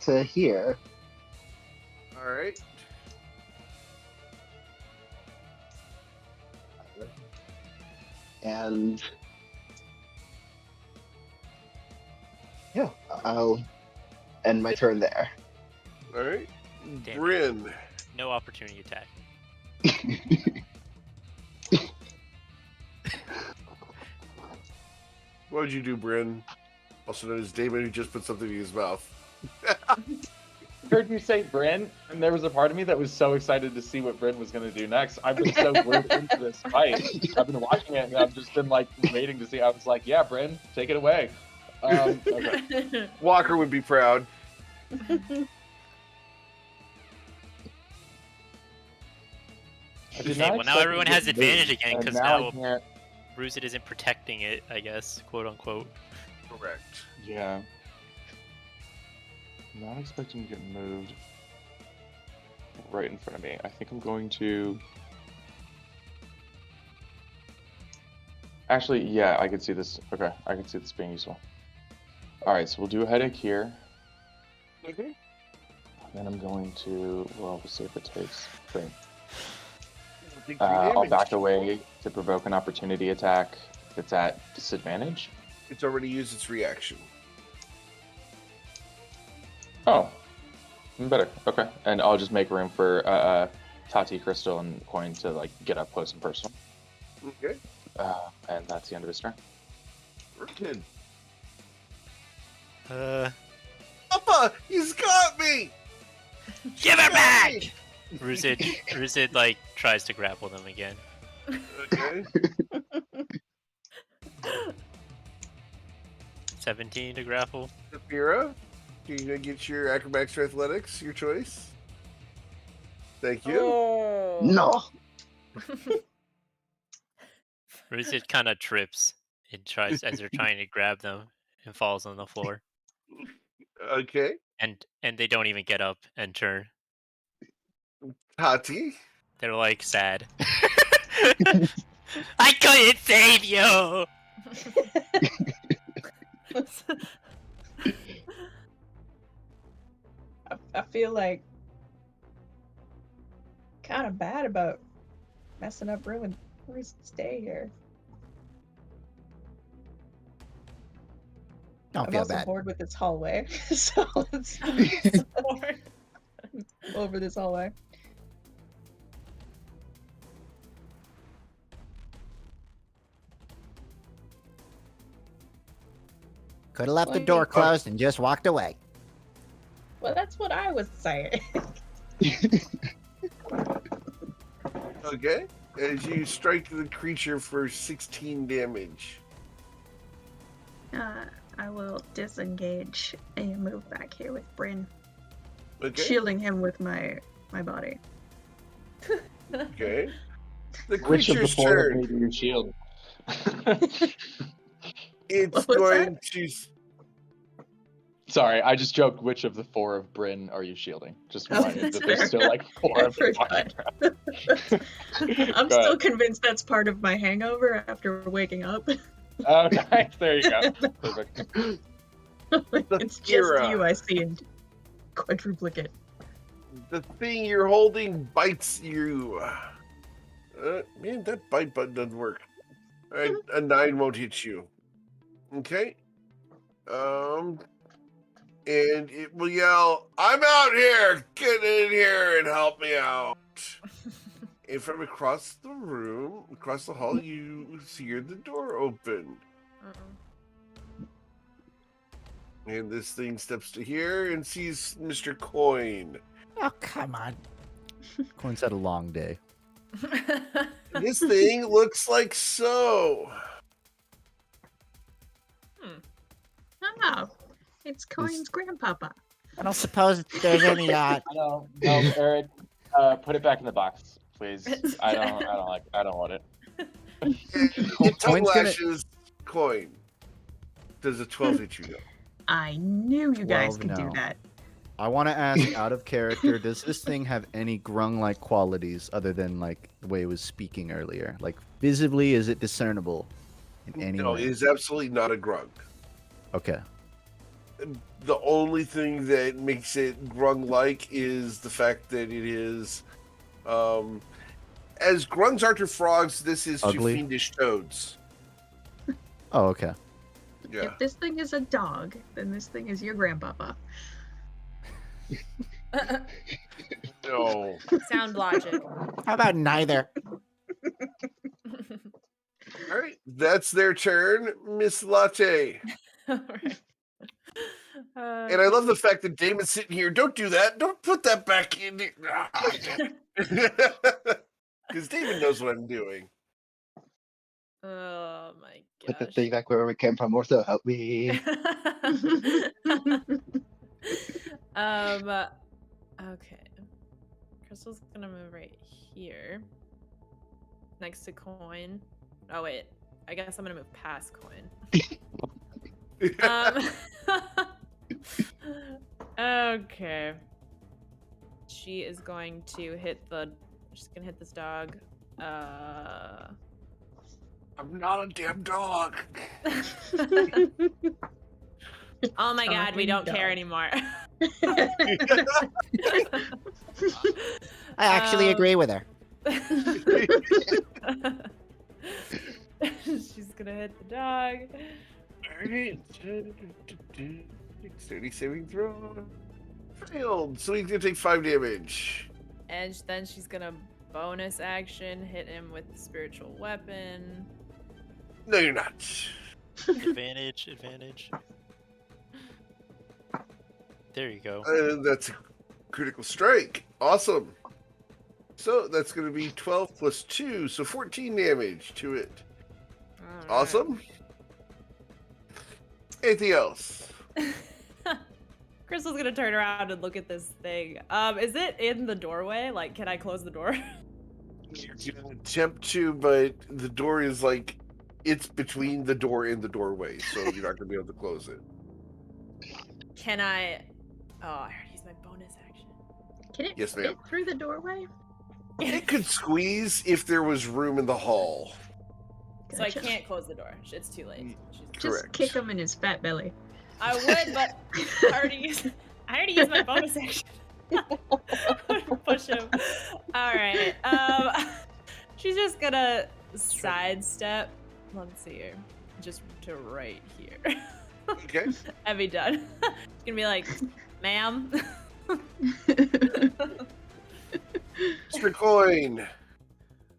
to here. All right. And yeah, I'll end my turn there. All right. Damn it. Bryn. No opportunity attack. What would you do, Bryn? Also known as Damon, who just put something in his mouth. Heard you say Bryn, and there was a part of me that was so excited to see what Bryn was going to do next. I've been so glued into this fight. I've been watching it, and I've just been like waiting to see. I was like, "Yeah, Bryn, take it away." Okay. Walker would be proud. I did Okay, not well now expect everyone it to has get advantage moved, again and because I now can't. Ruzit isn't protecting it, I guess, quote unquote. Correct. Yeah. Not expecting to get moved right in front of me. I think I'm going to. Actually, yeah, I can see this. Okay, I can see this being useful. All right, so we'll do a headache here. Okay. Then I'm going to. Well, we'll see if it takes. Great. Take I'll 3 damage. back away to provoke an opportunity attack. It's at disadvantage. It's already used its reaction. Oh, even better. Okay, and I'll just make room for Tati, Crystal, and Coin to like get up close and personal. Okay. And that's the end of his turn. Good. Papa, he's got me! give her back! Ruzit like tries to grapple them again. Okay. 17 to grapple. Sapira, you're gonna get your acrobatics or athletics, your choice. Thank you. Oh. No. Ruzit kind of trips and tries as they're trying to grab them and falls on the floor. Okay. And they don't even get up and turn. Tati. They're like sad. I couldn't save you. I feel like kind of bad about messing up ruin stay here. Don't I'm feel also bad. bored with this hallway, so let's over this hallway. Could have left the Why? door closed and just walked away. Well, that's what I was saying. Okay. As you strike the creature for 16 damage. I will disengage and move back here with Bryn, Okay. shielding him with my body. Okay. The Which of the creature's four turn. made your shield? It's What was going to. Sorry, I just joked. Which of the four of Bryn are you shielding? Just Oh, reminded that's that there's fair. still like four I of them forgot. walking around. I'm Go still ahead. convinced that's part of my hangover after waking up. Oh, nice. There you go. Perfect. It's just Sapira. you I see in quadruplicate. The thing you're holding bites you. Man, that bite button doesn't work. All right, a 9 won't hit you. Okay. And it will yell, "I'm out here! Get in here and help me out!" And from across the room, across the hall, you hear the door open. And this thing steps to here and sees Mr. Coin. Oh, come on. Coin's had a long day. This thing looks like so. Oh, it's Coin's grandpapa. I don't suppose there's any No, Eric, put it back in the box, please. I don't want it. It tongue Coin's gonna- lashes Coin. Does a 12 hit you? I knew you guys 12 could do no. that. I want to ask, out of character, does this thing have any grung-like qualities other than like the way it was speaking earlier? Like visibly, is it discernible? in any No, way? it is absolutely not a grung. Okay. The only thing that makes it grung-like is the fact that it is, as grungs are to frogs, this is Ugly? to fiendish toads. Oh, okay. Yeah. If this thing is a dog, then this thing is your grandpapa. No. Sound logic. How about neither? All right, that's their turn, Miss Latte. Alright. And I love the fact that Damon's sitting here. Don't do that. Don't put that back in. Because Damon knows what I'm doing. Oh my Put the gosh. thing back where we came from. Or so help me. Okay. Crystal's gonna move right here. Next to Coin. Oh wait. I guess I'm gonna move past Coin. Okay. She is going to hit she's gonna hit this dog. I'm not a damn dog. Oh my god, we don't Talking care dog. anymore. I actually agree with her. She's gonna hit the dog. All right. Dexterity saving throw. Failed. So he's going to take 5 damage. And then she's gonna bonus action hit him with the spiritual weapon. No, you're not. Advantage. There you go. That's a critical strike. Awesome. So that's going to be 12 plus 2, so 14 damage to it. Alright. Awesome. Anything else? Crystal's gonna turn around and look at this thing. Is it in the doorway? Like, can I close the door? You're going to attempt to, but the door is like, it's between the door and the doorway, so you're not going to be able to close it. Can I? Oh, I already used my bonus action. Can it Yes, fit ma'am. through the doorway? It could squeeze if there was room in the hall. So I Gotcha. can't close the door. It's too late. Just Correct. kick him in his fat belly. I would, but I already used my bonus action. Push him. All right. She's just gonna sidestep. Let's see here. Just to right here. Okay. And be done. She's gonna be like, ma'am. Mr. Coin.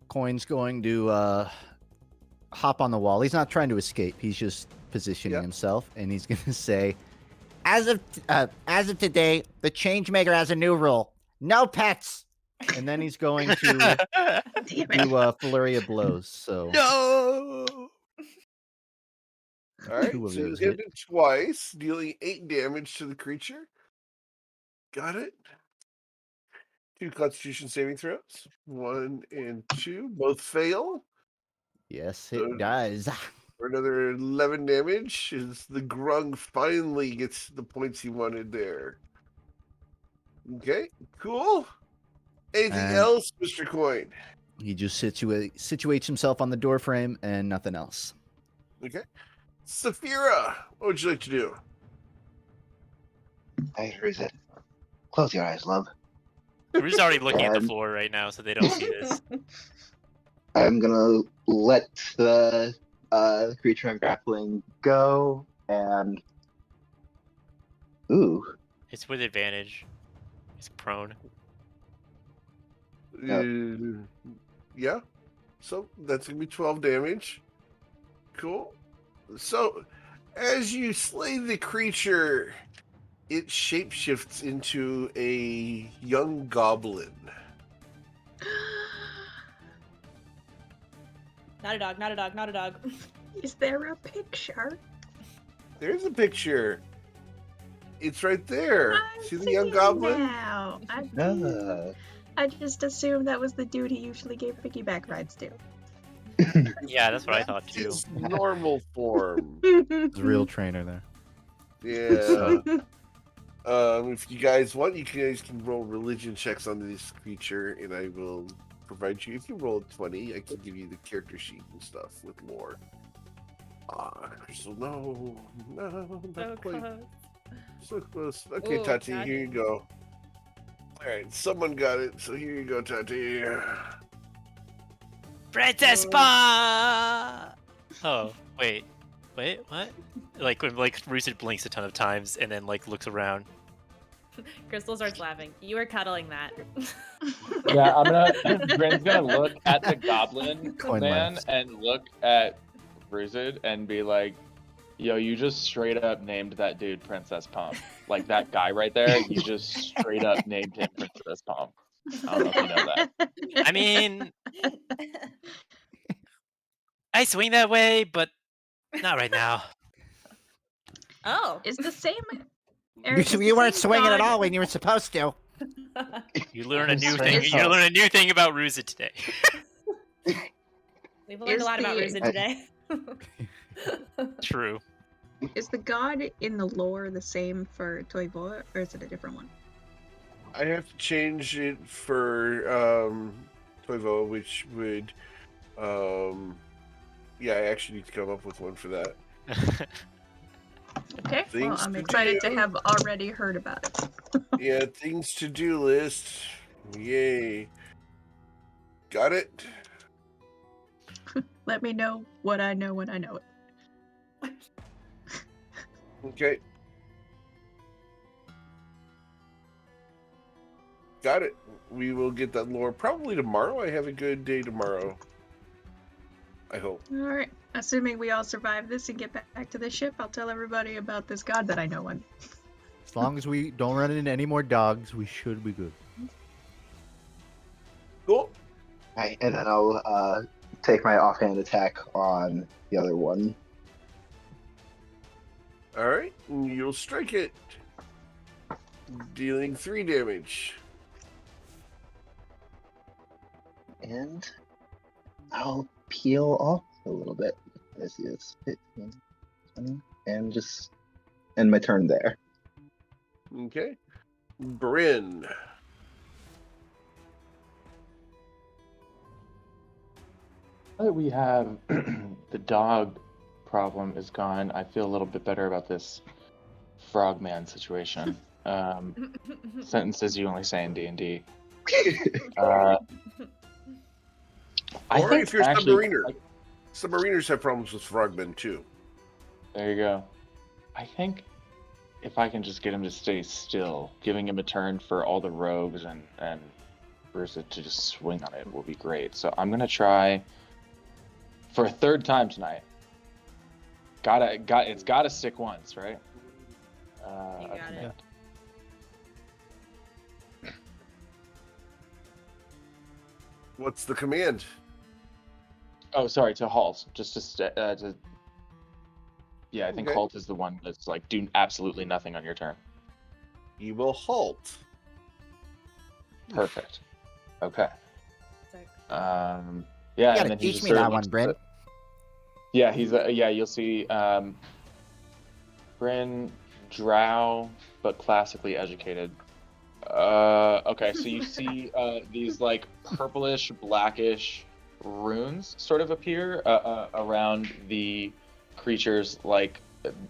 Coin's going to hop on the wall. He's not trying to escape. He's just positioning Yep. himself, and he's going to say, As of today, the Changemaker has a new rule: no pets. and then he's going to Damn it. do a flurry of blows. So No. All right, Two of so you those hit hit. it twice, dealing 8 damage to the creature. Got it. 2 Constitution saving throws. 1 and 2, both fail. yes, it So- does. For another 11 damage, as the grung finally gets the points he wanted there. Okay, cool. Anything And- else, Mr. Coin? He just situates himself on the door frame and nothing else. Okay. Saphira, what would you like to do? Hey, Risa. Close your eyes, love. We're just already looking at the Um, floor right now, so they don't see this. I'm gonna let the creature I'm grappling go, and ooh, It's with advantage. It's prone. Yeah. So that's going to be 12 damage. Cool. So as you slay the creature, it shapeshifts into a young goblin. Not a dog, not a dog, not a dog. Is there a picture? There's a picture. It's right there. I'm See the young seeing goblin? Now. I just assumed that was the dude he usually gave piggyback rides to. Yeah, that's what I thought too. His normal form. There's a real trainer there. Yeah. If you guys want, you guys can roll religion checks on this creature, and I will provide you. If you roll a 20, I can give you the character sheet and stuff with lore. Crystal, no, So not quite. close. So close. Okay, Ooh, Tati, got here it. you go. All right, someone got it, so here you go, Tati. Princess Pa! Oh, wait, what? Like when Rooster blinks a ton of times and then like looks around. Crystal starts laughing. You were cuddling that. Yeah, Bryn's gonna look at the goblin Coin man laughs. and look at Ruzid and be like, yo, you just straight up named that dude Princess Pump. Like that guy right there, you just straight up named him Princess Pump. I don't know if you know that. I mean, I swing that way, but not right now. Oh. Is the same. Eric, is the You weren't same swinging at god- all when you were supposed to. You learn a I'm new saying thing. so. You learn a new thing about Ruzid today. We've learned a lot about the- Ruzid today. True. Is the god in the lore the same for Toivoa, or is it a different one? I have to change it for Toivoa, which would yeah, I actually need to come up with one for that. Okay, well, Things I'm to excited to do. have already heard about it. Yeah, things to do list. Yay. Got it? Let me know what I know when I know it. Okay. Got it. We will get that lore probably tomorrow. I have a good day tomorrow. I hope. Alright, assuming we all survive this and get back to the ship, I'll tell everybody about this god that I know on. As long as we don't run into any more dogs, we should be good. Cool. Right, and then I'll take my offhand attack on the other one. All right. You'll strike it. Dealing 3 damage. And I'll peel off a little bit. Let's see, it's 15, 20, and just end my turn there. Okay. Bryn. Now that we have the dog problem is gone, I feel a little bit better about this frogman situation. Sentences you only say in D&D. I Or think if you're a actually, submariner. Submariners have problems with frogmen too. there you go. I think if I can just get him to stay still, giving him a turn for all the rogues and Bruce to just swing on it will be great. So I'm gonna try for a third time tonight. It's gotta stick once, right? You got it. What's the command? Oh, sorry, to halt. Just to yeah, I think Okay. halt is the one that's like do absolutely nothing on your turn. You will halt. Perfect. Okay. Sick. Yeah, You and gotta then he teach just me sort that of one, looks Bryn. at- Yeah, he's yeah. You'll see, Bryn, drow, but classically educated. Okay, so you see these like purplish, blackish runes sort of appear around the creature's like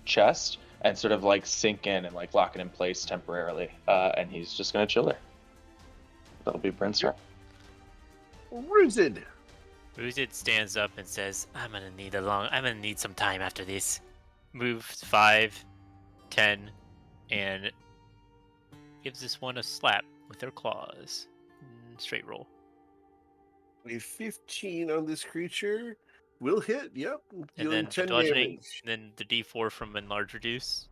chest and sort of like sink in and like lock it in place temporarily. And he's just gonna chill there. That'll be Bryn's turn. Ruzid. Ruzid stands up and says, I'm gonna need some time after this. Moves 5, 10, and gives this one a slap with her claws. Straight roll. A 15 on this creature will hit. Yep. And Dealing then 10 bludgeoning, damage. then the D4 from enlarge reduce.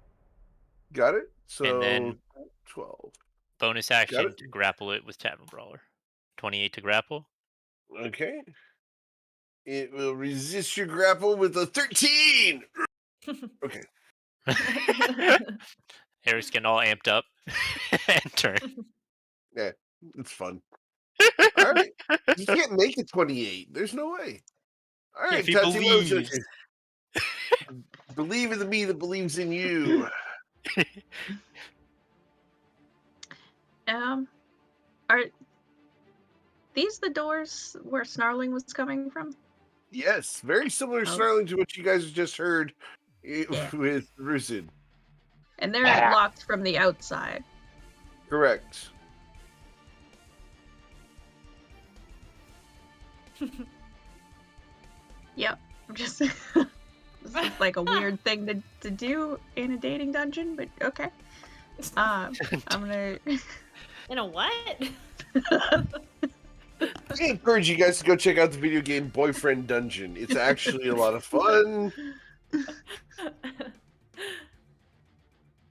Got it? So And then 12. bonus Got action it. to grapple it with Tavern Brawler. 28 to grapple. Okay. It will resist your grapple with a 13. Okay. Eric's getting all amped up and turn. Yeah, it's fun. All right. You can't make it 28. There's no way. All right, If he Tati, what was your believes. turn? Believe in the me that believes in you. Are these the doors where snarling was coming from? Yes, very similar Oh. snarling to what you guys just heard Yeah. with Rusid. And they're locked from the outside. Correct. Yep. I'm just this is like a weird thing to do in a dating dungeon, but okay. I'm gonna In a what? I encourage you guys to go check out the video game Boyfriend Dungeon. It's actually a lot of fun.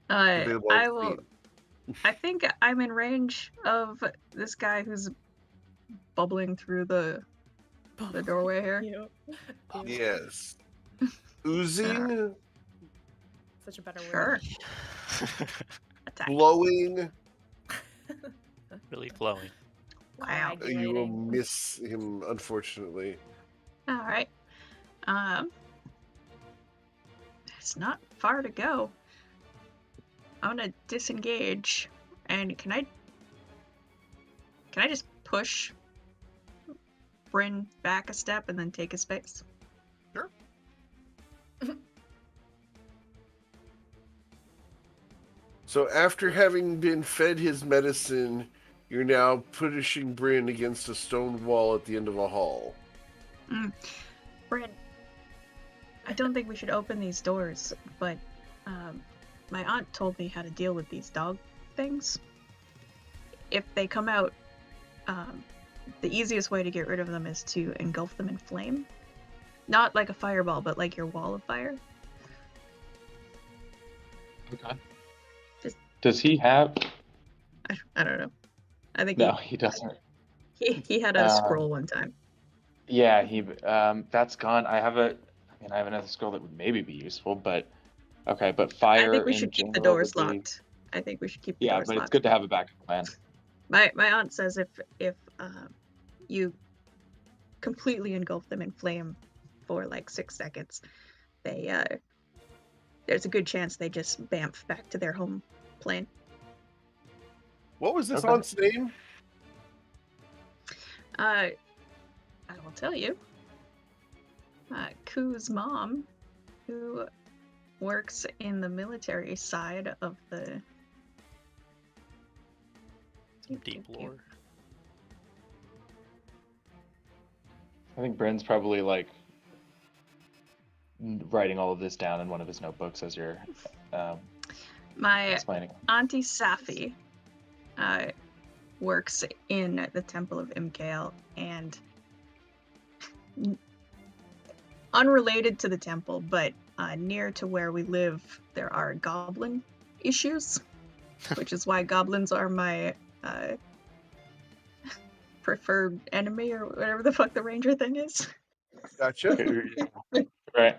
Available on I will. Steam. I think I'm in range of this guy who's bubbling through the doorway here. Ew. Ew. Yes. Oozing, Such a better Sure. word. Attack. glowing. Really flowing. Wow. You will Coagulating. miss him, unfortunately. All right. It's not far to go. I'm gonna disengage, and can I just push Bryn back a step and then take his space? Sure. So after having been fed his medicine, you're now pushing Bryn against a stone wall at the end of a hall. Bryn, I don't think we should open these doors, but my aunt told me how to deal with these dog things. If they come out, the easiest way to get rid of them is to engulf them in flame. Not like a fireball, but like your wall of fire. Okay. Just- Does he have? I don't know. I think No, he doesn't. he had a scroll one time. Yeah, that's gone. I have another scroll that would maybe be useful, but okay. But fire. I think we in should keep the general doors would be- locked. I think we should keep the Yeah, doors but locked. it's good to have a backup plan. My aunt says if you completely engulf them in flame for like 6 seconds, they there's a good chance they just bamf back to their home plane. What was this Okay. aunt's name? I will tell you. Koo's mom, who works in the military side of the Deep lore. I think Bryn's probably like writing all of this down in one of his notebooks as you're My explaining. Auntie Safi works in the Temple of Imkael, and unrelated to the temple, but near to where we live, there are goblin issues, which is why goblins are my preferred enemy, or whatever the fuck the ranger thing is. Gotcha. Right.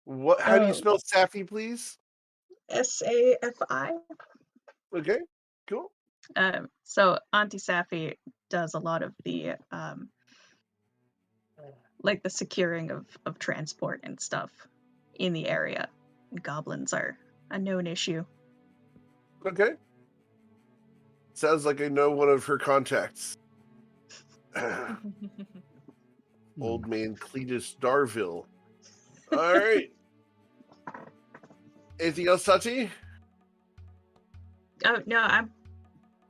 What? How do you Oh. spell Safi, please? Safi. Okay, cool. So Auntie Safi does a lot of the like the securing of transport and stuff in the area. Goblins are a known issue. Okay. Sounds like I know one of her contacts. Old man Cletus Darville. All right. Anything else, Tati? Oh no,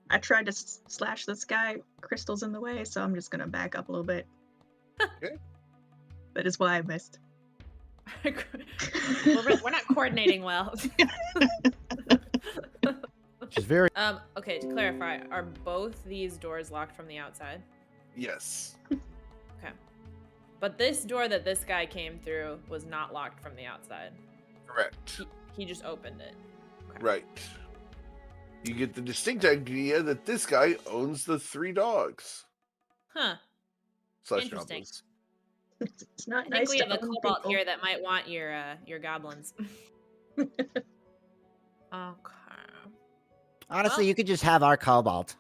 I tried to slash this guy. Crystal's in the way, so I'm just gonna back up a little bit. Okay. That is why I missed. We're not coordinating well. Which is very. Okay, to clarify, are both these doors locked from the outside? Yes. Okay. But this door that this guy came through was not locked from the outside. Correct. He just opened it. Okay. Right. You get the distinct idea that this guy owns the 3 dogs. Huh. Slash Interesting. goblins. It's not I think nice we to have a own cobalt people. here that might want your goblins. Okay. Honestly, Well- you could just have our cobalt.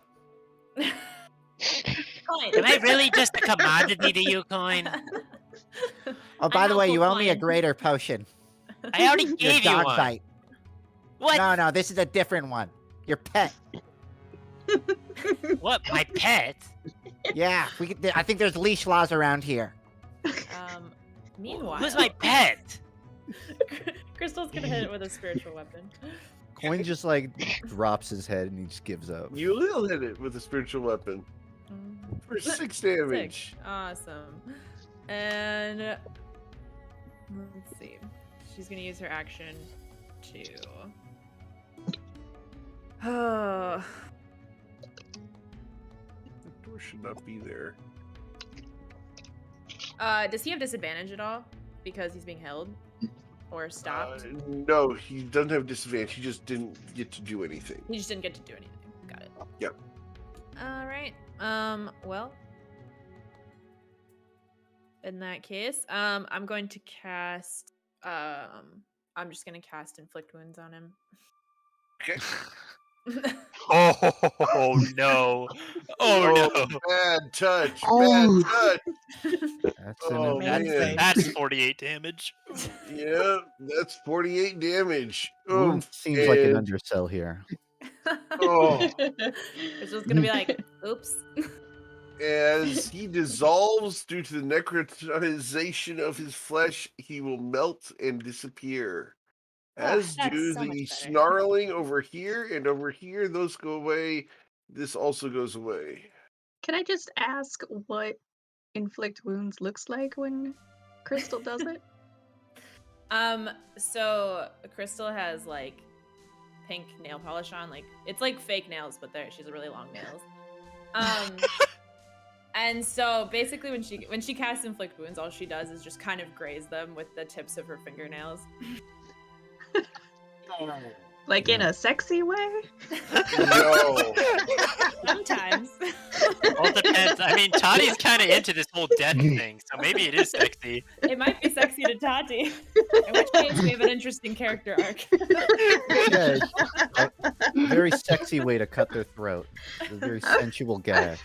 Coin. Am I really just a commodity to you, Coin? Oh, by the way, you owe me a Coin. greater potion. I already Your gave you dog one. bite. What? No, this is a different one. Your pet. What? My pet? Yeah, I think there's leash laws around here. Meanwhile, Who's my pet? Crystal's gonna hit it with a spiritual weapon. Coin just like drops his head and he just gives up. You will hit it with a spiritual weapon for 6 damage. Six. Awesome. And let's see. She's gonna use her action to. Oh. The door should not be there. Does he have disadvantage at all because he's being held or stopped? No, he doesn't have disadvantage. He just didn't get to do anything. He just didn't get to do anything. Got it. Yep. All right. Well, in that case, I'm going to cast. I'm just gonna cast Inflict Wounds on him. Okay. Oh no! Oh no! Bad touch. Oh. Bad touch. That's Oh, an man. That's 48 damage. Yeah, that's 48 damage. Wound seems like an and- undersell here. Oh, It's just gonna be like, oops. as he dissolves due to the necrotization of his flesh, he will melt and disappear. As that's do so the much better. snarling over here and over here. Those go away. This also goes away. Can I just ask what inflict wounds looks like when Crystal does it? So Crystal has like pink nail polish on, like it's like fake nails, but she's really long nails. And so basically when she casts Inflict Wounds, all she does is just kind of graze them with the tips of her fingernails. Like in a sexy way? No. Sometimes. Well, it depends. I mean, Toddy's kind of into this whole death thing, so maybe it is sexy. It might be sexy to Tati. In which case we have an interesting character arc. Yeah, a very sexy way to cut their throat. A very sensual gash.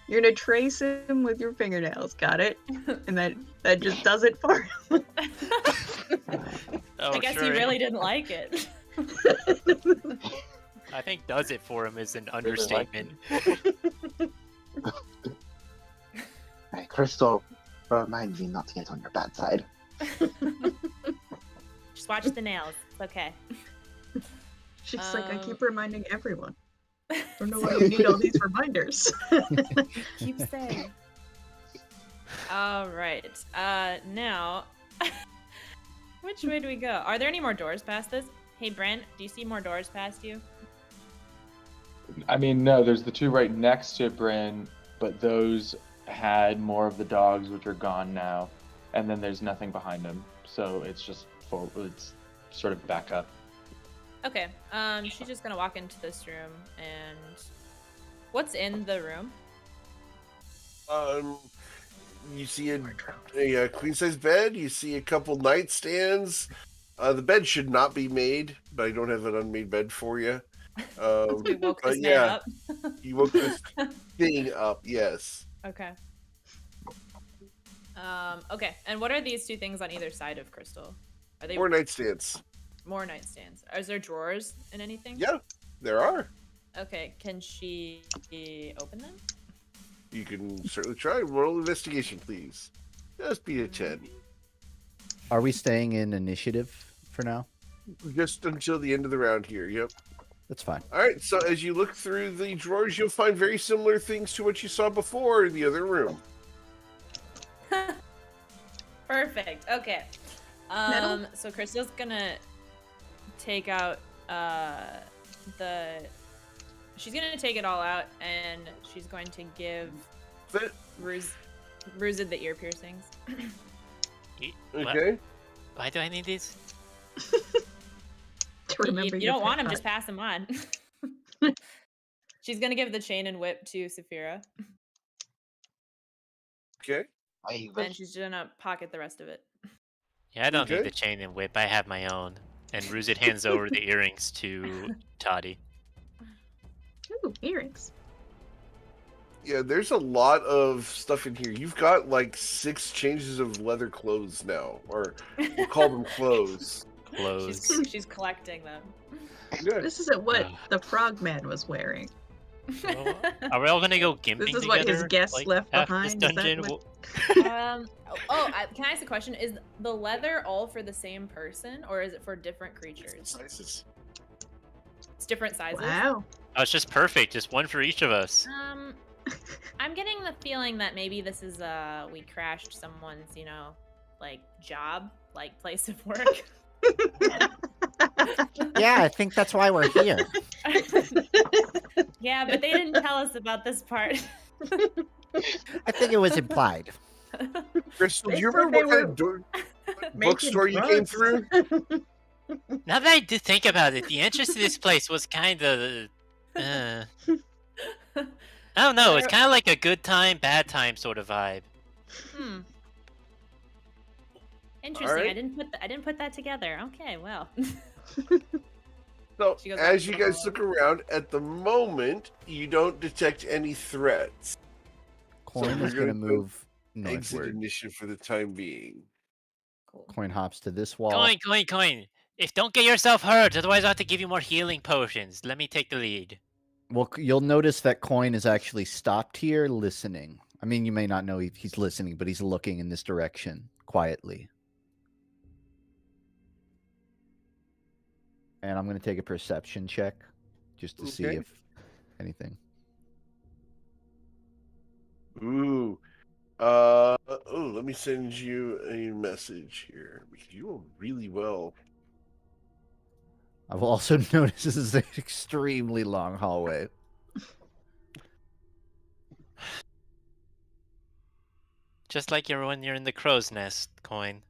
You're gonna trace him with your fingernails, got it? And that just does it for him. Oh, I guess sure. he really didn't like it. I think "does it for him" is an understatement. Hey, Crystal, remind me not to get on your bad side. Just watch the nails. It's okay. She's like, I keep reminding everyone. I don't know why you need all these reminders. Keep saying. All right. Now, which way do we go? Are there any more doors past this? Hey, Brent, do you see more doors past you? I mean, no, there's the two right next to Bryn, but those had more of the dogs, which are gone now, and then there's nothing behind them, so it's just it's sort of back up. Okay. She's just gonna walk into this room, and what's in the room? You see a queen size bed. You see a couple nightstands. The bed should not be made, but I don't have an unmade bed for you. We woke but this man yeah, up. you woke this thing up. Yes. Okay. Okay. And what are these two things on either side of Crystal? Are they More nightstands. more nightstands? Is there drawers in anything? Yeah, there are. Okay. Can she open them? You can certainly try. Roll investigation, please. Just be a 10. Are we staying in initiative for now? Just until the end of the round here. Yep. That's fine. All right. So as you look through the drawers, you'll find very similar things to what you saw before in the other room. Perfect. Okay. Metal? So Crystal's gonna take out she's gonna take it all out, and she's going to give But, Ruzid the ear piercings. okay. Why do I need these? To remember You your don't want pet them, just pie. pass them on. She's gonna give the chain and whip to Saphira, Okay. and she's gonna pocket the rest of it. Yeah, I don't Okay. need the chain and whip. I have my own. And Ruzit hands over the earrings to Toddy. Ooh, earrings. Yeah, there's a lot of stuff in here. You've got like 6 changes of leather clothes now, or we'll call them clothes. Clothes. She's collecting them. Good. This isn't what Ugh. the frogman was wearing. Well, are we all gonna go gimping This is together? what his guests like, left after behind. This Is that dungeon? what... Can I ask a question? Is the leather all for the same person, or is it for different creatures? Sizes. It's different sizes. Wow. Oh, it's just perfect. Just one for each of us. I'm getting the feeling that maybe this is we crashed someone's, like job, like place of work. Yeah, I think that's why we're here. Yeah, but they didn't tell us about this part. I think it was implied. Crystal, do They you said remember they what kind were of door, Making bookstore you came drugs. through? Now that I do think about it, the entrance to this place was kind of. I don't know. It's kind of like a good time, bad time sort of vibe. Interesting. right. I didn't put that together. Okay, well. So, She goes as back you to the guys look around, at the moment, you don't detect any threats. Coin we're is going to gonna go move Exit northward. initiative for the time being. Cool. Coin hops to this wall. Coin. If don't get yourself hurt, otherwise I have to give you more healing potions. Let me take the lead. Well, you'll notice that Coin is actually stopped here listening. I mean, you may not know he's listening, but he's looking in this direction quietly. And I'm going to take a perception check just to see Okay. if anything. Ooh. Let me send you a message here because you roll really well. I will also notice this is an extremely long hallway. Just like when you're in the crow's nest, Coin.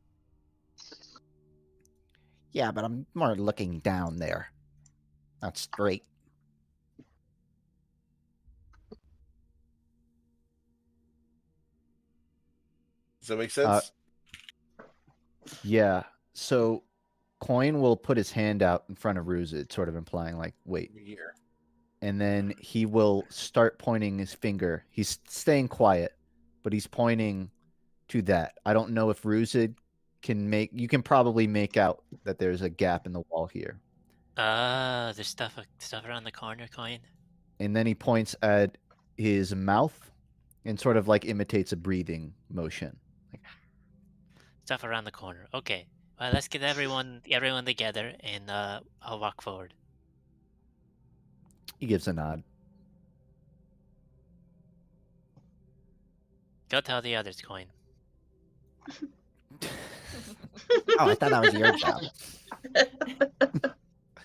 Yeah, but I'm more looking down there. Not straight. Does that make sense? Yeah. So Coin will put his hand out in front of Ruzid, sort of implying like, wait. Here. And then he will start pointing his finger. He's staying quiet, but he's pointing to that. I don't know if Ruzid you can probably make out that there's a gap in the wall here. There's stuff around the corner, Coin. And then he points at his mouth and sort of like imitates a breathing motion. Stuff around the corner. Okay. Well, let's get everyone together, and I'll walk forward. He gives a nod. Go tell the others, Coin. Oh, I thought that was your job.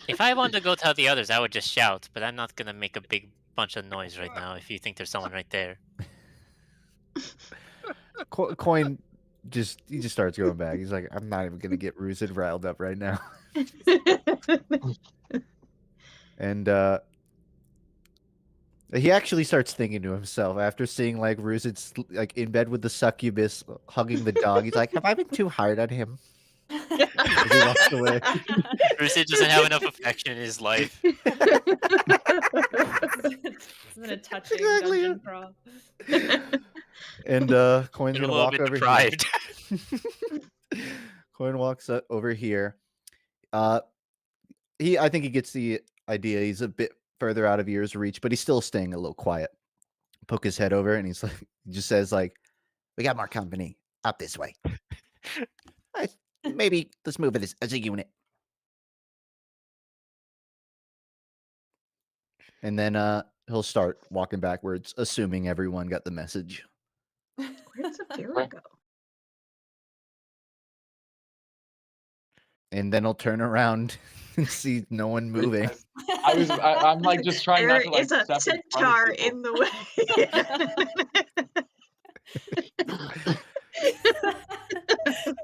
If I wanted to go tell the others, I would just shout, but I'm not gonna make a big bunch of noise right now if you think there's someone right there. Coin he just starts going back. He's like, I'm not even gonna get Ruzid riled up right now. And he actually starts thinking to himself after seeing like Ruzid's like in bed with the succubus hugging the dog. He's like, have I been too hard on him? As he walks away. Ruzid doesn't have enough affection in his life. This isn't a touching Exactly, dungeon crawl. And Coin's You're a gonna little walk bit over deprived. here. Coin walks over here. I think he gets the idea. He's a bit further out of ear's reach, but he's still staying a little quiet. Poke his head over, and he just says like, We got more company. Up this way. Maybe let's move it as a unit. and then he'll start walking backwards, assuming everyone got the message. Where did Sapphira go? And then he'll turn around and see no one moving. I'm like just trying There not to like is a step in front of centaur people. in the way.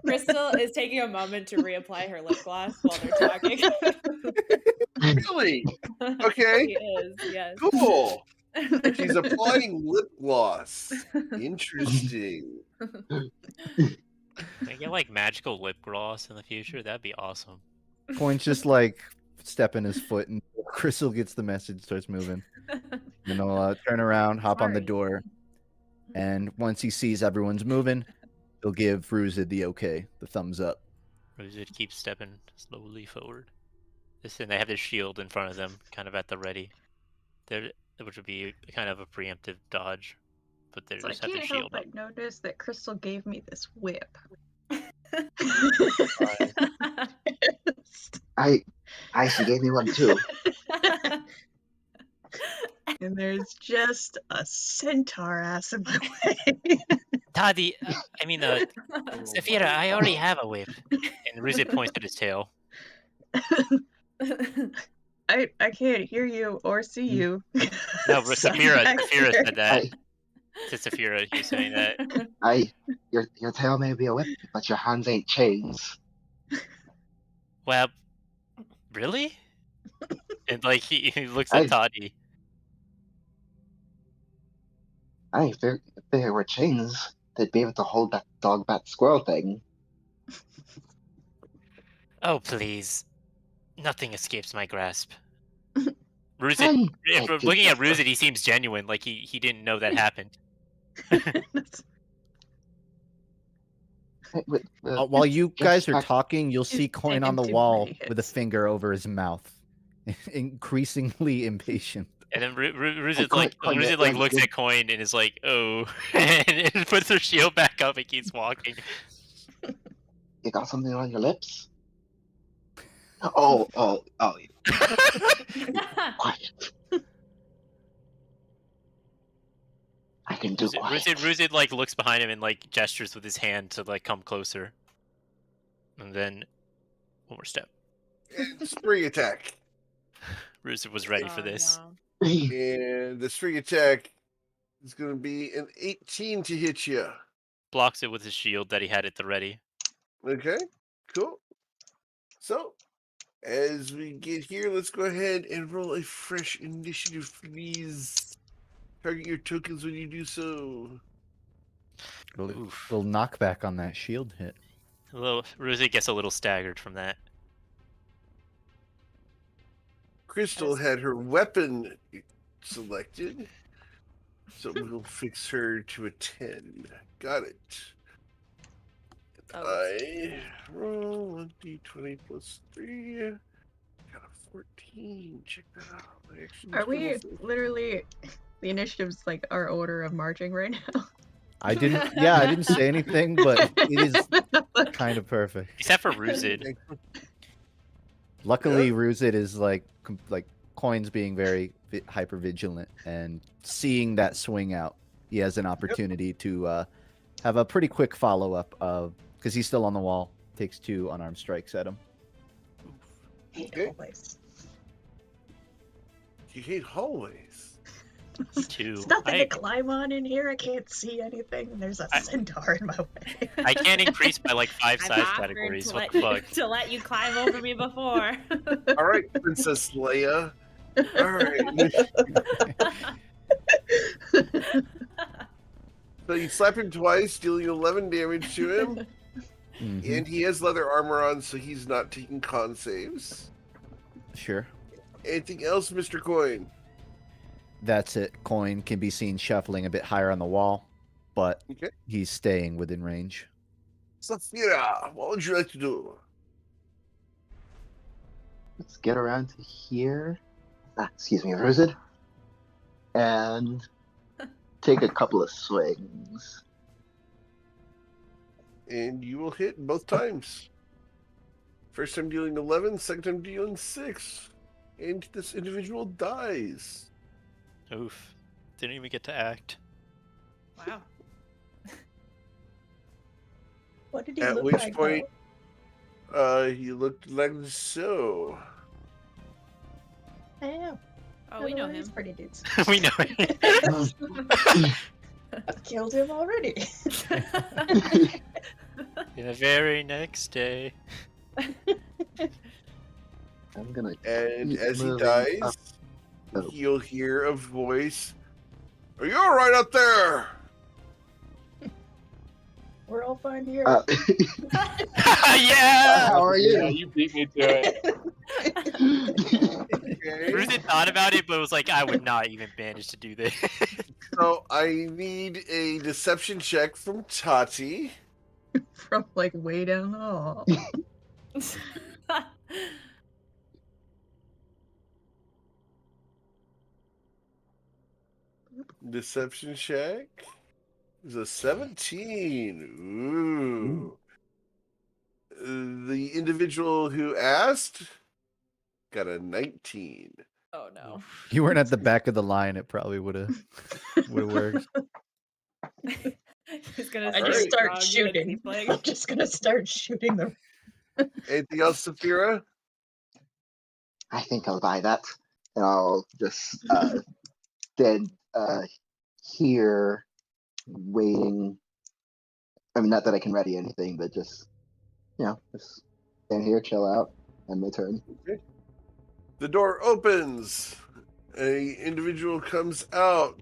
Crystal is taking a moment to reapply her lip gloss while they're talking. Really? Okay. She is, yes. Cool. She's applying lip gloss. Interesting. Can I get like magical lip gloss in the future? That'd be awesome. Coin's just like stepping his foot, and Crystal gets the message, starts moving. Then he'll turn around, hop on the Sorry. door, and once he sees everyone's moving, he'll give Ruzid the okay, the thumbs up. Ruzid keeps stepping slowly forward. Listen, they have their shield in front of them, kind of at the ready. which would be kind of a preemptive dodge, but they So I just have their can't help shield up. but notice that Crystal gave me this whip. She gave me one too. And there's just a centaur ass in my way. Toddy, Saphira, I already have a whip. And Ruzit points at his tail. I can't hear you or see you. No, but So Saphira back said here. that. To Saphira, he's saying that. Your tail may be a whip, but your hands ain't chains. Well, really? And like he looks at Toddy. If there were chains, they'd be able to hold that dog bat squirrel thing. Oh, please. Nothing escapes my grasp. Ruzit, looking at Ruzit, he seems genuine, like he didn't know that happened. While you guys are back- talking, you'll see Coin on the taking too wall many with a hits. finger over his mouth, increasingly impatient. And then Ruzit Coin, looks at Coin and is like, "Oh," and puts her shield back up and keeps walking. You got something on your lips? Oh. Quiet. I can do quiet. Ruzit like looks behind him and like gestures with his hand to like come closer. And then one more step. And spring attack. Ruzit was ready for this. No. And the spring attack is going to be an 18 to hit you. Blocks it with his shield that he had at the ready. Okay, cool. So, as we get here, let's go ahead and roll a fresh initiative, please. Target your tokens when you do so. Little knockback on that shield hit. Ruzit gets a little staggered from that. Crystal had her weapon selected, so we'll fix her to a 10. Got it. I roll 1d20 plus 3. Got a 14. Check that out. Are we literally the initiative's like our order of marching right now? I didn't say anything, but it is kind of perfect. Except for Ruzit. Luckily, Ruzit is like Coin's being very hyper vigilant and seeing that swing out. He has an opportunity to have a pretty quick follow up of because he's still on the wall. Takes 2 unarmed strikes at him. Okay. You hate hallways. 2. There's nothing to climb on in here. I can't see anything. There's a centaur in my way. I can't increase by like 5 I've size offered categories. to What let the you- fuck? to let you climb over me before. All right, Princess Leia. All right. So you slap him twice, dealing 11 damage to him. Mhm. And he has leather armor on, so he's not taking con saves. Sure. Anything else, Mr. Coin? That's it. Coin can be seen shuffling a bit higher on the wall, but Okay. he's staying within range. Saphira, what would you like to do? Let's get around to here. Excuse me, Ruzit. And take a couple of swings. And you will hit both times. First time dealing 11, second time dealing 6. And this individual dies. Oof. Didn't even get to act. Wow. What did he At look which like? point, he looked like so. Yeah. Oh, we know He's him. pretty dudes. We know it. I've killed him already. The very next day. I'm gonna. And keep as he moving dies, up. Oh. you'll hear a voice. Are you all right up there? We're all fine here. Yeah! How are Yeah, you? you beat me to it. Okay. Ruzit thought about it, but was like, I would not even manage to do this. So I need a deception check from Tati. From like way down the hall. Deception check is a 17. Ooh. The individual who asked got a 19. Oh no. You weren't at the back of the line. It probably would have worked. He's gonna I All just right. start dog, shooting. I'm just gonna start shooting them. Anything else, Saphira? I think I'll buy that, and I'll just stand here waiting. I mean, not that I can ready anything, but just just stand here, chill out, and my turn. Okay. The door opens. A individual comes out.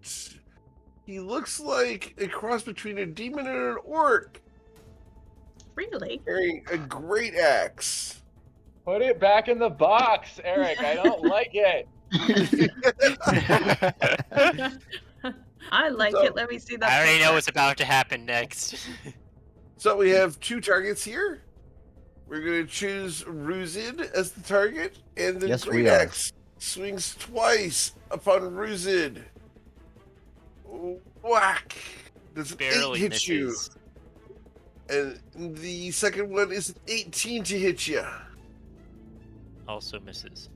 He looks like a cross between a demon and an orc, Really? carrying a great axe. Put it back in the box, Eric. I don't like it. I like So- it. Let me see that. I already know picture. what's about to happen next. So we have 2 targets here. We're going to choose Ruzid as the target, and the Yes, great we are. axe swings twice upon Ruzid. Whack! Does an 8 Barely hit you? misses. And the second one is an 18 to hit you. Also misses.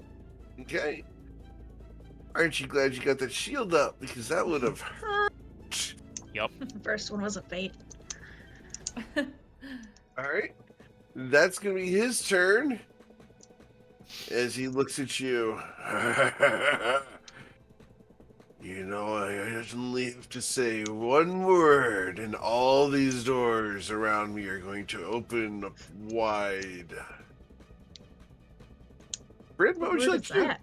Okay. Aren't you glad you got that shield up? Because that would have hurt. First one was a fate. Alright. That's going to be his turn. As he looks at you. You know, I only have to say one word, and all these doors around me are going to open up wide. Brent, what would you What like is to do? that?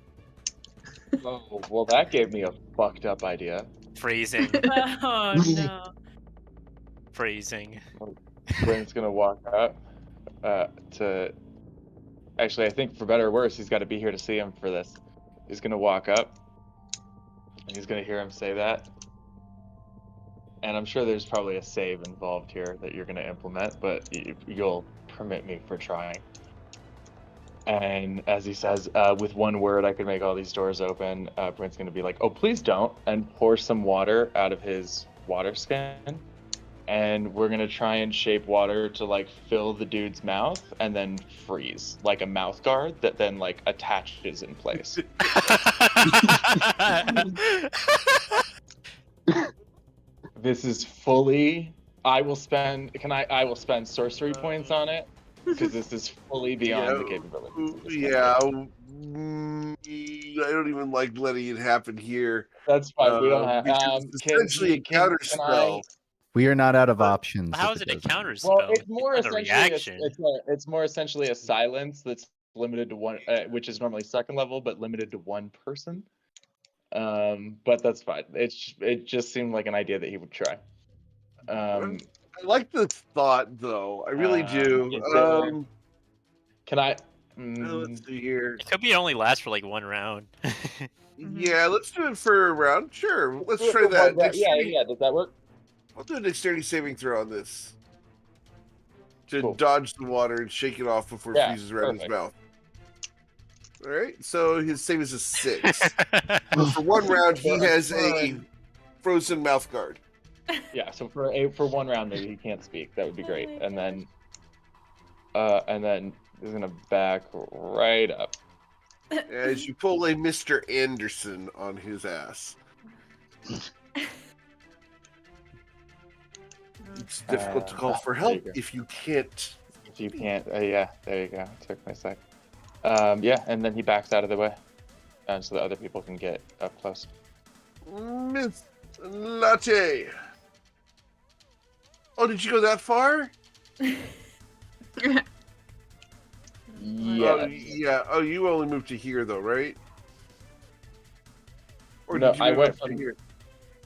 Oh, well, that gave me a fucked up idea. Freezing. Oh no. Freezing. Brent's gonna walk up to. Actually, I think for better or worse, he's got to be here to see him for this. He's gonna walk up, and he's gonna hear him say that. And I'm sure there's probably a save involved here that you're gonna implement, but you'll permit me for trying. And as he says, with one word, I could make all these doors open. Brent's gonna be like, "Oh, please don't," and pour some water out of his water skin. And we're gonna try and shape water to like fill the dude's mouth and then freeze like a mouth guard that then like attaches in place. This is fully. I will spend sorcery points on it because this is fully beyond the capabilities. Of this Yeah, campaign. I don't even like letting it happen here. That's fine. We don't have. Because it's essentially a counter spell. We are not out of options. How if is it a doesn't- counter spell? Well, it's more not a essentially reaction. it's more essentially a silence that's limited to one, which is normally second level, but limited to one person. But that's fine. It just seemed like an idea that he would try. I like the thought, though. I really do. is there- Can I? Let's see here. It could be it only lasts for like one round. Yeah, let's do it for a round. Sure, let's do it try for that. one round. Yeah. Does that work? I'll do a dexterity saving throw on this to Cool. dodge the water and shake it off before it freezes around his perfect. mouth. All right, so his save is a 6. For one round, he has a frozen mouth guard. Yeah. So for one round, maybe he can't speak. That would be great. And then he's gonna back right up. As you pull a Mr. Anderson on his ass. It's difficult to call for there help you go. if you can't. If you can't, yeah, there you go. Took my sec. Yeah, and then he backs out of the way, so the other people can get up close. Miss Latte. Oh, did you go that far? Yeah. Oh, yeah. Oh, you only moved to here, though, right? Or No, did you I move went up to from here?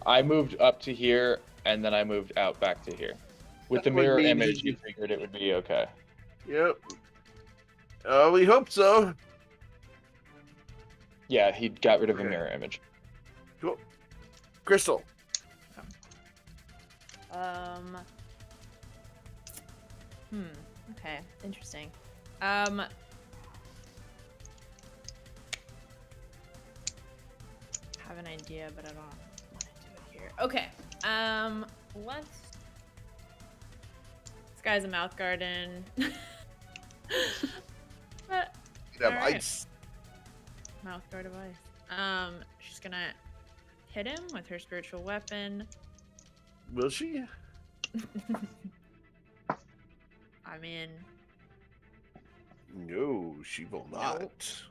I moved up to here, and then I moved out back to here. With the That would mirror mean image, he- you figured it would be okay. Yep. We hope so. Yeah, he got rid of the Okay. mirror image. Cool. Crystal. Okay. Interesting. Have an idea, but I don't want to do it here. Okay. Let's. This guy's a mouth garden. But, You'd have alright. ice. Mouth guard of ice. She's gonna hit him with her spiritual weapon. Will she? I mean, No, she will not.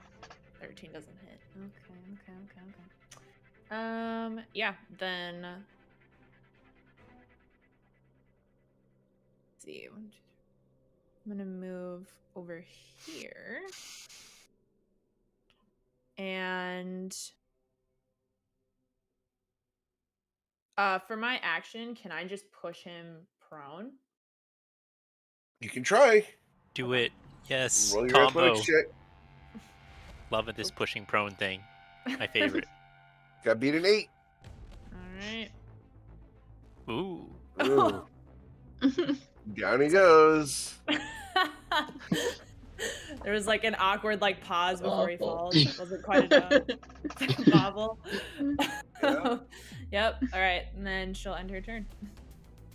13 doesn't hit. Okay. Yeah, then. Let's see. I'm gonna move over here. And for my action, can I just push him prone? You can try. Do it. Yes. Roll your Combo. athletics check. Loving this pushing prone thing. My favorite. Got beat an 8. Alright. Ooh. Ooh. Down he goes. There was like an awkward like pause before he falls. It wasn't quite enough. Bobble. Yeah. Yep. All right, and then she'll end her turn.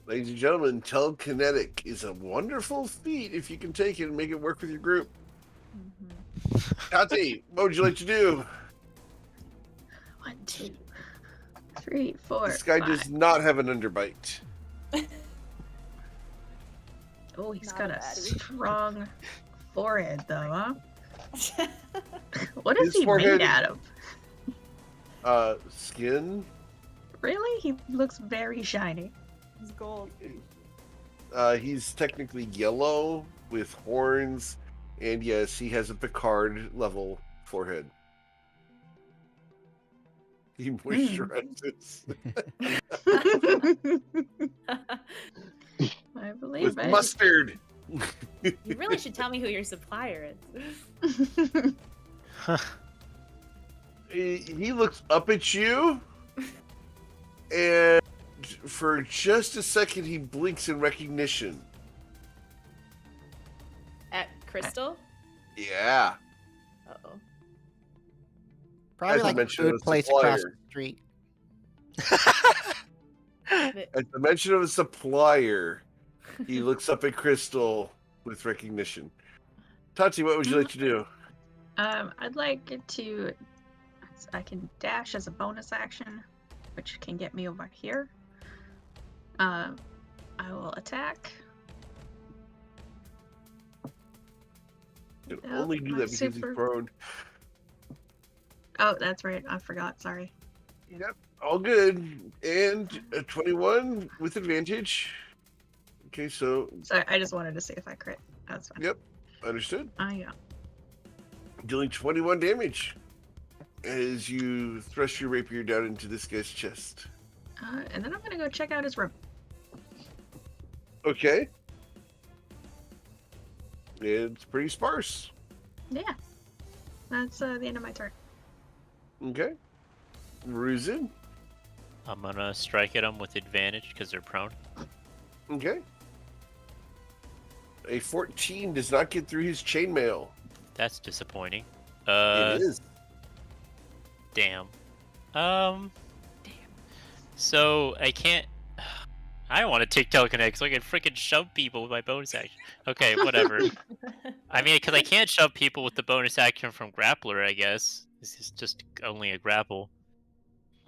Ladies and gentlemen, telekinetic is a wonderful feat if you can take it and make it work with your group. Tati, what would you like to do? 1, 2, 3, 4. This guy 5. does not have an underbite. Oh, he's Not got a a baddie. strong forehead, though, huh? What is His he forehead- made out of? Skin. Really? He looks very shiny. It's gold. He's technically yellow with horns, and yes, he has a Picard level forehead. He moisturizes I believe with it. mustard. You really should tell me who your supplier is. He looks up at you, and for just a second, he blinks in recognition. At Crystal? Yeah. Uh-oh. Probably As I like mentioned, food a place across supplier. the street. At the mention of a supplier, he looks up at Crystal with recognition. Tati, what would you like to do? I'd like to. I can dash as a bonus action, which can get me over here. I will attack. You can Yep, only do my that because he's super- prone. Oh, that's right. I forgot. Sorry. Yep, all good. And a 21 with advantage. Okay, so, Sorry, I just wanted to see if I crit. That's fine. yep, understood. Yeah. Dealing 21 damage as you thrust your rapier down into this guy's chest. And then I'm gonna go check out his room. Okay. It's pretty sparse. Yeah. That's the end of my turn. Okay. Ruzin. I'm gonna strike at them with advantage because they're prone. Okay. A 14 does not get through his chainmail. That's disappointing. It is. Damn. Damn. So I can't. I don't want to take telekinetic so I can freaking shove people with my bonus action. Okay, whatever. I mean, because I can't shove people with the bonus action from Grappler, I guess. This is just only a grapple.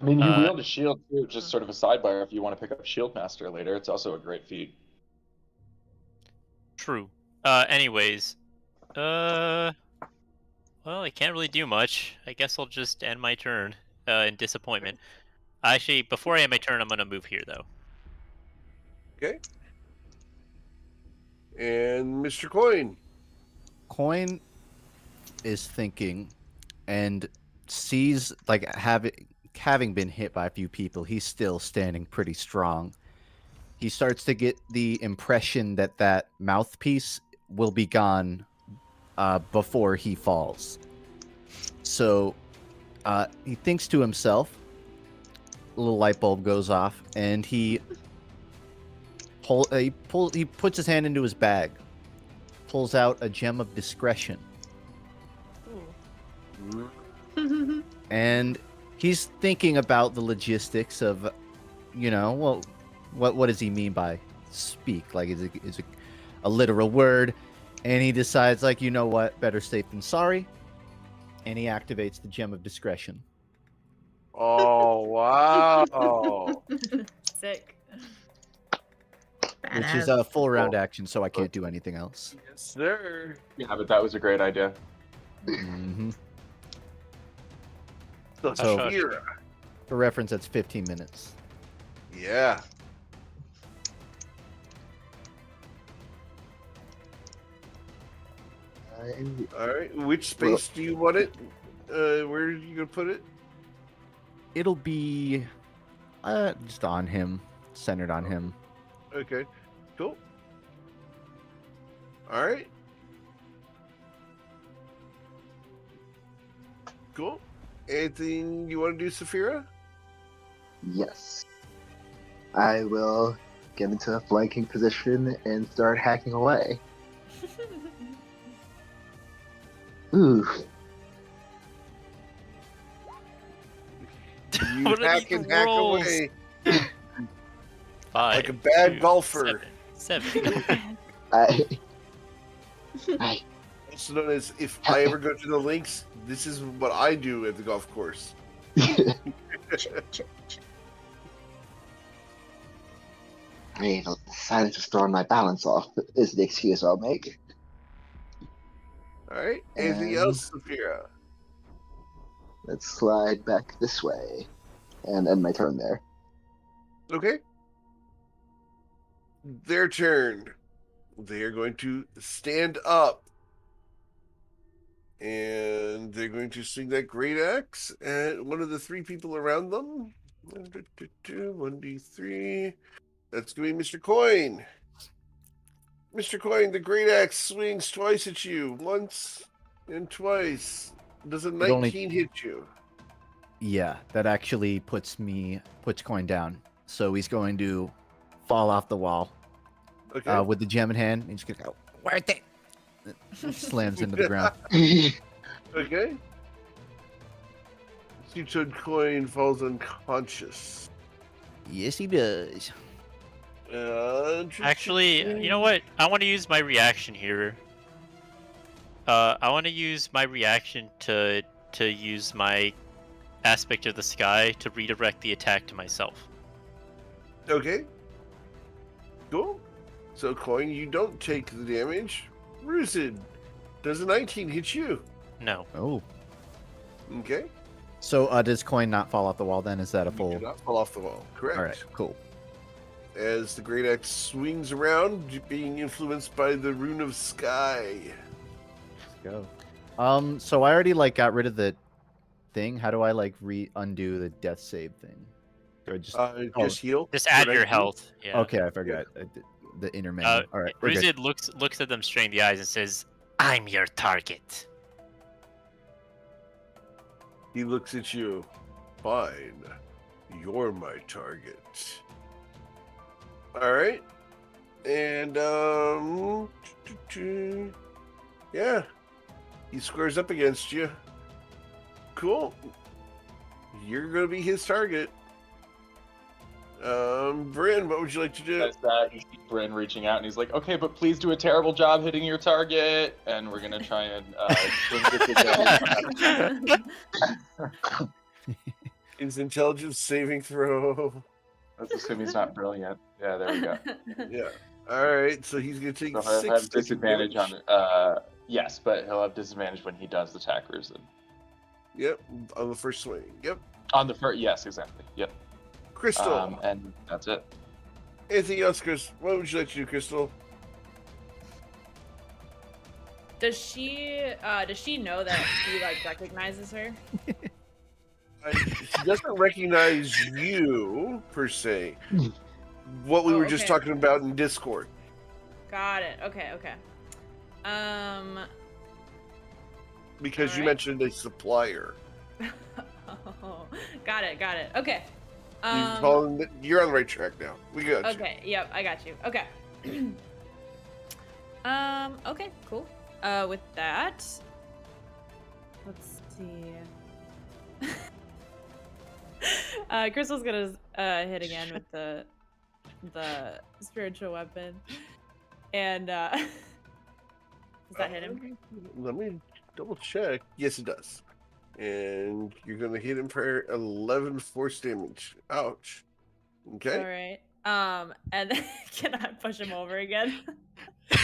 I mean, you wield a shield too, just sort of a sidebar if you want to pick up Shield Master later. It's also a great feat. True. Anyways. Well, I can't really do much. I guess I'll just end my turn in disappointment. Actually, before I end my turn, I'm going to move here, though. Okay. And Mr. Coin. Coin is thinking and sees, like, having been hit by a few people, he's still standing pretty strong. He starts to get the impression that that mouthpiece will be gone before he falls. So he thinks to himself, a little light bulb goes off, and he puts his hand into his bag, pulls out a gem of discretion, Ooh. and he's thinking about the logistics of you know, well, what does he mean by speak? Like, is it a literal word? And he decides, like, you know what, better safe than sorry. And he activates the gem of discretion, Oh wow! Sick. which is Badass. a full round action, so I can't do anything else. Yes, sir. Yeah, but that was a great idea. Hmm. So, So- Saphira. For reference, that's 15 minutes. Yeah. All right. Which space do you want it? Where are you gonna put it? It'll be just on him, centered on him. Okay. Cool. All right. Cool. Anything you want to do, Saphira? Yes. I will get into a flanking position and start hacking away. Ooh. You What are hack these and hack rolls? away 5, like a bad 2, golfer. 7. I Also known as if I ever go to the links, this is what I do at the golf course. I decided to storm my balance off is the excuse I'll make. All right. Anything And- else, Saphira? Let's slide back this way and end my turn there. Okay. Their turn. They are going to stand up. And they're going to swing that great axe at one of the three people around them. 1d3. That's going to be Mr. Coin. Mr. Coin, the great axe swings twice at you. Once and twice. Does a It only- 19 hit you? Yeah, that actually puts Coin down. So he's going to fall off the wall Okay. with the gem in hand. He's gonna go, worth it. Slams into the ground. Okay. Two-toed Coin falls unconscious. Yes, he does. Actually, you know what? I want to use my reaction here. I want to use my reaction to use my aspect of the sky to redirect the attack to myself. Okay. Cool. So, Coin, you don't take the damage. Rusid, does a 19 hit you? No. Oh. Okay. So does Coin not fall off the wall then? Is that a You full? do not fall off the wall. Correct. All right, cool. As the great axe swings around, being influenced by the rune of sky. Go. So I already got rid of the thing. How do I undo the death save thing? Do I just Just heal. Just add your 19? health. Yeah. Okay, I forgot. The inner menu. All right. we're good. Rizid looks at them straight in the eyes and says, "I'm your target." He looks at you. Fine. You're my target. All right. And yeah. He squares up against you. Cool. You're gonna be his target. Bryn, what would you like to do? As that, you see Bryn reaching out, and he's like, "Okay, but please do a terrible job hitting your target, and we're gonna try and bring this together." His intelligence saving throw. Let's assume he's not brilliant. Yeah, there we go. Yeah. All right. So he's gonna take So he'll 6 have disadvantage on yes, but he'll have disadvantage when he does the attack Rusid. Yep. On the first swing. Yep. On the first, yes, exactly. Yep. Crystal. And that's it. Anything else, Chris? What would you like to do, Crystal? Does she know that he recognizes her? She doesn't recognize you per se. What we Oh, were just okay. talking about in Discord. Got it. Okay. Because you Alright. mentioned a supplier. Oh, got it. Okay. You're on the right track now. We got you. Okay. Yep, I got you. Okay. Okay. Cool. With that, let's see. Crystal's gonna hit again with the spiritual weapon, and does that hit him? Let me double check. Yes, it does. And you're gonna hit him for 11 force damage. Ouch. Okay. All right. And then can I push him over again? You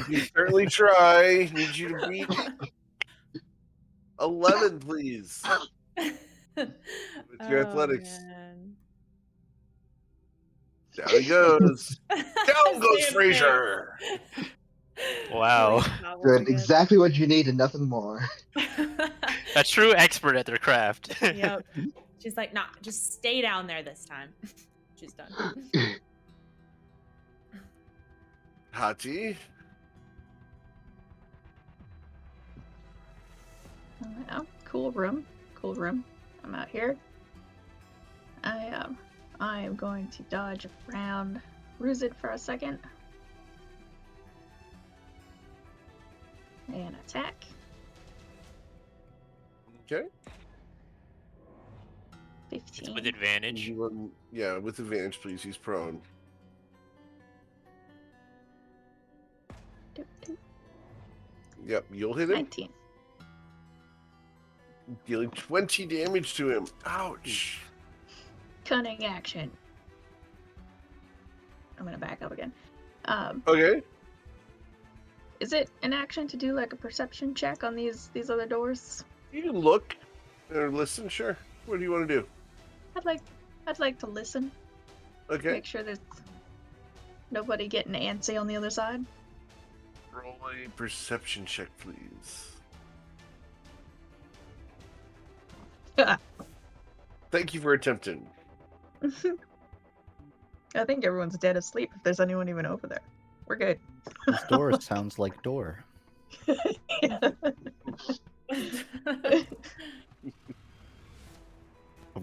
can certainly try. Need you to beat 11, please. With your athletics. Man. Down he goes. Down goes Same Fraser. Wow. Good, exactly what you need and nothing more. A true expert at their craft. Yep. She's like, nah, just stay down there this time. She's done. Hati. Yeah, cool room. Cool room. I'm out here. I am going to dodge around Ruzid for a second. And attack. Okay. 15. With advantage. Yeah, with advantage, please. He's prone. Doop, doop. Yep, you'll hit him. 19. Dealing 20 damage to him. Ouch. Cunning action. I'm gonna back up again. Okay. Is it an action to do like a perception check on these other doors? You can look or listen, sure. What do you want to do? I'd like to listen. Okay. Make sure there's nobody getting antsy on the other side. Roll a perception check, please. Thank you for attempting. I think everyone's dead asleep if there's anyone even over there. We're good. This door sounds like door. I'm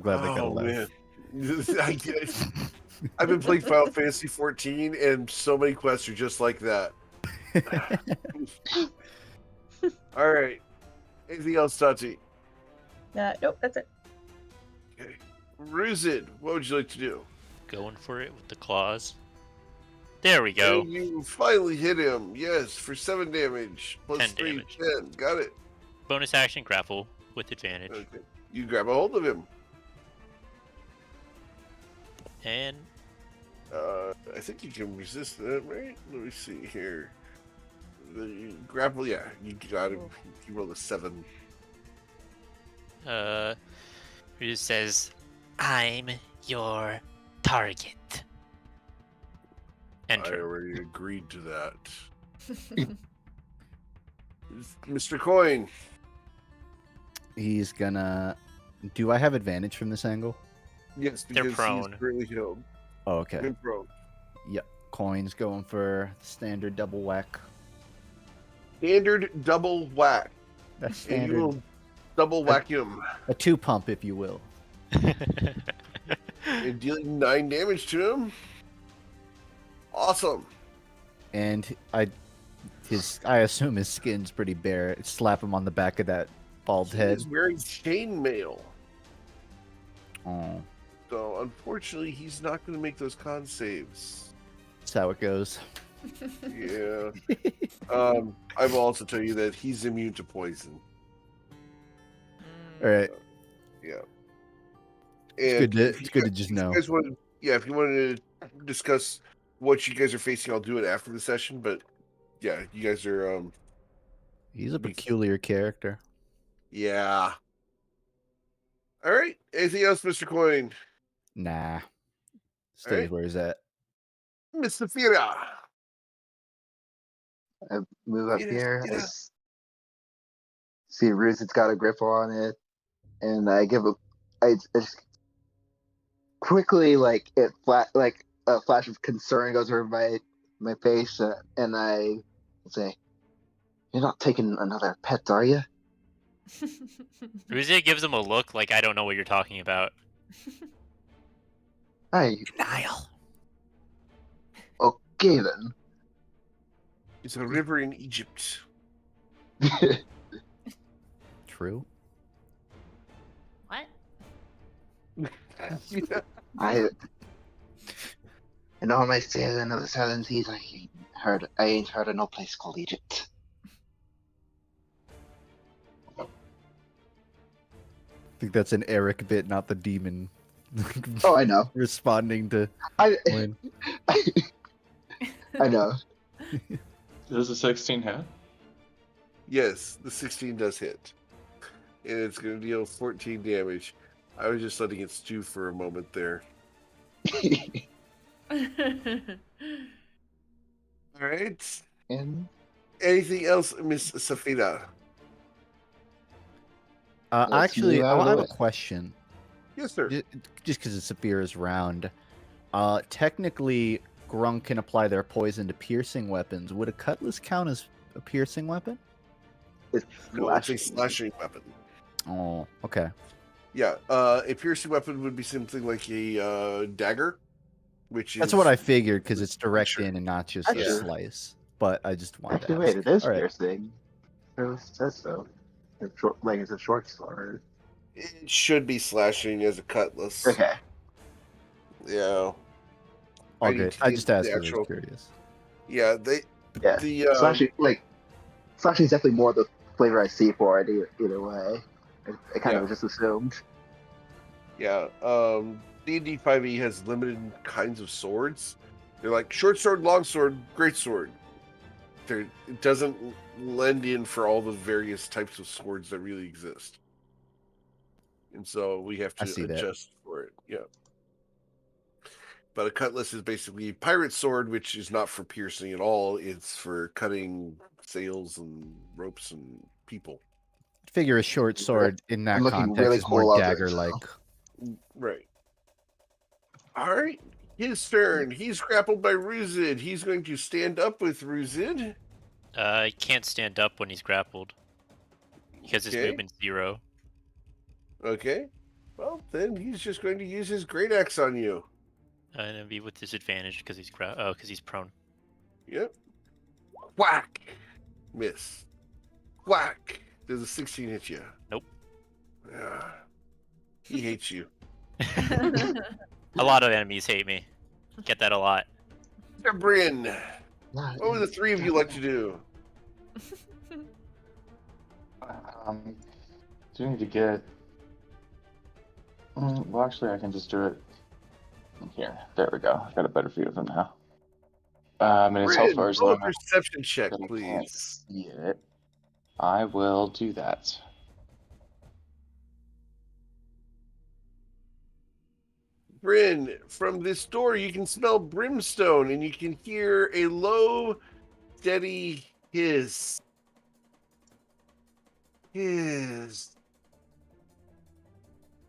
glad they got a laugh. I've been playing Final Fantasy 14, and so many quests are just like that. All right. Anything else, Tati? Nope, that's it. Okay. Ruzid, what would you like to do? Going for it with the claws. There we go. And you finally hit him. Yes, for 7 damage. Plus 10 3, damage. 10. Got it. Bonus action grapple with advantage. Okay. You grab a hold of him. And I think you can resist that, right? Let me see here. The grapple, yeah, you got him. You rolled a 7. Who says, "I'm your target." I enter. already agreed to that. Mr. Coin. He's gonna. Do I have advantage from this angle? Yes, They're because prone. he's currently healed. Oh, okay. Been prone. Yep. Coin's going for the standard double whack. Standard double whack. That's And you standard. will double whack him. A 2 pump, if you will. And dealing 9 damage to him. Awesome. And I assume his skin's pretty bare. Slap him on the back of that bald head. He's wearing chainmail. Oh, So unfortunately, he's not going to make those con saves. that's how it goes. Yeah. I will also tell you that he's immune to poison. All right. Yeah. It's good to just know. If you wanted to discuss what you guys are facing, I'll do it after the session. But yeah, you guys are. He's a peculiar character. Yeah. All right. Anything else, Mr. Coin? Nah. Stays right. where he's at. Miss Safira. I move up Get it, here. get I it. See Ruzid's got a grip on it, and I just quickly like a flash of concern goes over my face, and I say, "You're not taking another pet, are you?" Ruzia gives him a look like I don't know what you're talking about. Hey, Denial. okay then. It's a river in Egypt. True. I in all my sailing of the Southern Seas, I ain't heard of no place called Egypt. I think that's an Eric bit, not the demon. Oh, I know. Responding to I Wayne. I know. Does a 16 hit? Yes, the 16 does hit. And it's going to deal 14 damage. I was just letting it stew for a moment there. All right. And Anything else, Miss Safina? Let's Actually, move I out of the have a way. question. Yes, sir. Just because Saphir is round. Technically, Grunk can apply their poison to piercing weapons. Would a cutlass count as a piercing weapon? it's No, it's a slashing. slashing weapon. Oh, okay. Yeah, a piercing weapon would be something like a dagger, which is... That's what I figured, because it's direct Sure. in and not just a Actually- slice. But I just wanted Actually, to wait, ask. it is All right. piercing. It says so. It's short, like it's a short sword. It should be slashing as a cutlass. Okay. Yeah. All I need good. to I get just the asked because I actual- was curious. Yeah, they... Yeah. The, Slashing, slashing is definitely more the flavor I see for it either way. I kind of just assumed. Yeah, D&D 5e has limited kinds of swords. They're like short sword, long sword, great sword. It doesn't lend in for all the various types of swords that really exist. And so we have I to see that. adjust for it. Yeah. But a cutlass is basically a pirate sword, which is not for piercing at all. It's for cutting sails and ropes and people. Figure a short sword in that I'm looking context really is more cool out there, dagger-like. Right. All right. His turn. He's grappled by Ruzid. He's going to stand up with Ruzid. He can't stand up when he's grappled because his Okay. movement's 0. Okay. Well, then he's just going to use his great axe on you. And it'll be with disadvantage because he's because he's prone. Yep. Whack. Miss. Whack. Does a 16 hit you? Nope. Ah, he hates you. A lot of enemies hate me. Get that a lot. Bryn, what would the three of you like to do? Do need to get. Well, actually, I can just do it here. There we go. I've got a better view of him now. And his health Bryn, bar is roll low a enough perception check, that I can't please. see it. I will do that. Bryn, from this door you can smell brimstone and you can hear a low, steady hiss. Hiss.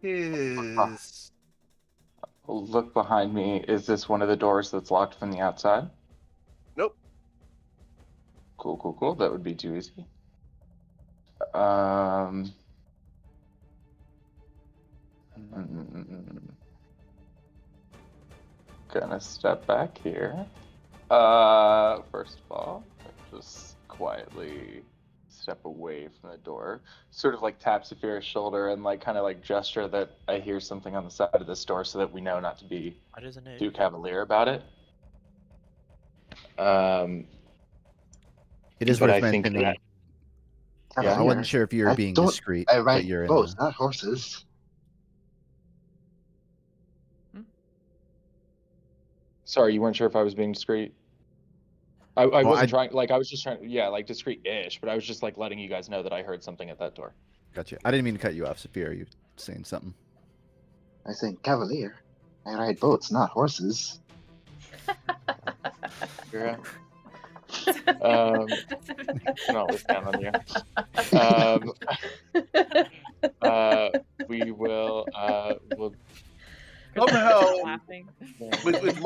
Hiss. Look behind me. Is this one of the doors that's locked from the outside? Nope. Cool, cool, cool. That would be too easy. Gonna step back here. First of all, just quietly step away from the door. Sort of like tap Saphira's shoulder and like kind of like gesture that I hear something on the side of this door so that we know not to be Why doesn't it? too cavalier about it. It is But worth I think mentioning. that- I wasn't sure if you were being discreet, I but ride you're in boats, the... not horses. Sorry, you weren't sure if I was being discreet? I wasn't I- trying, like, I was just trying, yeah, like, discreet-ish, but I was just, like, letting you guys know that I heard something at that door. Gotcha. I didn't mean to cut you off, Saphir. Are you saying something? I think cavalier. I ride boats, not horses. Yeah. No, let's down on you. We will, we'll... Somehow, Laughing. with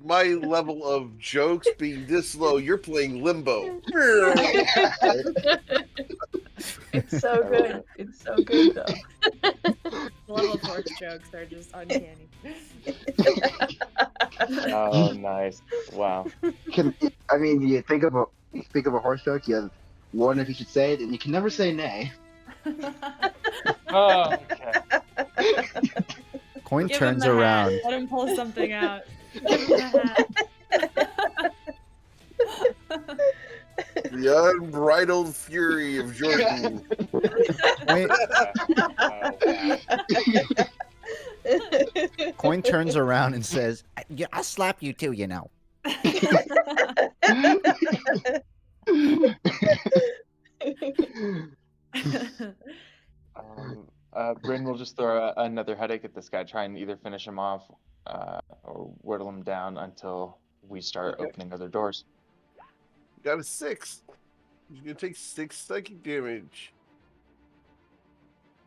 my level of jokes being this low, you're playing limbo. It's so good. It's so good though. The level of horse jokes are just uncanny. Oh, nice. Wow. I mean, you think of a horse joke, you have one if you should say it, and you can never say nay. Oh, okay. Coin Give him turns the hat. around. Let him pull something out. Give him the hat. The unbridled fury of Jordan. Coin, Oh, wow. Coin turns around and says, Yeah, I'll slap you too, you know. Bryn will just throw another headache at this guy, try and either finish him off or whittle him down until we start opening other doors. Got a 6. He's gonna take 6 psychic damage.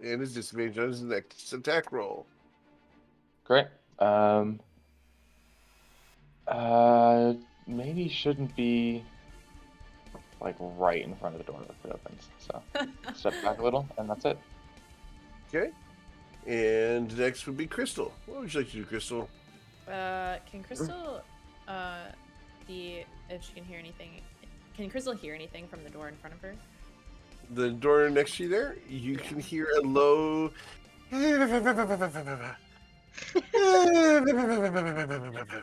And his disadvantage on his next attack roll. Great. Maybe shouldn't be like right in front of the door if it opens. So step back a little, and that's it. Okay. And next would be Crystal. What would you like to do, Crystal? Can Crystal see if she can hear anything? Can Crystal hear anything from the door in front of her? The door next to you there, you can hear a low.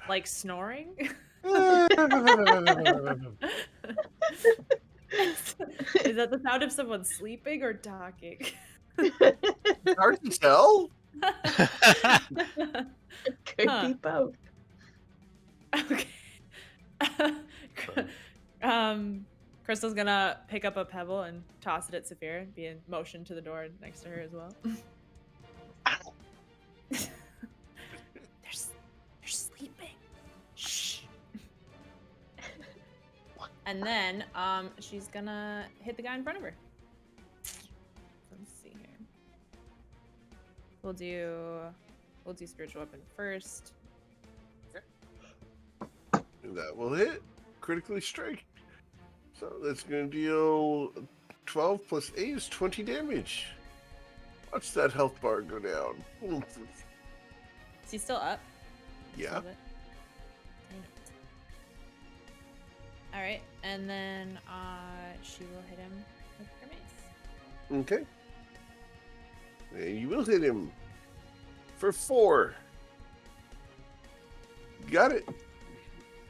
Like snoring? Is that the sound of someone sleeping or talking? Hard to tell. Could Huh. be both. Okay. Crystal's gonna pick up a pebble and toss it at Saphira and be in motion to the door next to her as well. They're sleeping. Shh. And then she's gonna hit the guy in front of her. Let's see here. We'll do spiritual weapon first. That will hit. Critically strike. So that's going to deal 12 plus 8 is 20 damage. Watch that health bar go down. Is he still up? Yeah. All right, and then she will hit him with her mace. Okay. And you will hit him for 4. Got it.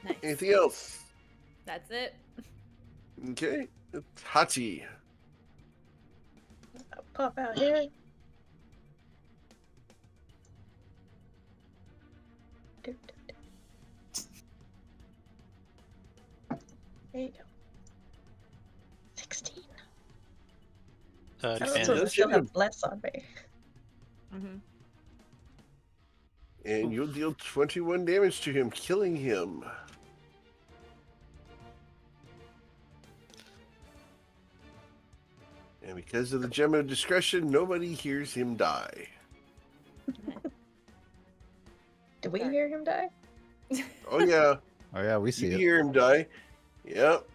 Nice. Anything else? That's it. Okay. It's Hati. I'll pop out here. There you go. 16. I Defend. also Let's still hit him. have bless on me. Mm-hmm. And you'll deal 21 damage to him, killing him. And because of the gem of discretion, nobody hears him die. Do we hear him die? Oh, yeah. "Oh yeah, we see You it." hear him die. Yep.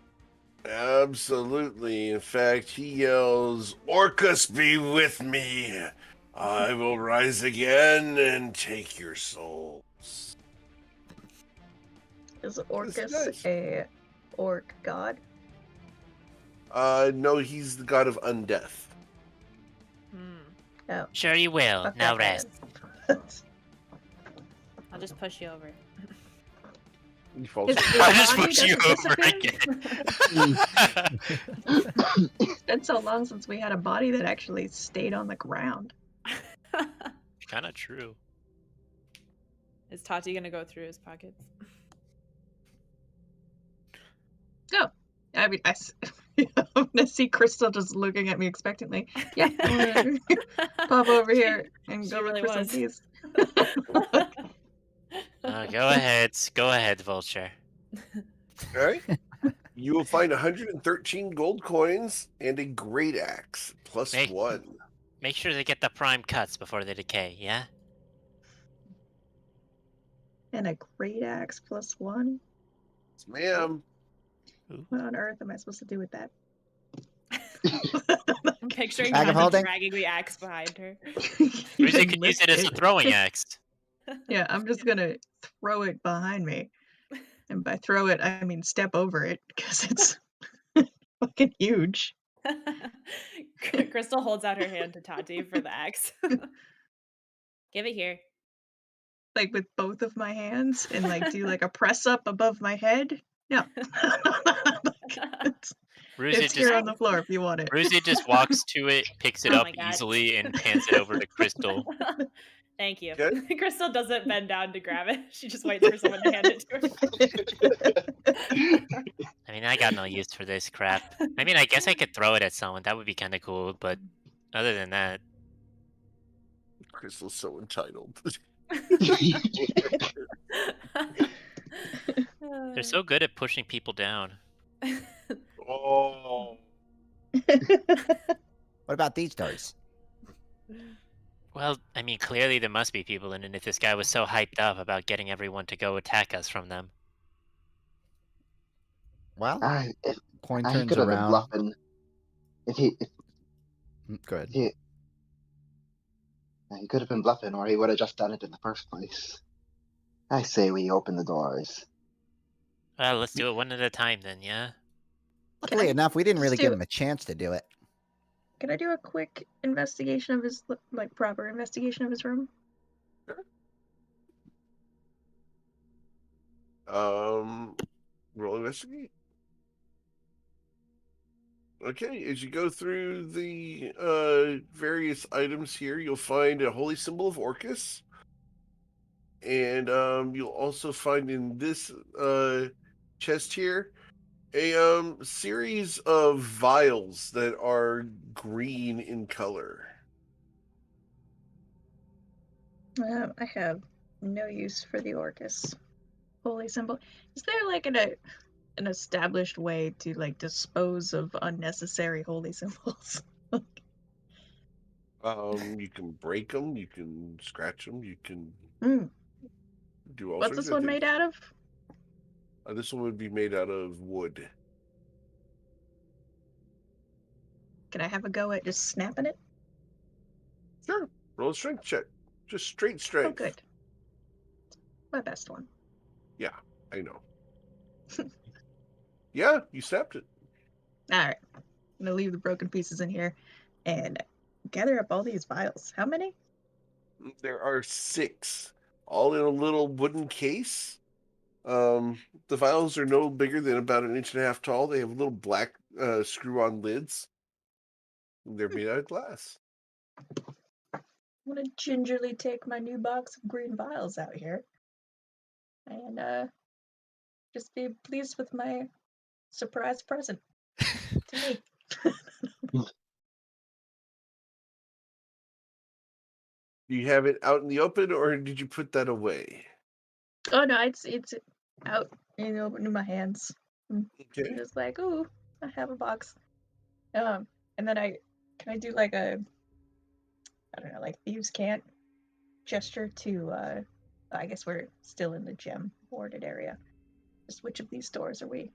Absolutely. In fact, he yells, "Orcus be with me. I will rise again and take your souls." Is Yes, Orcus nice. a orc god? No, he's the god of undeath. Oh. Sure you will. fuck Now that rest. I'll just push you over. He falls His asleep. I just body put you doesn't over disappear? again. It's been so long since we had a body that actually stayed on the ground. Kind of true. Is Tati gonna go through his pockets? I mean, I'm gonna see Crystal just looking at me expectantly. Yeah, I'm gonna pop over here and She go really look for was. some keys. Go ahead. Go ahead, Vulture. All right. You will find 113 gold coins and a great axe plus Hey. 1. Make sure they get the prime cuts before they decay, yeah? And a great axe plus 1. Yes, ma'am. What on earth am I supposed to do with that? I'm picturing Bag of Tati holding? dragging the axe behind her. Or you could use it as a throwing axe. Yeah, I'm just gonna throw it behind me. And by throw it, I mean step over it because it's fucking huge. Crystal holds out her hand to Tati for the axe. Give it here. like with both of my hands and like do like a press up above my head. No. It's here on the floor if you want it. Ruzia just walks to it, picks it Oh up my God. easily, and hands it over to Crystal. Thank you. Okay. Crystal doesn't bend down to grab it. She just waits for someone to hand it to her. I mean, I got no use for this crap. I mean, I guess I could throw it at someone. That would be kind of cool, but other than that, Crystal's so entitled. they're so good at pushing people down. Oh. What about these doors? Well, I mean, clearly there must be people in it if this guy was so hyped up about getting everyone to go attack us from them. Well, If Coin he turns could have been around. bluffing. If Go ahead. he could have been bluffing, or he would have just done it in the first place. I say we open the doors. Well, let's do it one at a time then, yeah? luckily enough, we didn't really do give it? him a chance to do it. Can I do a quick investigation of his, like, proper investigation of his room? Roll investigate. Okay, as you go through the various items here, you'll find a holy symbol of Orcus. And you'll also find in this chest here a series of vials that are green in color. I have no use for the Orcus holy symbol. Is there like an established way to like dispose of unnecessary holy symbols? You can break them, you can scratch them, you can do all What's sorts this of one things. made out of? This one would be made out of wood. Can I have a go at just snapping it? Sure. Roll a strength check. Just straight strength. Oh, good. My best one. Yeah, I know. Yeah, you snapped it. All right. I'm gonna leave the broken pieces in here and gather up all these vials. How many? There are 6, all in a little wooden case. The vials are no bigger than about 1.5 inches tall. They have little black screw-on lids. They're made out of glass. I'm gonna gingerly take my new box of green vials out here and just be pleased with my surprise present to me. Do you have it out in the open, or did you put that away? Oh no, it's out in my hands. I'm Okay. just like, ooh, I have a box. And then can I do like a, I don't know, like thieves can't gesture to I guess we're still in the gem warded area. Just which of these doors are we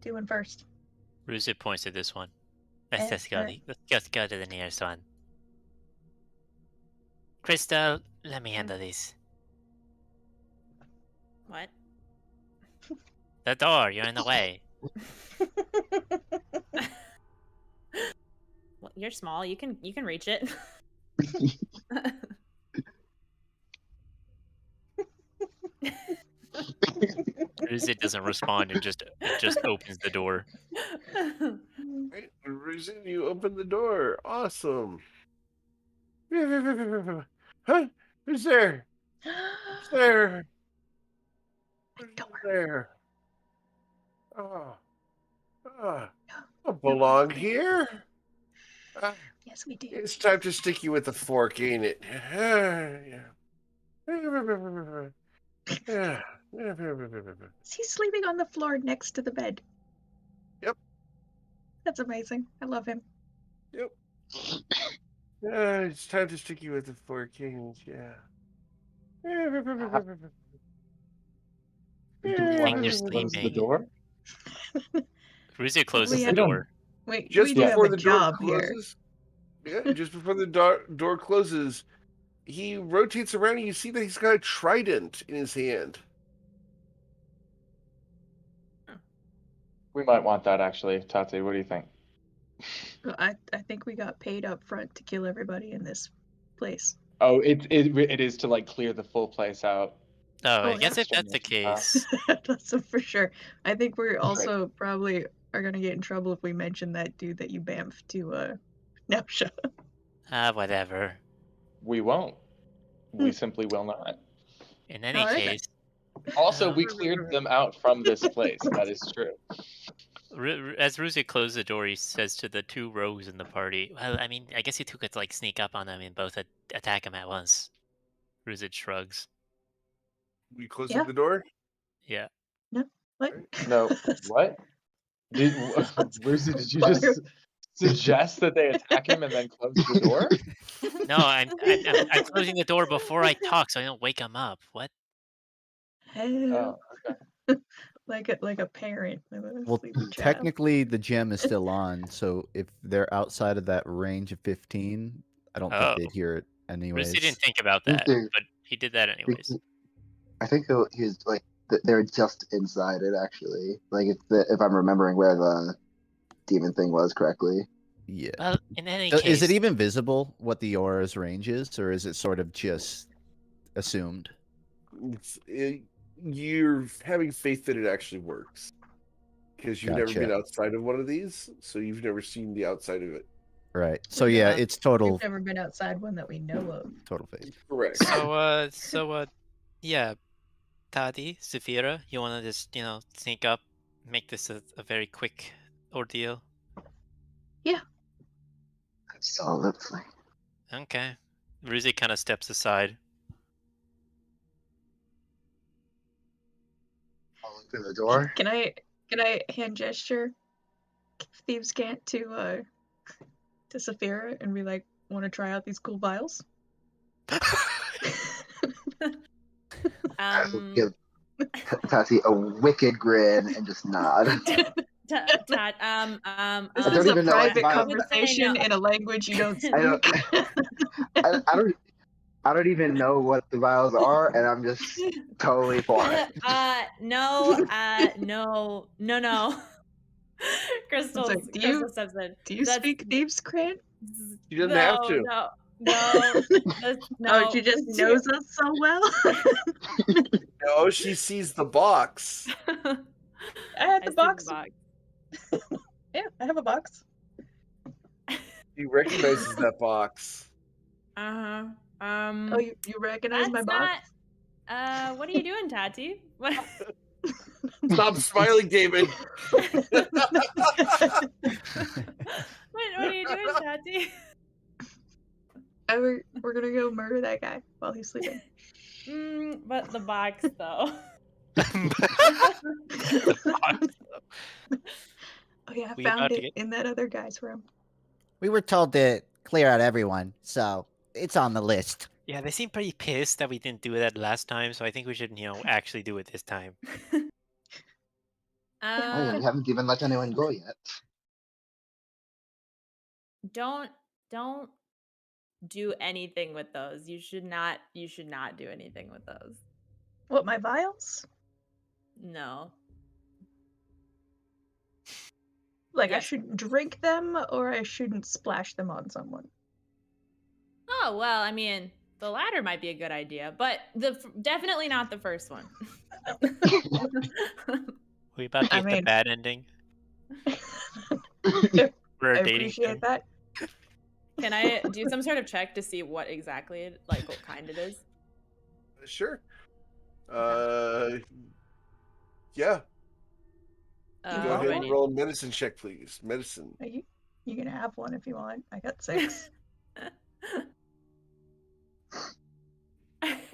doing first? Ruzia points to this one. Let's just go to the nearest one. Crystal, let me handle this. What? The door, you're in the way. Well, you're small. You can reach it. Ruzia doesn't respond and just opens the door. Right, Ruzin, you open the door. Awesome. Huh? Who's there? Who's there? Who's there? Oh. I don't belong here. Yes, we do. It's time to stick you with the fork, ain't it? Is he sleeping on the floor next to the bed? Yep. That's amazing. I love him. Yep. It's time to stick you with the fork, ain't it? Yeah. Do we I want think to they're just close the sleeping. door? Ruzia closes the We door. Wait, Just we do have before a the door job here. closes. Yeah, just before the door closes, he rotates around and you see that he's got a trident in his hand. We might want that actually, Tate. What do you think? I think we got paid up front to kill everybody in this place. Oh, it is to like clear the full place out. Oh, Oh, I guess yeah. if that's the Extermination case, That's for sure. I think we're Right. also probably are gonna get in trouble if we mention that dude that you bamfed to Nausha. whatever. We won't. We simply will not. In any Alright then. case, Also, we Right, cleared them out from this place. That is true. as Ruzi closes the door, he says to the two rogues in the party, "Well, I mean, I guess you two could like sneak up on them and both attack them at once." Ruzid shrugs. We close Yeah. the door. Yeah. No. What? No, what? Lucy, did you just suggest that they attack him and then close the door? No, I'm closing the door before I talk, so I don't wake him up. What? Help. Oh, okay. like a parent with a Well, sleepy child. technically, the gem is still on, so if they're outside of that range of 15, I don't think they'd hear it anyways. Ruzi didn't think about think that, they're- but he did that anyways. I think he was like they're just inside it actually. Like if I'm remembering where the demon thing was correctly. Yeah. Well, in any So case, is it even visible what the aura's range is, or is it sort of just assumed? You're having faith that it actually works because you've never been Gotcha. outside of one of these, so you've never seen the outside of it. Right. So yeah, it's total We've never been outside one that we know of. total faith. Correct. So yeah, Tati, Zafira, you want to just sneak up, make this a very quick ordeal? Solidly. Okay. Ruzi kind of steps aside. I'll open the door. Can I hand gesture Thieves' Cant to Saphira and be like, want to try out these cool vials? I will give Tati a wicked grin and just nod. This don't is a even know what private vials- conversation in a language you don't speak. I don't even know what the vials are, and I'm just totally for it. No. Crystal like, steps in. Do you speak Thieves' Cant? You doesn't have to. No. Oh, she just knows us so well. No, she sees the box. I had the see box. box. Yeah, I have a box. He recognizes that box. Oh, you recognize my box? What are you doing, Tati? What? Stop smiling, David. What are you doing, Tati? We're gonna go murder that guy while he's sleeping. But the box, though. Oh yeah, I We found about to it get- in that other guy's room. We were told to clear out everyone, so it's on the list. Yeah, they seem pretty pissed that we didn't do that last time, so I think we should, actually do it this time. Oh, we haven't even let anyone go yet. Don't do anything with those. You should not do anything with those. What, my vials? No. Like I Yeah. shouldn't drink them, or I shouldn't splash them on someone. Oh, well, I mean, the latter might be a good idea, but definitely not the first one. We about to I get the mean- bad ending. I For a dating appreciate thing. that. Can I do some sort of check to see what exactly, like, what kind it is? Sure. Yeah. Go do ahead I and need- roll a medicine check, please. Medicine. You can have one if you want. I got 6.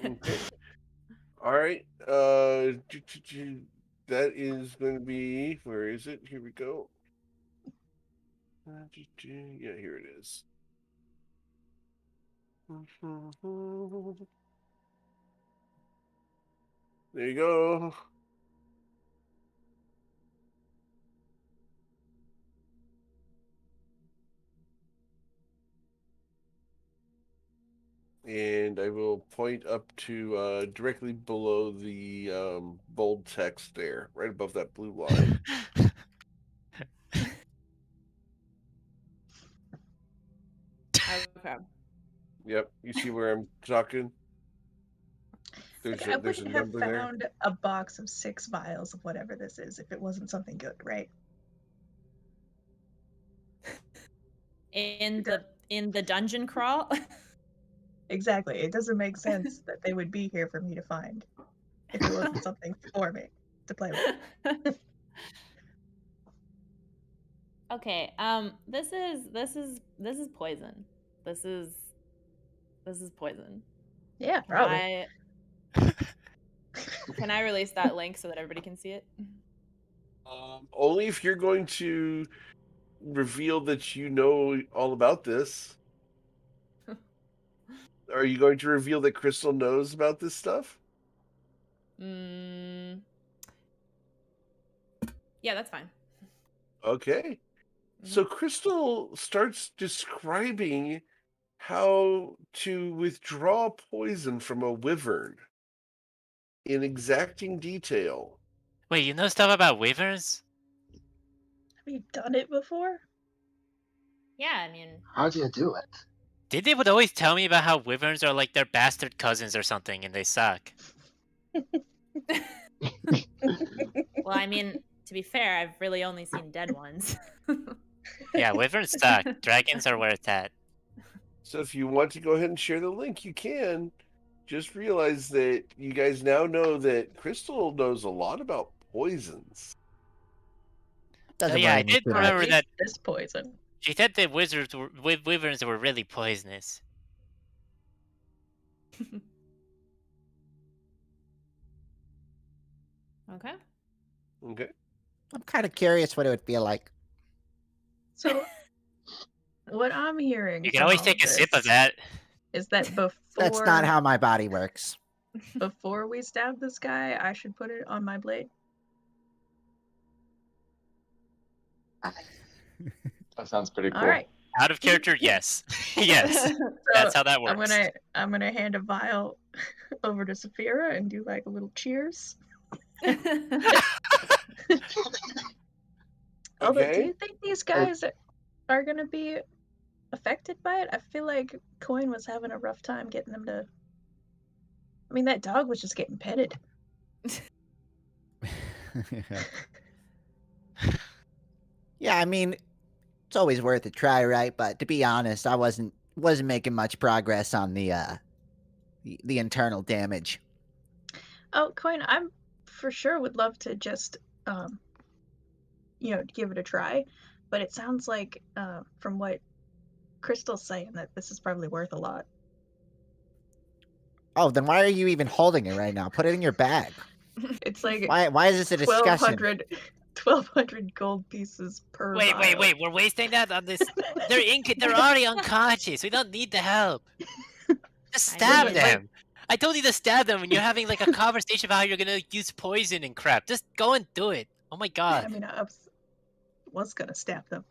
Okay. All right. That is going to be. Where is it? Here we go. Yeah, here it is. There you go. And I will point up to directly below the bold text there, right above that blue line. Okay. Yep. You see where I'm talking? Like, I There's a wouldn't have number there. found a box of 6 vials of whatever this is if it wasn't something good, right? In the dungeon crawl. Exactly. It doesn't make sense that they would be here for me to find if it wasn't something for me to play with. Okay. This is poison. This is poison. Yeah, Can probably. Can I release that link so that everybody can see it? Only if you're going to reveal that you know all about this. Are you going to reveal that Crystal knows about this stuff? Yeah, that's fine. Okay. So Crystal starts describing how to withdraw poison from a wyvern in exacting detail. Wait, you know stuff about wyverns? Have you done it before? Yeah, I mean, How do you do it? They would always tell me about how wyverns are like their bastard cousins or something, and they suck. well, I mean, to be fair, I've really only seen dead ones. Yeah, wyverns suck. Dragons are where it's at. So if you want to go ahead and share the link, you can. Just realize that you guys now know that Crystal knows a lot about poisons. Doesn't yeah, really I need did to, remember At that least this poison. she said that wyverns were really poisonous. Okay. Okay. I'm kind of curious what it would feel like. So, what I'm hearing You can from always all take a sip of this that. is that That's not how my body works. before we stab this guy, I should put it on my blade. That sounds pretty cool. All right. Out of character, yes. Yes. That's how that works. I'm gonna hand a vial over to Saphira and do like a little cheers. Although, do you think these guys are gonna be affected by it? I feel like Coin was having a rough time getting them to. I mean, that dog was just getting petted. Yeah, I mean, it's always worth a try, right? But to be honest, I wasn't making much progress on the internal damage. Oh, Coin, I'm for sure would love to just, give it a try. But it sounds like, from what Crystal's saying, that this is probably worth a lot. Oh, then why are you even holding it right now? Put it in your bag. It's like Why is this a discussion? 1,200 gold pieces per Wait, vial. we're wasting that on this. They're already unconscious. We don't need the help. Just stab them. I told you to stab them when you're having like a conversation about how you're gonna use poison and crap. Just go and do it. Oh my god. I mean, I was gonna stab them.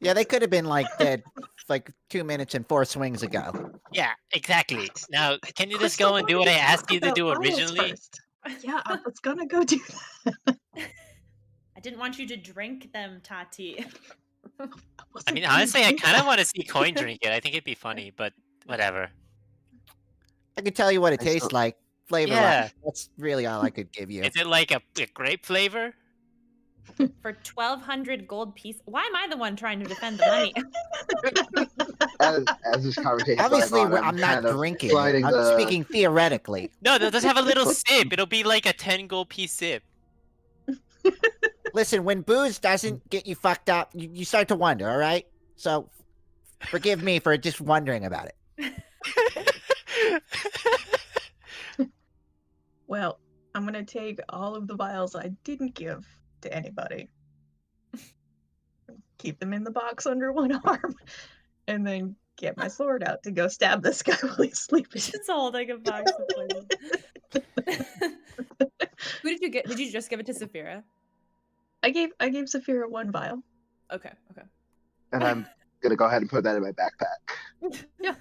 Yeah, they could have been like dead like 2 minutes and 4 swings ago. Yeah, exactly. Now, can you just go and do what I asked you to do originally? Yeah, I was gonna go do that. I didn't want you to drink them, Tati. I mean, honestly, I kind of want to see Coin drink it. I think it'd be funny, but whatever. I could tell you what it tastes like, flavor. Yeah. That's really all I could give you. Is it like a grape flavor? For 1,200 gold piece. Why am I the one trying to defend the money? As this conversation Obviously, going on, I'm not kind of drinking. sliding I'm the- speaking theoretically. No, just have a little sip. It'll be like a 10 gold piece sip. Listen, when booze doesn't get you fucked up, you start to wonder, all right? So, forgive me for just wondering about it. Well, I'm gonna take all of the vials I didn't give to anybody, keep them in the box under one arm, and then get my sword out to go stab this guy while he's sleeping. Just holding a box of poison. Who did you get? Did you just give it to Saphira? I gave Saphira 1 vial. Okay. And I'm gonna go ahead and put that in my backpack. Yeah.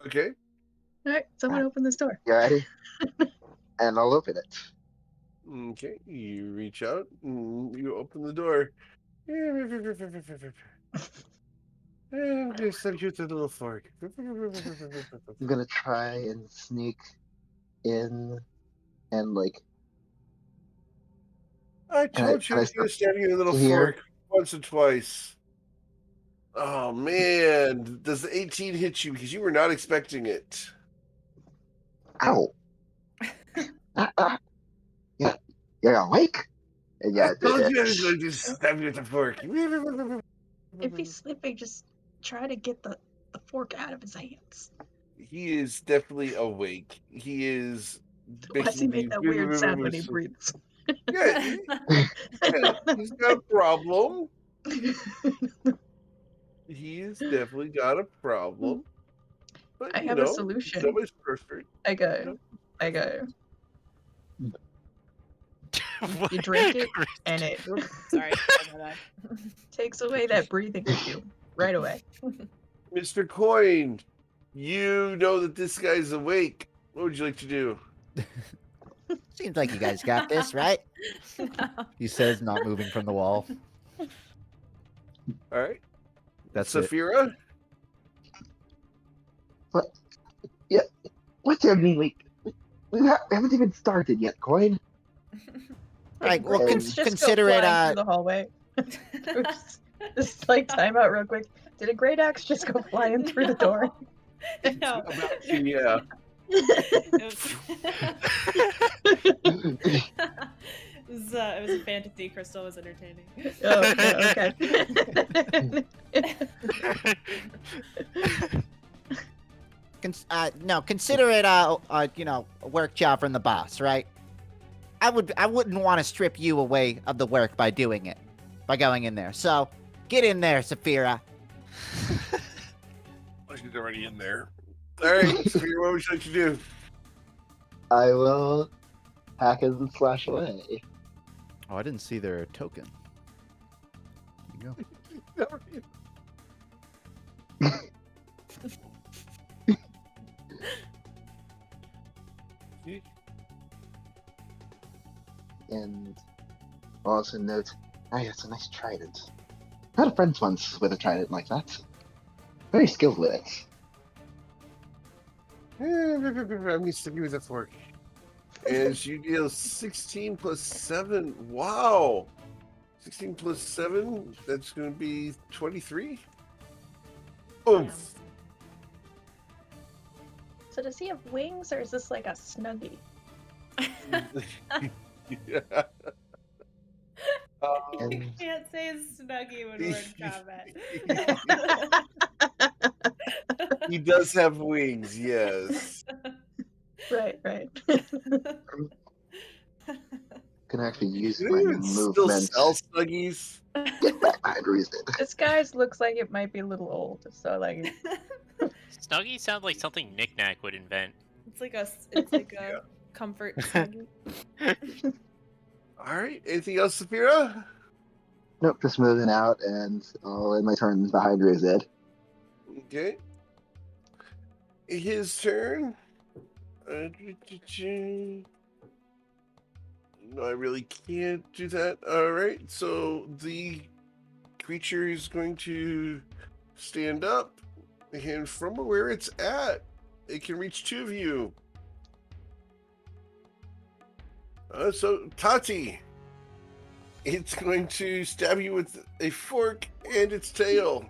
Okay. All right, someone open this door. You ready? And I'll open it. Okay. You reach out and you open the door. I'm gonna send you to the little fork. I'm gonna try and sneak in and like. I Can I? told you Can I I was gonna start stab you in a little here? fork once or twice. Oh man, does the 18 hit you because you were not expecting it? Ow! Yeah, you're awake. And I yeah, told you I was going to stab you with a fork. If he's sleeping, just try to get the fork out of his hands. He is definitely awake. He is Why does he making make these. that weird sound when he breathes? Yeah, yeah, he's got a problem. He's definitely got a problem. But I you have a know, solution. nobody's perfect. I go. You drink it, and it Sorry. my bad. takes away that breathing issue right away. Mr. Coin, you know that this guy's awake. What would you like to do? Seems like you guys got this, right? He says, not moving from the wall. All right, That's it. Saphira. What? Yeah. What do you mean? We haven't even started yet, Coin. Right. Well, Brains Just consider go it. flying through the hallway. Just like time out real quick. Did a great axe just go flying through the door? No. About to, yeah. It was a fantasy. Crystal was entertaining. Oh, yeah, okay. No, consider it a work job from the boss, right? I wouldn't want to strip you away of the work by doing it, by going in there. So, get in there, Saphira. She's already in there. All right, Saphira, what would you like to do? I will hack and slash away. Oh, I didn't see their token. There you go. And also note, it's a nice trident. I had a friend once with a trident like that. Very skilled with it. I'm sticking with a fork. As you deal 16 plus 7. Wow. 16 plus 7, that's going to be 23. Oomph. So does he have wings, or is this like a snuggie? Yeah. You can't say snuggie when we're in combat. He does have wings, yes. Right. Can actually use Do my they even still movement. sell Snuggies? Get back behind reason. This guy's looks like it might be a little old, so like. Snuggies sound like something Knick Knack would invent. It's like a comfort snuggie. All right. Anything else, Saphira? Nope, just moving out, and I'll end my turn behind Rizid. Okay. His turn. No, I really can't do that. All right. So the creature is going to stand up, and from where it's at, it can reach 2 of you. So Tati, it's going to stab you with a fork and its tail.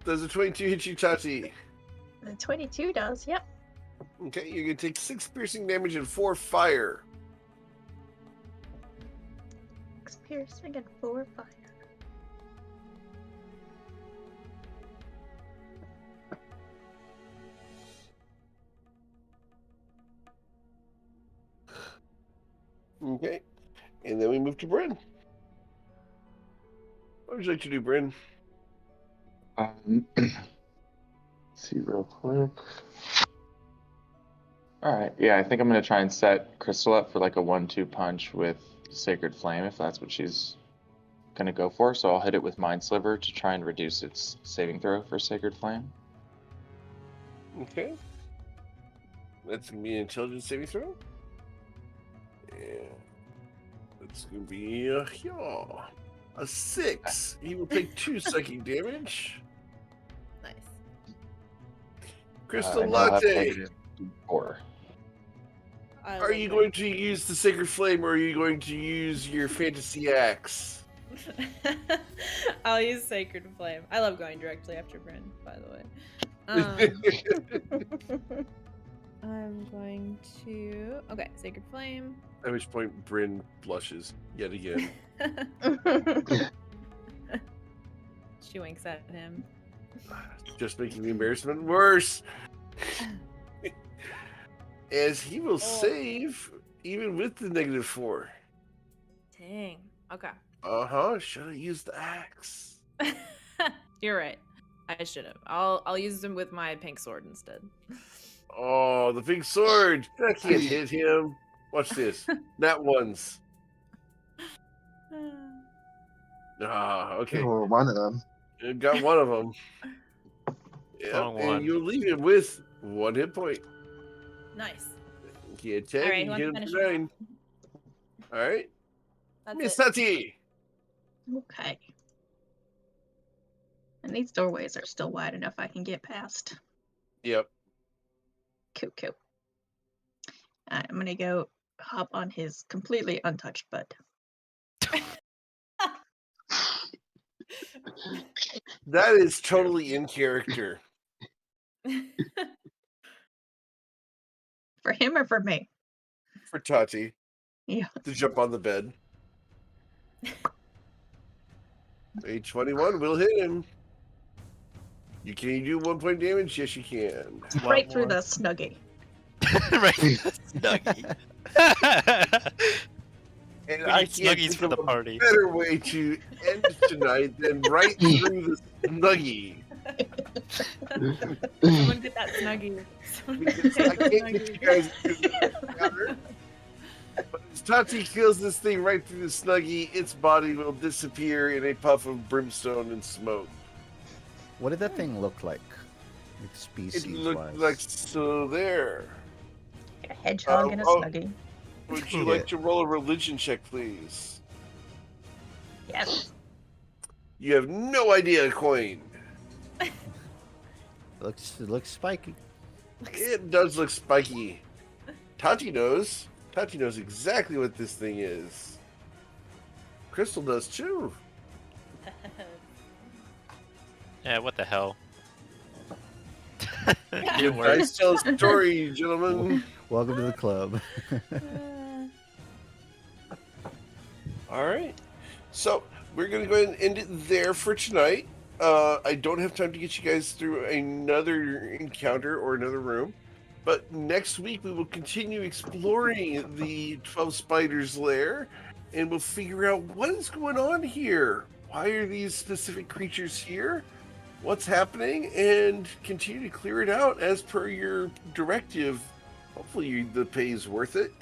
Does a 22 hit you, Tati? The 22 does, yep. Okay, you're going to take 6 piercing damage and 4 fire. 6 piercing and 4 fire. Okay, and then we move to Bryn. What would you like to do, Bryn? See real quick. All right, yeah, I think I'm gonna try and set Crystal up for like a 1-2 punch with Sacred Flame if that's what she's gonna go for. So I'll hit it with Mind Sliver to try and reduce its saving throw for Sacred Flame. Okay. That's going to be an intelligence saving throw. Yeah. That's going to be, yeah. A 6. He will take 2 psychic damage. Nice. Crystal And he'll have Latte. negative 4. Are you going to use the Sacred Flame or are you going to use your Fantasy Axe? I'll use Sacred Flame. I love going directly after Bryn, by the way. I'm going to... Okay, Sacred Flame. At which point Bryn blushes yet again. She winks at him. Just making the embarrassment worse. As he will save even with the negative 4. Dang. Okay. Should have used the axe. You're right. I should have. I'll use them with my pink sword instead. Oh, the big sword. That can't hit him. Watch this. Nat ones. Okay. Or one of them. You got one of them. Yeah, Wrong and one. you'll leave him with 1 hit point. Nice. He had 10, All right, you who hit him wants for to finish 9. All right. That's Miss it. Tati. Okay. And these doorways are still wide enough I can get past. Yep. Cool, cool. I'm gonna go hop on his completely untouched butt. That is totally in character. For him or for me? For Tati Yeah. to jump on the bed. A 21 will hit him. Can you do 1 point damage? Yes, you can. Right through the snuggie. Right. Snuggie. And We I need can't Snuggies think for of the a party. better way to end tonight than right through the snuggie. Someone get that snuggie. Because I can't get you guys to do the counter. But as Tati kills this thing right through the snuggie, its body will disappear in a puff of brimstone and smoke. What did that thing look like? Like It species looked wise. like so there. A hedgehog and a oh. snuggie. Would you Yeah. like to roll a religion check, please? Yes. You have no idea, Coin. It looks spiky. It does look spiky. Tati knows. Tati knows exactly what this thing is. Crystal does too. Yeah, what the hell? Good Didn't work. dice tell a story, gentlemen. Welcome to the club. All right. So we're going to go ahead and end it there for tonight. I don't have time to get you guys through another encounter or another room. But next week we will continue exploring the 12 Spiders lair. And we'll figure out what is going on here. Why are these specific creatures here? What's happening? And continue to clear it out as per your directive. Hopefully the pay is worth it.